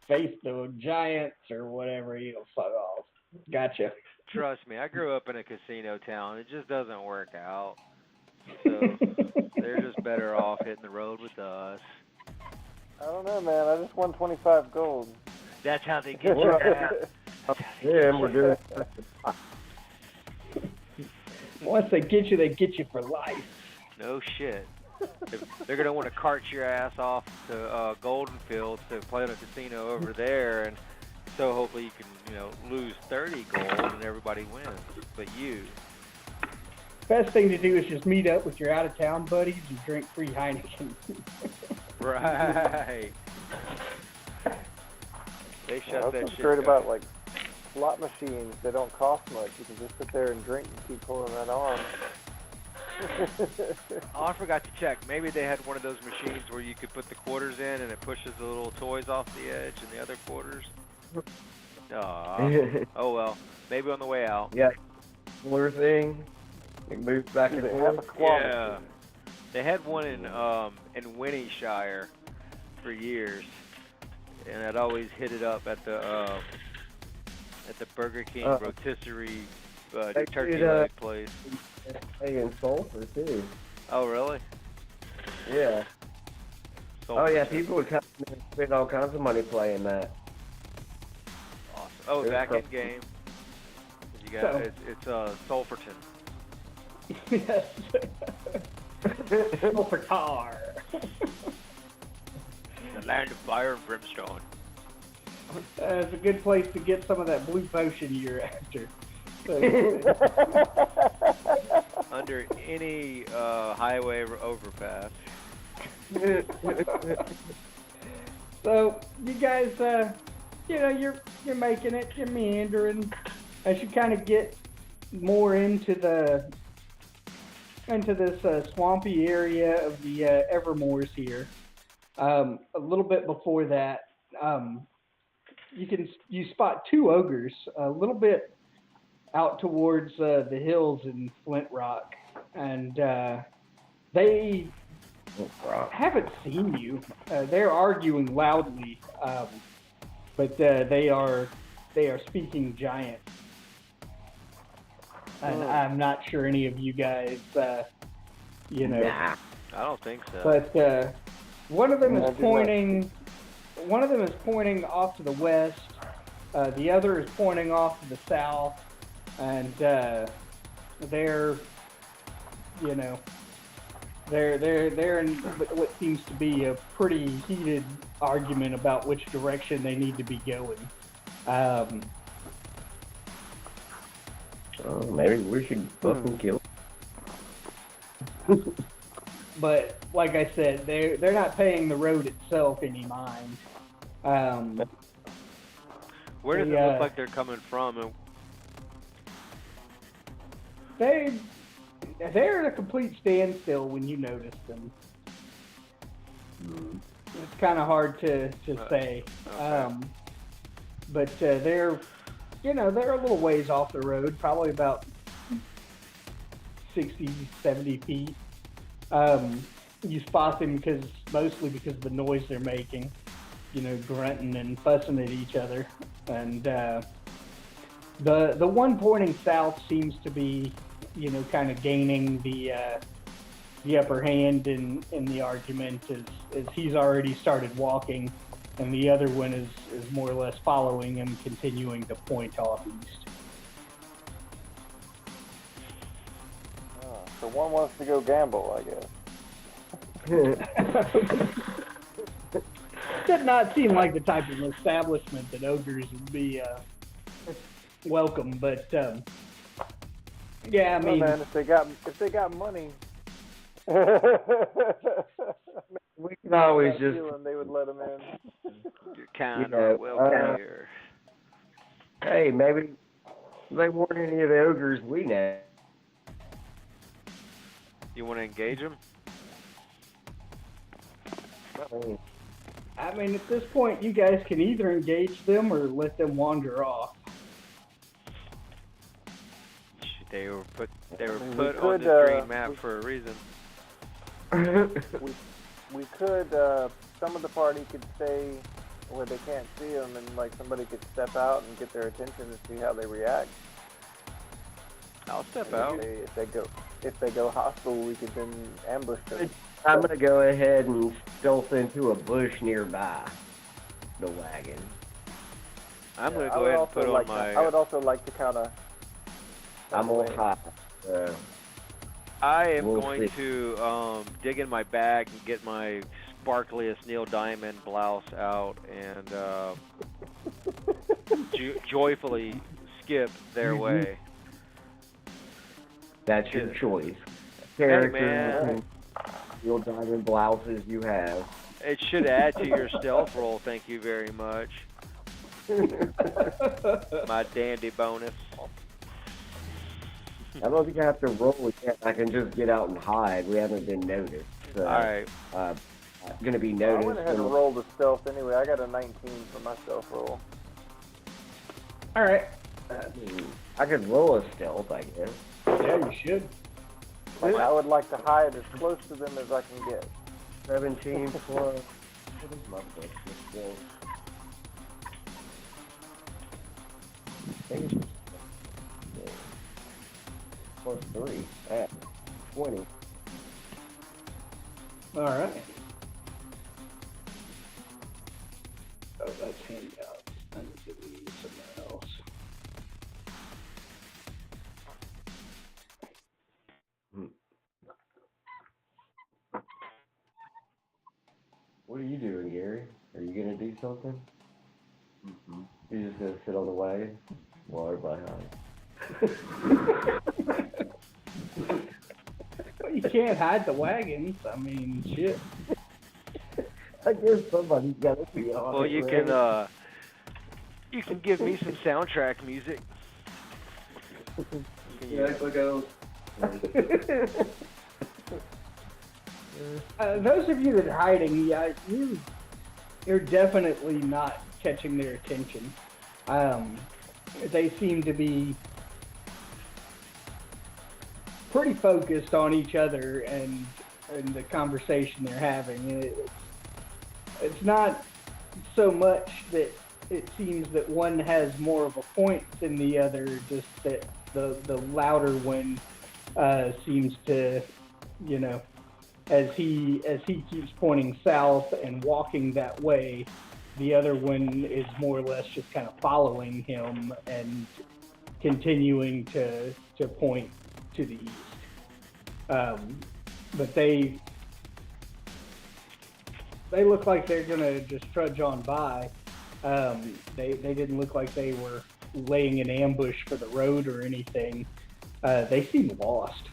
face the giants or whatever, fuck off. Gotcha. Trust me, I grew up in a casino town. It just doesn't work out. So they're just better off hitting the road with us. I don't know, man. I just won 25 gold. That's how they get you out. Yeah, and we're doing. Once they get you for life. No shit. They're going to want to cart your ass off to Golden Fields to play in a casino over there, and so hopefully you can, lose 30 gold and everybody wins, but you. Best thing to do is just meet up with your out-of-town buddies and drink free Heineken. Right. They shut that What's shit great down. about, like, slot machines? They don't cost much. You can just sit there and drink and keep pulling that on. Oh, I forgot to check. Maybe they had one of those machines where you could put the quarters in and it pushes the little toys off the edge and the other quarters. Oh well, maybe on the way out. Yeah, similar thing. It moves back and They have a forth. claw Yeah. They had one in Winnieshire for years, and I'd always hit it up at the Burger King rotisserie They turkey did, leg place. Hey, in Sulphur too. Oh, really? Yeah. Sulphur Oh yeah, turkey. people would come and spend all kinds of money playing that. Awesome. Oh, It's back in from- game. You got So- it's Sulphurton. Yes. Sulphur tar. The land of fire and brimstone. It's a good place to get some of that blue potion you're after. So, Under any highway overpass. so you guys, you're making it. You're meandering. As you kind of get more into this swampy area of the Evermoors here. A little bit before that, you spot two ogres a little bit out towards the hills in Flint Rock, and they haven't seen you. They're arguing loudly, but they are speaking giant. And I'm not sure any of you guys, Nah. I don't think so. but one of them Yeah, I is do not. pointing. One of them is pointing off to the west. The other is pointing off to the south, and they're in what seems to be a pretty heated argument about which direction they need to be going. Oh, maybe we should fucking kill. But like I said, they're not paying the road itself any mind. Where does it they, look like they're coming from? And They're at a complete standstill when you notice them. It's kind of hard to say. okay. But they're a little ways off the road, probably about 60, 70 feet. You spot them mostly because of the noise they're making, grunting and fussing at each other. And the one pointing south seems to be, kind of gaining the upper hand in the argument as he's already started walking, and the other one is more or less following him, continuing to point off east. So one wants to go gamble, I guess. Did not seem like the type of establishment that ogres would be welcome, but yeah, I Well, mean, man, if they got money, We can always just feeling they would let them in. You're kind know, of welcome here. hey, maybe they weren't any of the ogres we know. You want to engage them? I mean, at this point, you guys can either engage them or let them wander off. They were put We on could, this green map for a reason. We could, some of the party could stay where they can't see them, and like somebody could step out and get their attention and see how they react. I'll step And out. if they go hostile, we could then ambush them. I'm gonna go ahead and stealth into a bush nearby the wagon. I'm going to I go would ahead and also put on like my... I would also like to kind of. I'm on high. I am We'll going see. to dig in my bag and get my sparkliest Neil Diamond blouse out and joyfully skip their way. That's your Yeah. choice. Hey, Characters man. and Neil Diamond blouses you have. It should add to your stealth roll, thank you very much. My dandy bonus. I don't think I have to roll yet. I can just get out and hide. We haven't been noticed. So, Alright. Gonna be I noticed. went ahead and rolled the stealth anyway. I got a 19 for my stealth roll. All right. I could roll a stealth, I guess. Yeah, you should. Like, I would like to hide as close to them as I can get. 17 plus. What is my plus this thing? I think it's plus 3. At 20. All right. Oh, that's handout. I need to read somewhere else. What are you doing, Gary? Are you gonna do something? You're just gonna sit on the wagon while everybody hides. Well, you can't hide the wagons. I mean, shit. I guess somebody's gotta be on Well, it, you right? can give me some soundtrack music. Yeah, act like I was. Those of you that are hiding, yeah, you're definitely not catching their attention. They seem to be pretty focused on each other and the conversation they're having. It's not so much that it seems that one has more of a point than the other, just that the louder one seems to, you know, as he keeps pointing south and walking that way, the other one is more or less just kind of following him and continuing to point to the east. But they look like they're gonna just trudge on by. They didn't look like they were laying an ambush for the road or anything. They seem lost.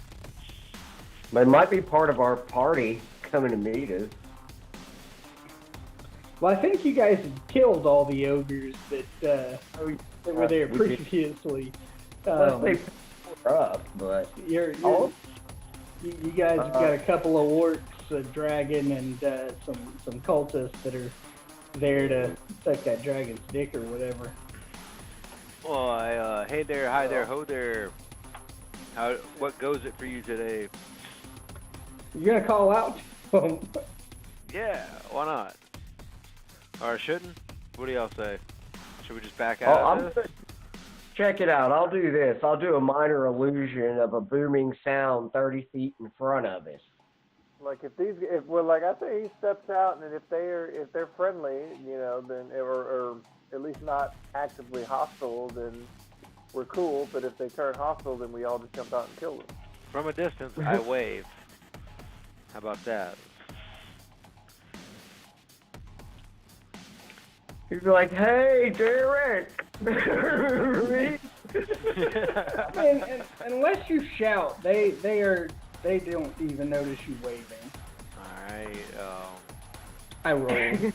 But it might be part of our party coming to meet us. Well, I think you guys had killed all the ogres that were there we did. previously. Unless they were up, but You guys have got a couple of orcs, a dragon, and some cultists that are there to suck that dragon's dick or whatever. Well, hey there, hi there, ho there. What goes it for you today? You're gonna call out to them. Yeah, why not? Or shouldn't? What do y'all say? Should we just back out of this? Check it out. I'll do this. I'll do a minor illusion of a booming sound 30 feet in front of us. Like I say he steps out, and if they're friendly, you know, then or at least not actively hostile, then we're cool. But if they turn hostile, then we all just jump out and kill them. From a distance, I wave. How about that? He'd be like, "Hey, Derek!" And unless you shout, they don't even notice you waving. Alright, I roll.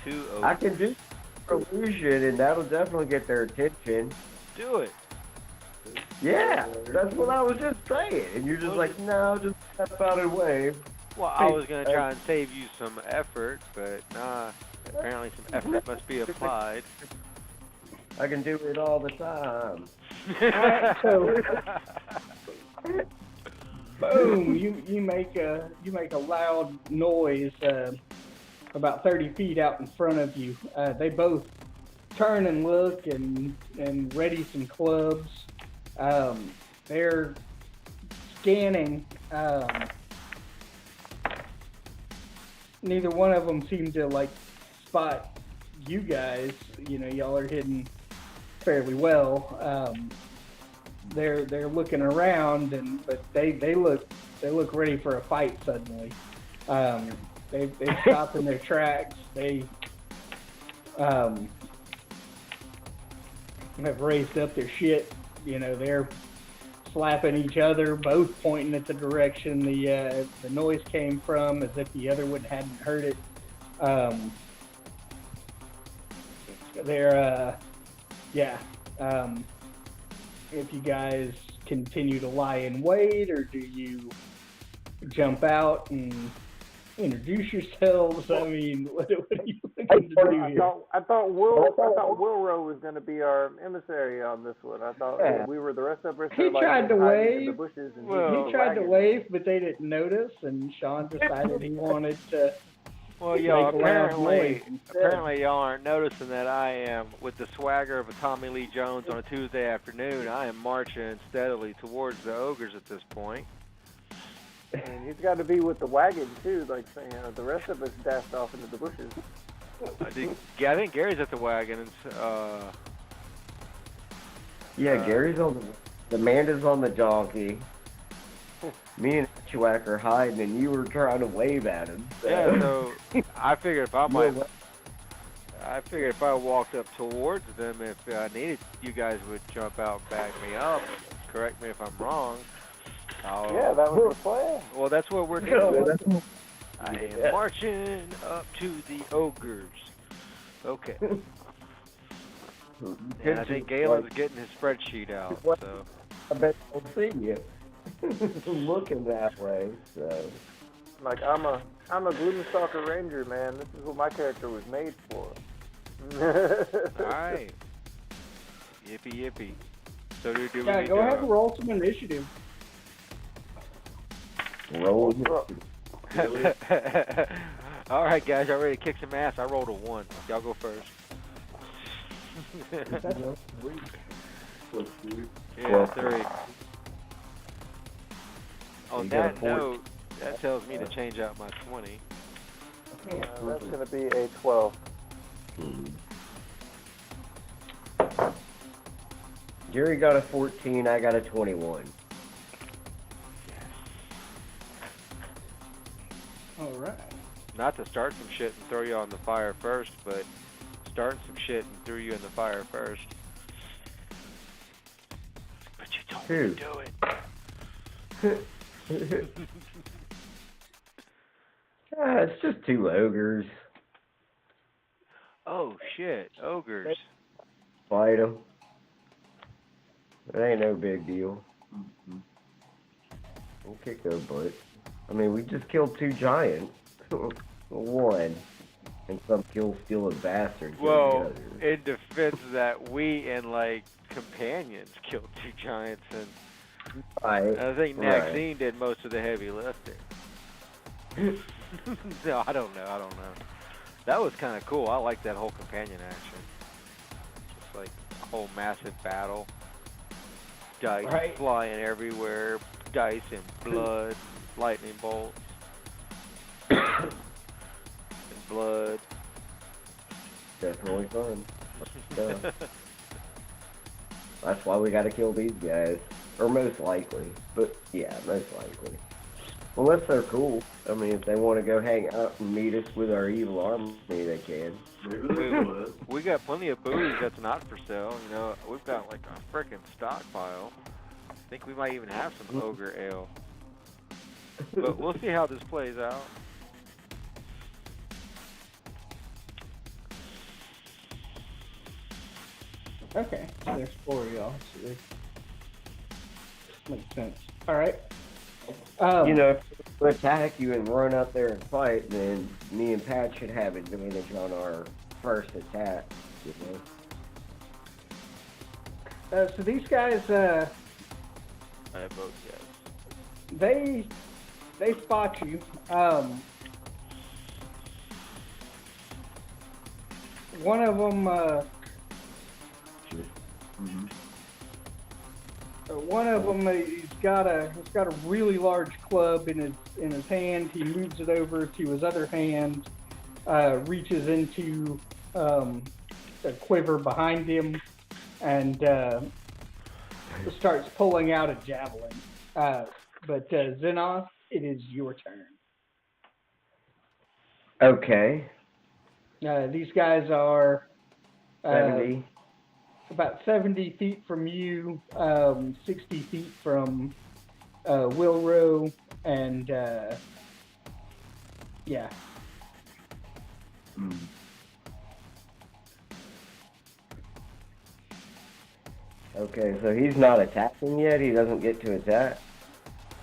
2 I can do illusion, and that'll definitely get their attention. do it. Yeah, that's what I was just saying. And you're just like, no, just step out and wave. Well, I was going to try and save you some effort, but nah, apparently some effort must be applied. I can do it all the time. Alright, so boom, you make a loud noise about 30 feet out in front of you. They both turn and look and ready some clubs. They're scanning. Neither one of them seem to like spot you guys. You know, y'all are hidden fairly well. They're looking around, but they look ready for a fight suddenly. They stop in their tracks. They have raised up their shit. You know, they're slapping each other, both pointing at the direction the noise came from, as if the other one hadn't heard it. If you guys continue to lie in wait, or do you jump out and introduce yourselves? I mean, what do you anything to do I here. thought Wilro was going to be our emissary on this one. I thought we were the rest of us. He are, like, tried to hiding in the wave. bushes and He tried to wave, but they didn't notice, and Sean decided he wanted to. Well, y'all, Make a loud noise apparently y'all aren't noticing that I am, with the swagger of a Tommy Lee Jones on a Tuesday afternoon, I am marching steadily towards the ogres at this point. And he's got to be with the wagon too, like the rest of us dashed off into the bushes. I think Gary's at the wagon, and Gary's on the Amanda's on the donkey. Me and Chwack are hiding, and you were trying to wave at him. So. yeah, so I figured if I walked up towards them, if I needed, you guys would jump out and back me up. Correct me if I'm wrong. Yeah, that was the plan. Well, that's what we're doing. I am marching up to the ogres. Okay. And I think Galen's getting his spreadsheet out. So I bet they'll see you looking that way. So, like I'm a Gloomstalker Ranger, man. This is what my character was made for. all right. Yippee yippee. So do we Yeah, need go to, ahead and roll some initiative. roll. all right, guys, y'all ready to kick some ass? I rolled a 1. Y'all go first. Yeah, 3. On that note, that tells me to change out my 20. That's going to be a 12. Jerry got a 14, I got a 21. All right. Not to start some shit and throw you on the fire first, but starting some shit and threw you in the fire first. But you told me to do it. It's just 2 ogres. Oh shit, ogres. Fight them. It ain't no big deal. We'll kick their butt. I mean, we just killed 2 giants. 1. And some kill-stealing bastard. Well, in defense of that, we and like companions killed 2 giants, and I think Maxine did most of the heavy lifting. No, I don't know. That was kind of cool. I like that whole companion action. Just like a whole massive battle. Dice flying everywhere. Dice and blood. Lightning bolts. And blood. Definitely fun. That's why we gotta kill these guys. Or most likely. But, yeah, most likely. Unless they're cool. I mean, if they want to go hang out and meet us with our evil army, they can. We got plenty of booze that's not for sale. You know, we've got like a frickin' stockpile. I think we might even have some ogre ale. But we'll see how this plays out. Okay, so there's 4 of y'all. So makes sense. All right. You know, if we attack you and run out there and fight, then me and Pat should have advantage on our first attack, you know? So these guys, I vote yes. they spot you. One of them, he's got a really large club in his hand. He moves it over to his other hand, reaches into a quiver behind him, and starts pulling out a javelin. But Xenos, it is your turn. Okay. These guys are 70. about 70 feet from you, 60 feet from Wilro, and yeah. Okay, so he's not attacking yet? He doesn't get to attack?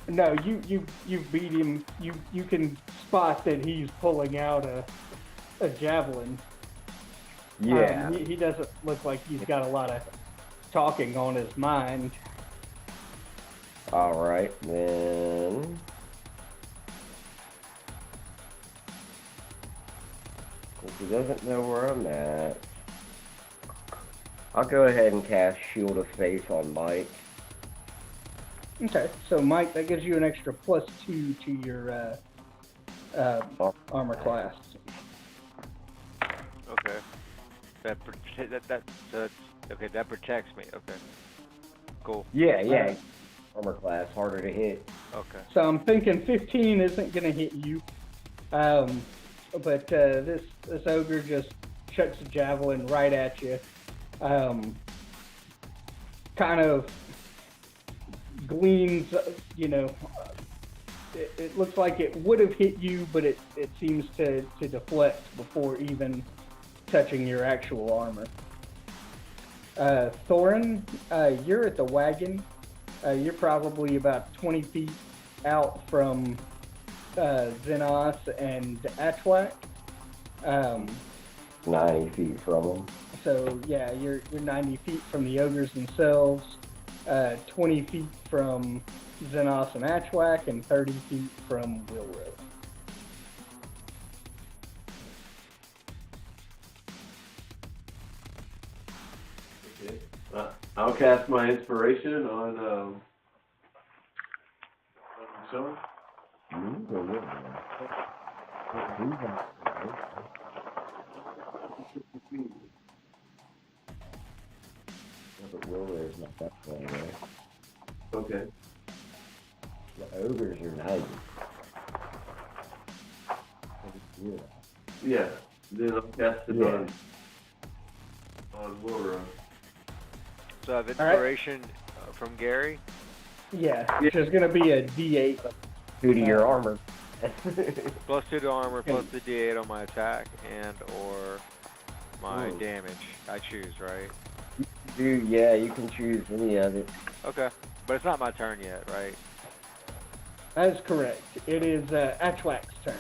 No, you beat him. You can spot that he's pulling out a javelin. Yeah. He doesn't look like he's got a lot of talking on his mind. All right, then. If he doesn't know where I'm at, I'll go ahead and cast Shield of Faith on Mike. Okay, so Mike, that gives you an extra +2 to your armor class. Okay. Okay, that protects me. Okay. Cool. Yeah. Armor class, harder to hit. Okay. So I'm thinking 15 isn't going to hit you. But this ogre just chucks a javelin right at you. Kind of gleams, it looks like it would have hit you, but it seems to deflect before even touching your actual armor. Thorin, you're at the wagon. You're probably about 20 feet out from Xenos and Atwak. 90 feet from him. So yeah, you're 90 feet from the ogres themselves, 20 feet from Xenos and Atwak, and 30 feet from Wilrow. Okay. I'll cast my inspiration on Sean. But Wilrow's not that far away. Okay. The ogres are 90. Yeah. Then I'll cast it on Laura. So I have inspiration from Gary. Yeah, which is going to be a D8. Due to your armor. +2 to armor, plus the D8 on my attack and or my Ooh. damage. I choose, right? Yeah, you can choose any of it. Okay. But it's not my turn yet, right? That is correct. It is Atwak's turn.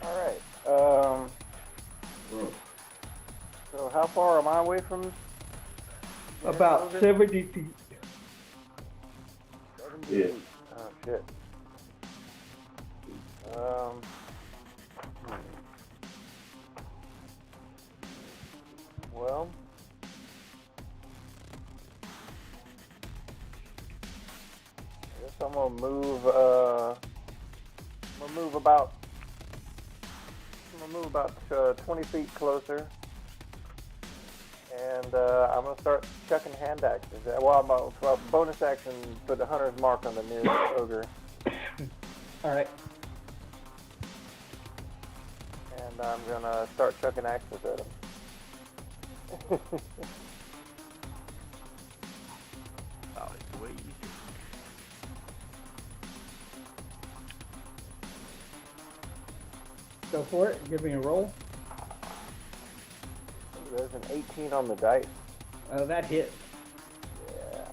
Alright, so how far am I away from? About 70 feet. Yeah. Oh shit. Well, I guess I'm gonna move. I'm gonna move about 20 feet closer, and I'm gonna start chucking hand axes. Well, I'm a bonus action, put the hunter's mark on the nearest ogre, All right. and I'm gonna start chucking axes at him. Oh, it's way easier. Go for it. Give me a roll. There's an 18 on the dice. Oh, that hit. Yeah.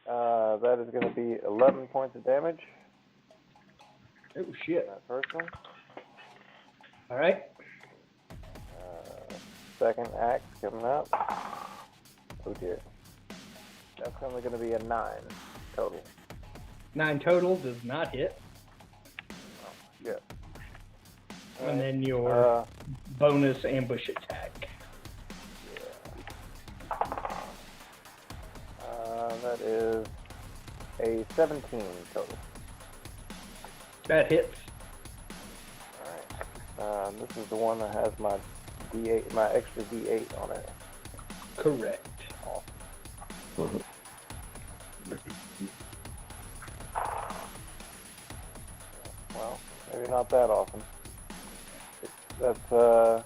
Alright, that is going to be 11 points of damage. Oh, shit. That first one. All right. Second axe coming up. Oh dear. That's only going to be a 9 total. 9 total does not hit. Yeah. And then your bonus ambush attack. That is a 17 total. That hits. Alright. This is the one that has my D8, my extra D8 on it. Correct. Well, maybe not that often. That's going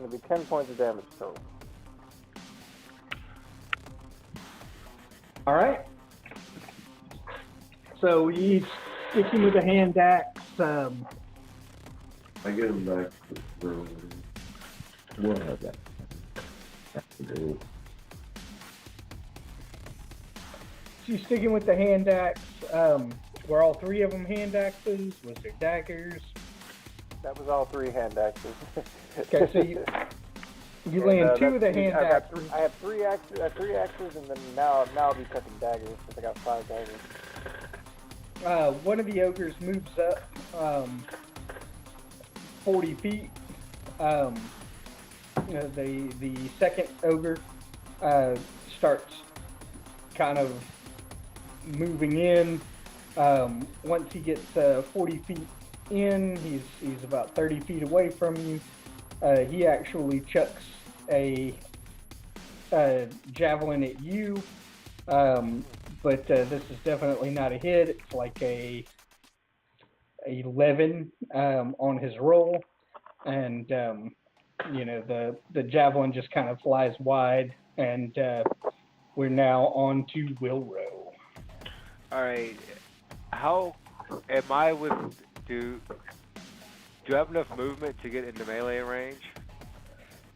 to be 10 points of damage total. All right. So he's sticking with a hand axe. I get him back. We'll have that. That's good. So you sticking with the hand axe? Were all three of them hand axes? Was there daggers? That was all 3 hand axes. Okay, so you And, land 2 that's- of the hand I have axes. I have 3 axes. I have 3 axes, and then now I'll be cutting daggers because I got 5 daggers. One of the ogres moves up 40 feet. The second ogre starts kind of moving in. Once he gets 40 feet in, he's about 30 feet away from you. He actually chucks a javelin at you. But this is definitely not a hit. It's like a 11 on his roll, and the javelin just kind of flies wide, and we're now on to Wilro. All right. How am I with? Do you have enough movement to get into melee range?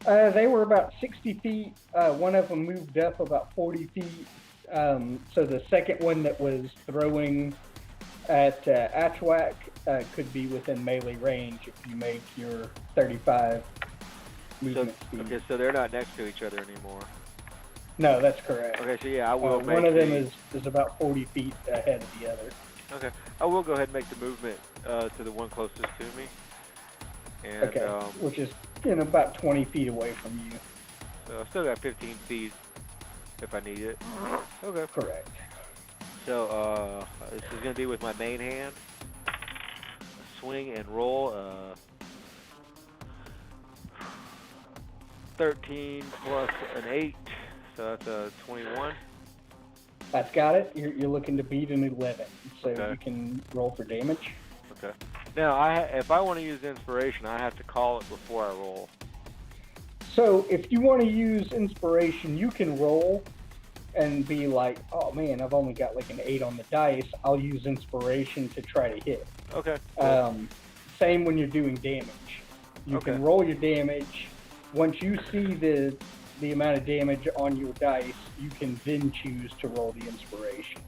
They were about 60 feet. One of them moved up about 40 feet. So the second one that was throwing at Atchwak could be within melee range if you make your 35 movement speed. Okay, so they're not next to each other anymore. No, that's correct. Okay, so yeah, I will make one of them the- is about 40 feet ahead of the other. Okay, I will go ahead and make the movement to the one closest to me. And, Okay, which is about 20 feet away from you. So I still got 15 feet if I need it. Okay. Correct. So this is going to be with my main hand. Swing and roll. 13 plus an 8, so that's a 21. That's got it. You're looking to beat an 11, so Okay. you can roll for damage. Okay. Now, if I want to use inspiration, I have to call it before I roll. So if you want to use inspiration, you can roll and be like, oh man, I've only got like an 8 on the dice. I'll use inspiration to try to hit. Okay. Same when you're doing damage. You Okay. can roll your damage. Once you see the amount of damage on your dice, you can then choose to roll the inspiration.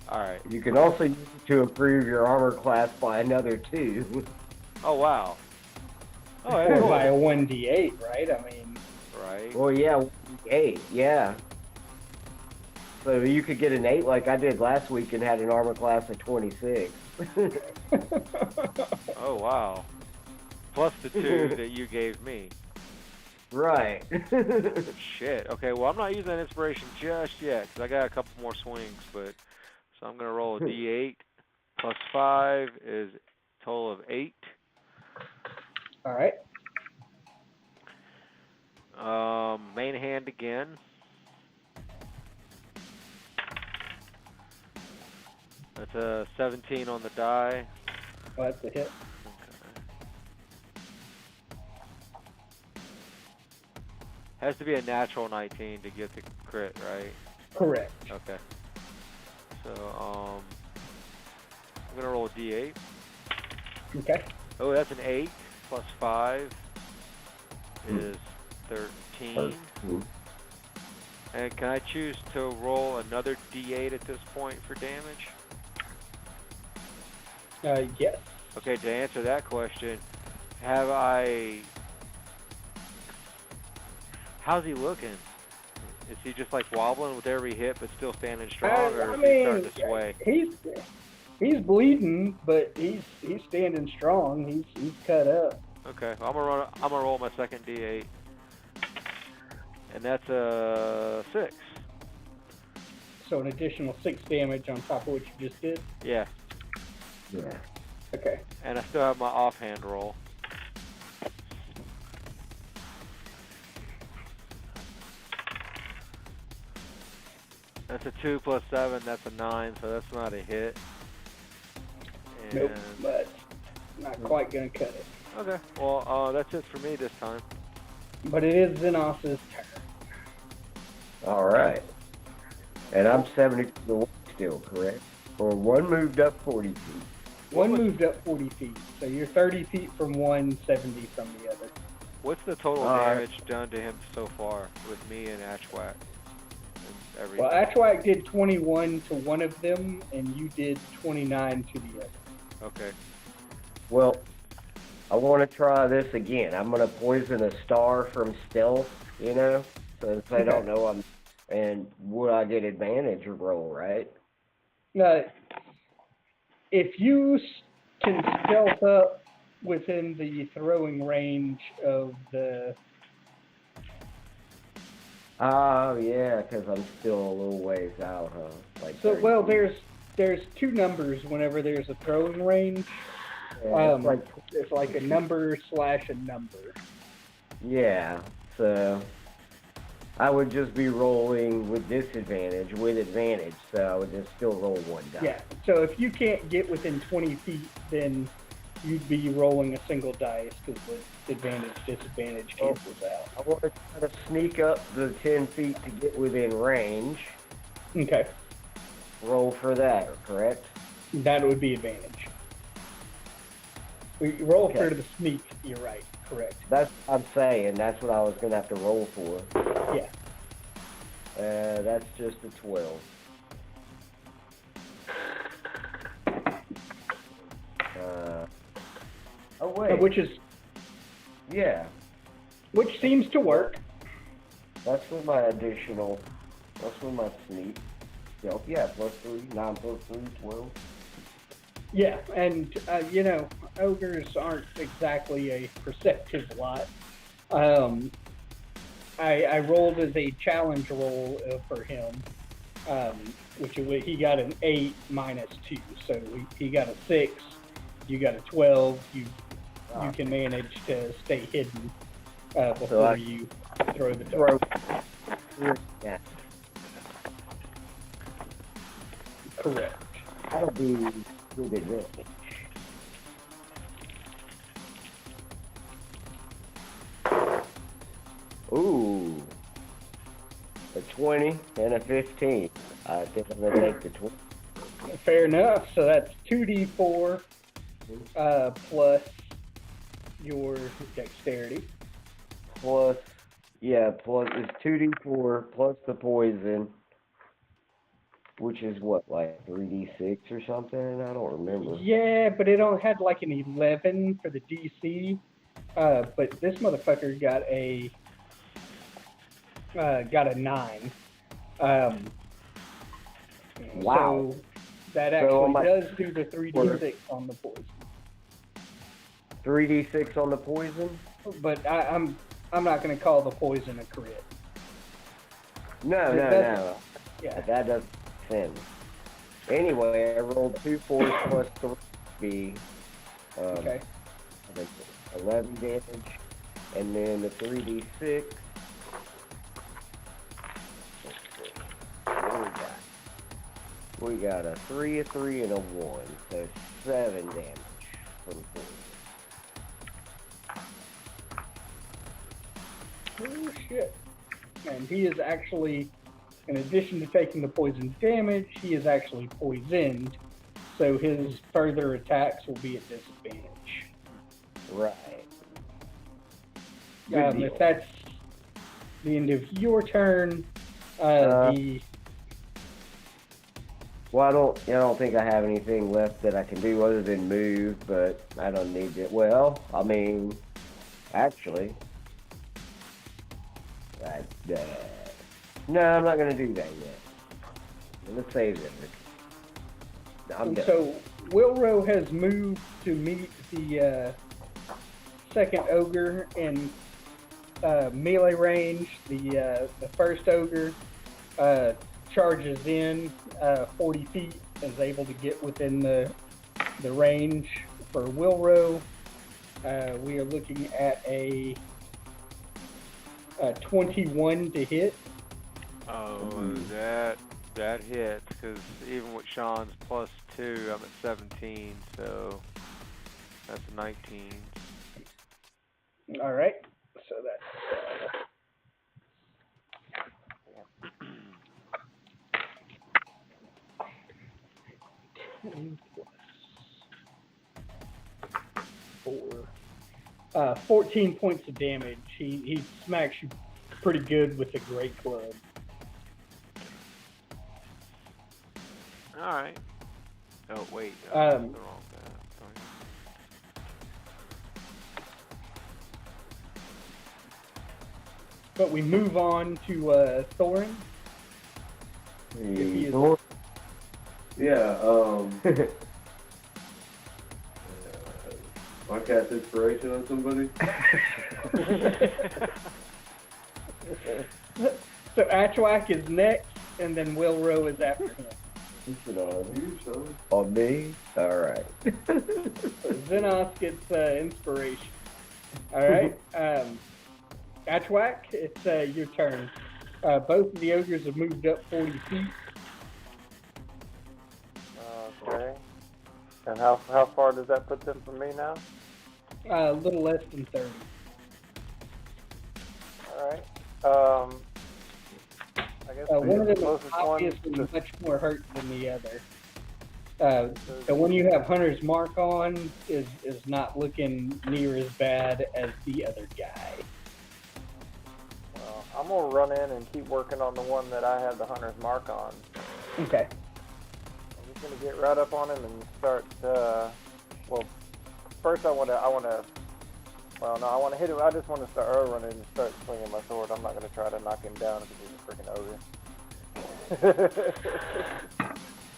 All right. You can also use it to improve your armor class by another 2. Oh, wow. Oh, Or that's by a cool. 1d8, right? I mean, Right. Well, yeah, 8, yeah. So you could get an 8 like I did last week and had an armor class of 26. Oh, wow. Plus the 2 that you gave me. Right. Shit. Okay, well, I'm not using that inspiration just yet because I got a couple more swings, but so I'm going to roll a d8 plus 5 is a total of 8. all right. Main hand again. That's a 17 on the die. Well, that's a hit. Has to be a natural 19 to get the crit, right? Correct. Okay. So, I'm gonna roll a d8. Okay. Oh, that's an 8 plus 5 is 13. And can I choose to roll another d8 at this point for damage? Yes. Okay, to answer that question, how's he looking? Is he just like wobbling with every hit but still standing strong, or I is he mean, starting to sway? he's bleeding, but he's standing strong. He's cut up. Okay, well, I'm gonna roll my second d8, and that's a 6. So an additional 6 damage on top of what you just did. Yeah, Yeah. Okay. and I still have my offhand roll. That's a 2 plus 7. That's a 9, so that's not a hit. And, Nope, but not quite gonna cut it. Okay, well, that's it for me this time. But it is Zenos's turn. All right. And I'm 70 feet away still, correct? Or one moved up 40 feet. One moved up 40 feet, so you're 30 feet from one, 70 from the other. What's the total damage done to him so far with me and Ashwak? Well, Ashwak did 21 to one of them, and you did 29 to the other. Okay. Well, I want to try this again. I'm going to poison a star from stealth, you know, since they don't know I'm... And would I get advantage or roll, right? If you can stealth up within the throwing range of the... Oh, yeah, because I'm still a little ways out, huh? Like So, 30 well, feet. there's two numbers whenever there's a throwing range. Yeah, It's like a number slash a number. Yeah, so I would just be rolling with disadvantage, with advantage, so I would just still roll one die. Yeah, so if you can't get within 20 feet, then you'd be rolling a single dice because the advantage, disadvantage cancels out. I want to try to sneak up the 10 feet to get within range. Okay, Roll for that, correct? that would be advantage. We roll Okay. for the sneak, you're right, correct. That's what I'm saying. That's what I was going to have to roll for. Yeah. That's just a 12. Oh, wait. Which seems to work. That's with my additional. That's with my sneak. Yeah, plus 3. 9 plus 3, 12. Yeah, and ogres aren't exactly a perceptive lot. I rolled as a challenge roll for him, which he got an 8 minus 2, so he got a 6. You got a 12. You can manage to stay hidden before you throw the dart. Yeah. Correct. That'll be good advantage. Ooh. A 20 and a 15. I think I'm going to take the 20. Fair enough. So that's 2d4 plus your dexterity. Plus it's 2d4 plus the poison, which is what, like 3d6 or something? I don't remember. Yeah, but it only had like an 11 for the DC. But this motherfucker got a 9. Wow. So that actually does do the 3d6 on the poison. 3d6 on the poison? But I'm not going to call the poison a crit. No. Yeah. That doesn't make sense. Anyway, I rolled 2 4s plus 3. Okay. 11 damage. And then the 3d6. We got a 3, a 3, and a 1. So 7 damage from 4. Oh, shit. And he is actually, in addition to taking the poison damage, he is actually poisoned. So his further attacks will be at disadvantage. Right. Good deal. If that's the end of your turn, Well, I don't think I have anything left that I can do other than move, but I don't need it. Well, I mean, actually, no, I'm not gonna do that yet. Let's save it. I'm done. So Wilro has moved to meet the second ogre in melee range. The first ogre charges in 40 feet and is able to get within the range for Wilro. We are looking at a 21 to hit. Oh, that hits, because even with Sean's plus 2, I'm at 17, so that's 19. All right, so that's 10 plus 4. 14 points of damage. He smacks you pretty good with the great club. All right. Oh wait. Um, That's the wrong guy. But we move on to Thorin. If he is- Yeah, I cast inspiration on somebody. So Atchwak is next, and then Wilro is after him. Keep it on you, son. On me? Alright. Xenos gets inspiration. All right. Atchwak, it's your turn. Both of the ogres have moved up 40 feet. Okay. And how far does that put them from me now? A little less than 30. Alright. I guess One of them is closest one obviously to- much more hurt than the other. The one you have Hunter's Mark on is not looking near as bad as the other guy. Well, I'm gonna run in and keep working on the one that I have the hunter's mark on. Okay. I'm just gonna get right up on him and start. Well, first I wanna hit him. I just want to start running and start swinging my sword. I'm not gonna try to knock him down because he's a freaking ogre.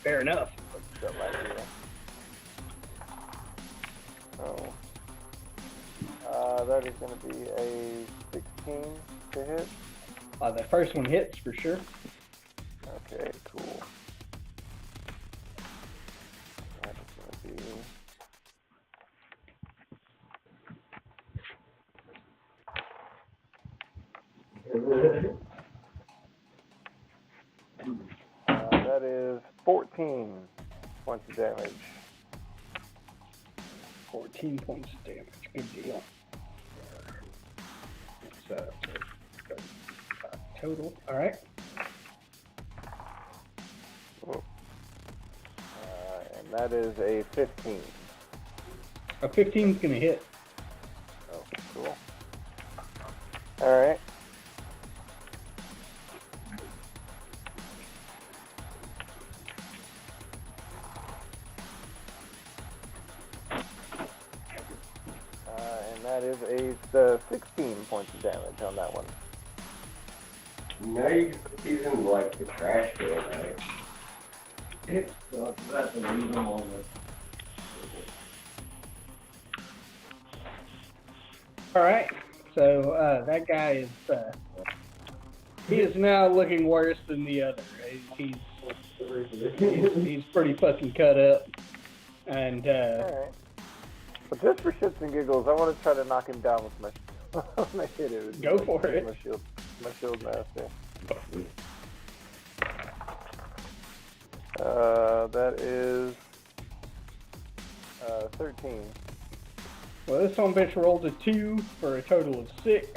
Fair enough. Stuff like that. So, that is gonna be a 16 to hit. The first one hits for sure. Okay, cool. That is gonna be. That is 14 points of damage. 14 points of damage. Good deal. So, total. All right. And that is a 15. A 15 is going to hit. Oh, cool. Alright. And that is a 16 points of damage on that one. Now he's in like the trash can, right? That's a reasonable. All right. So that guy is he is now looking worse than the other. He's pretty fucking cut up, and Alright. But just for shits and giggles, I want to try to knock him down with my hit it. Go for it. My shield master. That is 13. well, this one bitch rolled a 2 for a total of 6.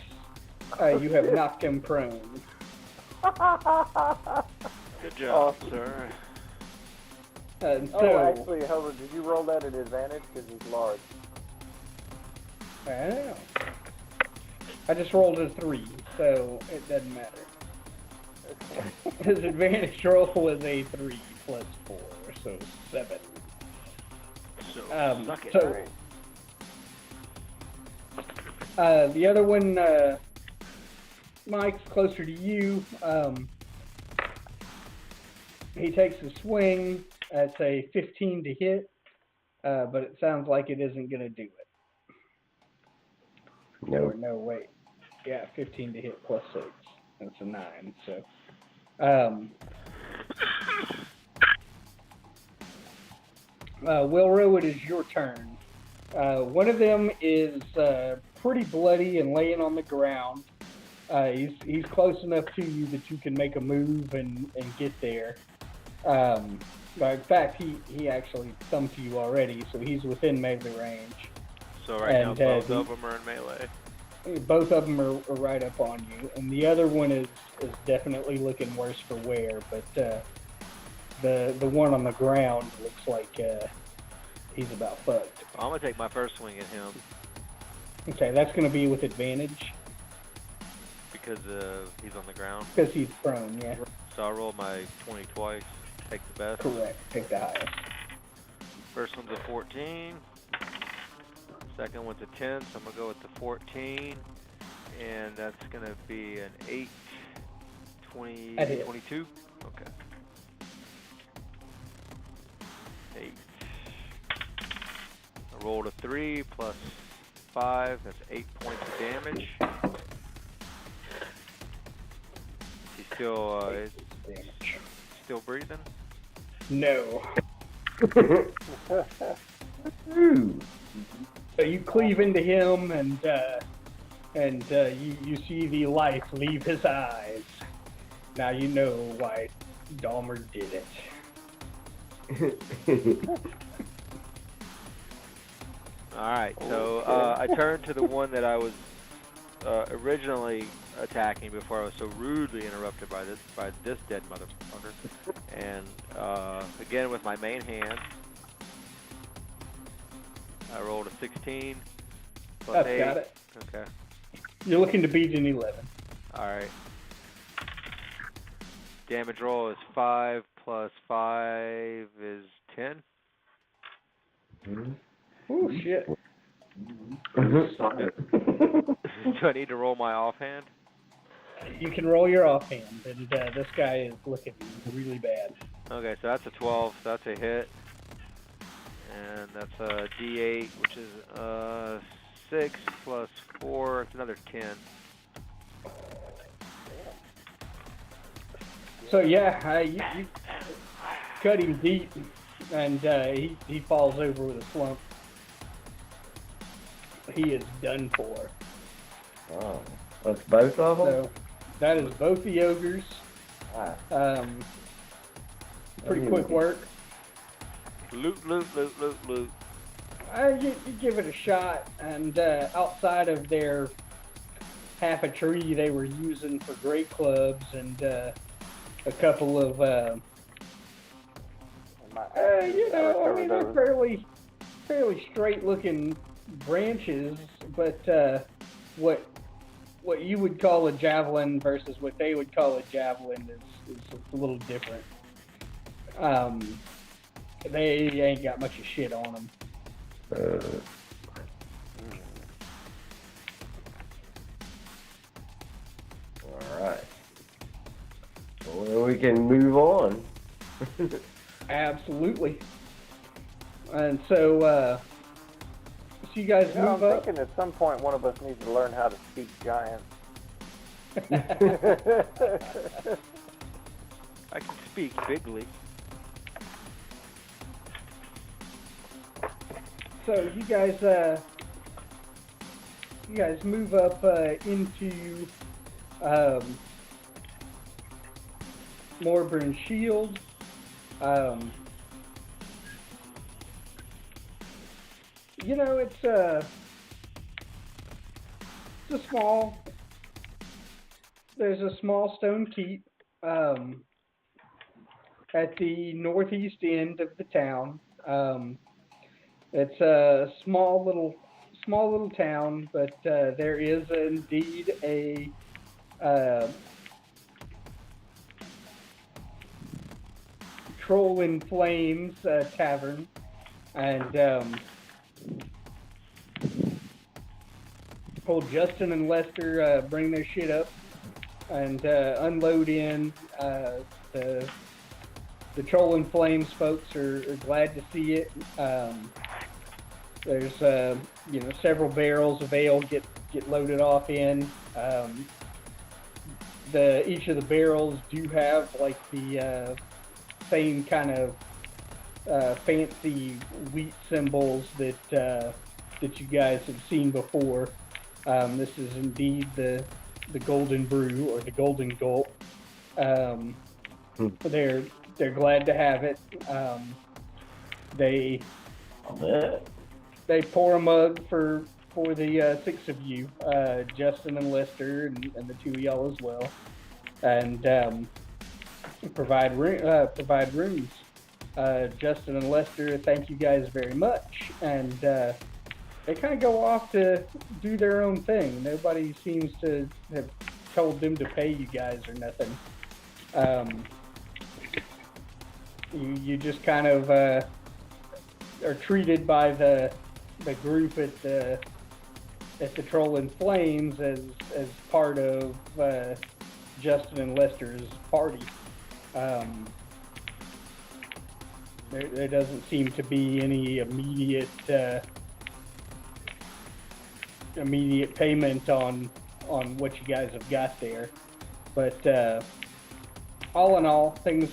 You have knocked him prone. Good job, Awesome. sir. And so, Oh, actually, Howard, did you roll that at advantage? Because he's large. I don't know. I just rolled a 3, so it doesn't matter. His advantage roll was a 3 plus 4, so 7. So, suck it. So, the other one, Mike's closer to you. He takes a swing. It's a 15 to hit, but it sounds like it isn't going to do it. No. Or no, wait. Yeah, 15 to hit plus 6. That's a 9. So, Wilro, it is your turn. One of them is pretty bloody and laying on the ground. He's close enough to you that you can make a move and get there. But in fact, he actually thumped you already, so he's within melee range. So right now, And, both of them are in melee. Both of them are right up on you, and the other one is definitely looking worse for wear. But the one on the ground looks like he's about fucked. I'm gonna take my first swing at him Okay, that's going to be with advantage because he's on the ground. because he's prone. Yeah, So I roll my 20 twice, take the best. correct. Take the highest. First one's a 14. Second one's a 10, so I'm gonna go with the 14, and that's gonna be an 8, 20, That hit. 22. Okay. 8. I rolled a 3 plus 5. That's 8 points of damage. He's still breathing. No. Ooh. So you cleave into him, and you see the life leave his eyes. Now you know why Dahmer did it. All right, so I turned to the one that I was originally attacking before I was so rudely interrupted by this dead motherfucker. And again with my main hand, I rolled a 16 plus That's 8. got it. Okay. You're looking to beat an 11. All right. Damage roll is 5 plus 5 is 10. Oh shit. Do I need to roll my offhand? You can roll your offhand, and this guy is looking really bad. Okay, so that's a 12, so that's a hit. And that's a D8, which is 6 plus 4, it's another 10. So yeah, you cut him deep, and he falls over with a slump. He is done for. Oh, that's both of them? So that is both the ogres. Ah. Pretty quick work. Loot. You give it a shot, and outside of their half a tree they were using for great clubs, and a couple of they're fairly straight looking branches, but what you would call a javelin versus what they would call a javelin is a little different. They ain't got much of shit on them. Alright. Well, we can move on. Absolutely. And so you guys You know, move I'm up. thinking at some point one of us needs to learn how to speak giant. I can speak bigly. So you guys move up into Morburn Shield. It's a small. There's a small stone keep at the northeast end of the town. It's a small little town, but there is indeed a Troll in Flames tavern, and old Justin and Lester bring their shit up and unload in. The Troll in Flames folks are glad to see it. There's several barrels of ale get loaded off in. Each of the barrels do have like the same kind of fancy wheat symbols that you guys have seen before. This is indeed the Golden Brew or the Golden Gulp. They're glad to have it. They pour a mug for the six of you, Justin and Lester, and the two of y'all as well, and provide rooms. Justin and Lester thank you guys very much, and they kind of go off to do their own thing. Nobody seems to have told them to pay you guys or nothing. You just kind of are treated by the group at the Troll in Flames as part of Justin and Lester's party. There doesn't seem to be any immediate payment on what you guys have got there, but all in all, things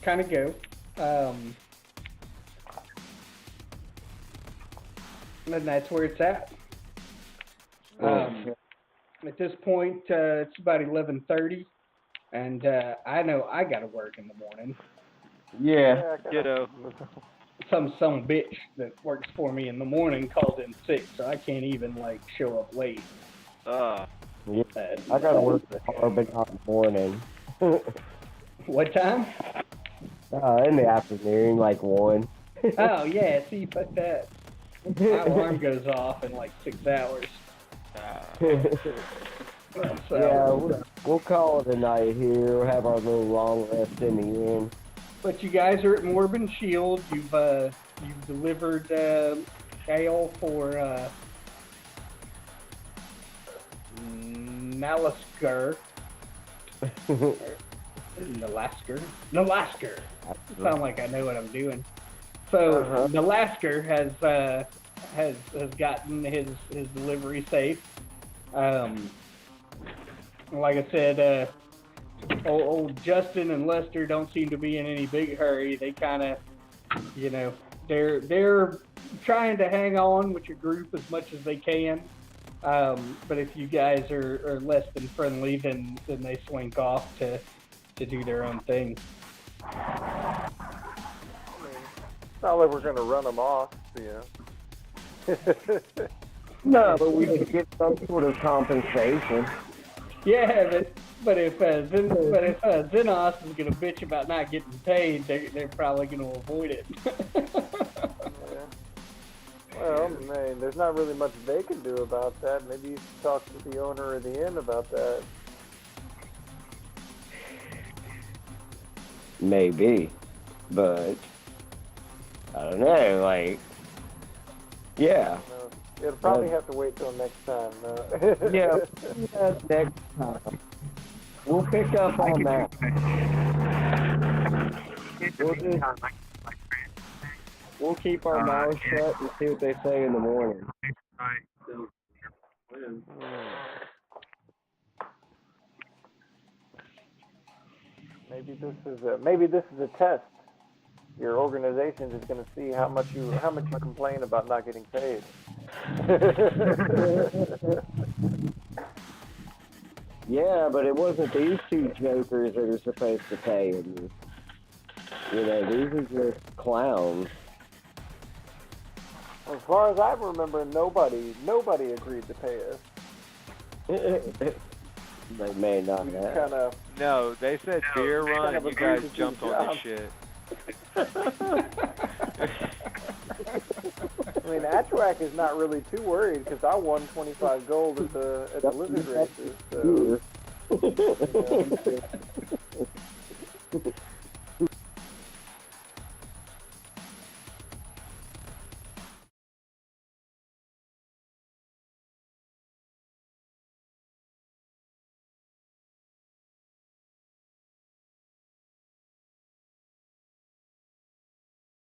kind of go. And that's where it's at. At this point, it's about 11:30, and I know I gotta work in the morning. Yeah. Ditto. Some bitch that works for me in the morning called in sick, so I can't even show up late. Yeah. I gotta work hard in the morning. What time? In the afternoon, 1. Oh yeah, see, but that my alarm goes off in 6 hours. So, Yeah, we'll call it a night here. We'll have our little long rest in the inn. but you guys are at Morbin Shield. You've delivered ale for Nalasker. Nalasker. Sound like I know what I'm doing. So Nalasker has gotten his delivery safe. Like I said, old Justin and Lester don't seem to be in any big hurry. They kind of, they're trying to hang on with your group as much as they can. But if you guys are less than friendly, then they slink off to do their own thing. It's not like we're going to run them off, No, but we can get some sort of compensation. Yeah, but if Xenos is gonna bitch about not getting paid, they're probably gonna avoid it. Yeah. Well, man, there's not really much they can do about that. Maybe you should talk to the owner of the inn about that. Maybe, but I don't know. Yeah. No, it'll probably have to wait till next time. Yeah, next time. We'll pick up on that. We'll keep our mouths shut and see what they say in the morning. Maybe this is a test. Your organization is going to see how much you complain about not getting paid. Yeah, but it wasn't these two jokers that are supposed to pay him. These are just clowns. As far as I remember, nobody agreed to pay us. They may not have. Kind of. No, they said beer run and you guys jumped on this shit. I mean, Atrak is not really too worried because I won 25 gold at the lizard races. So,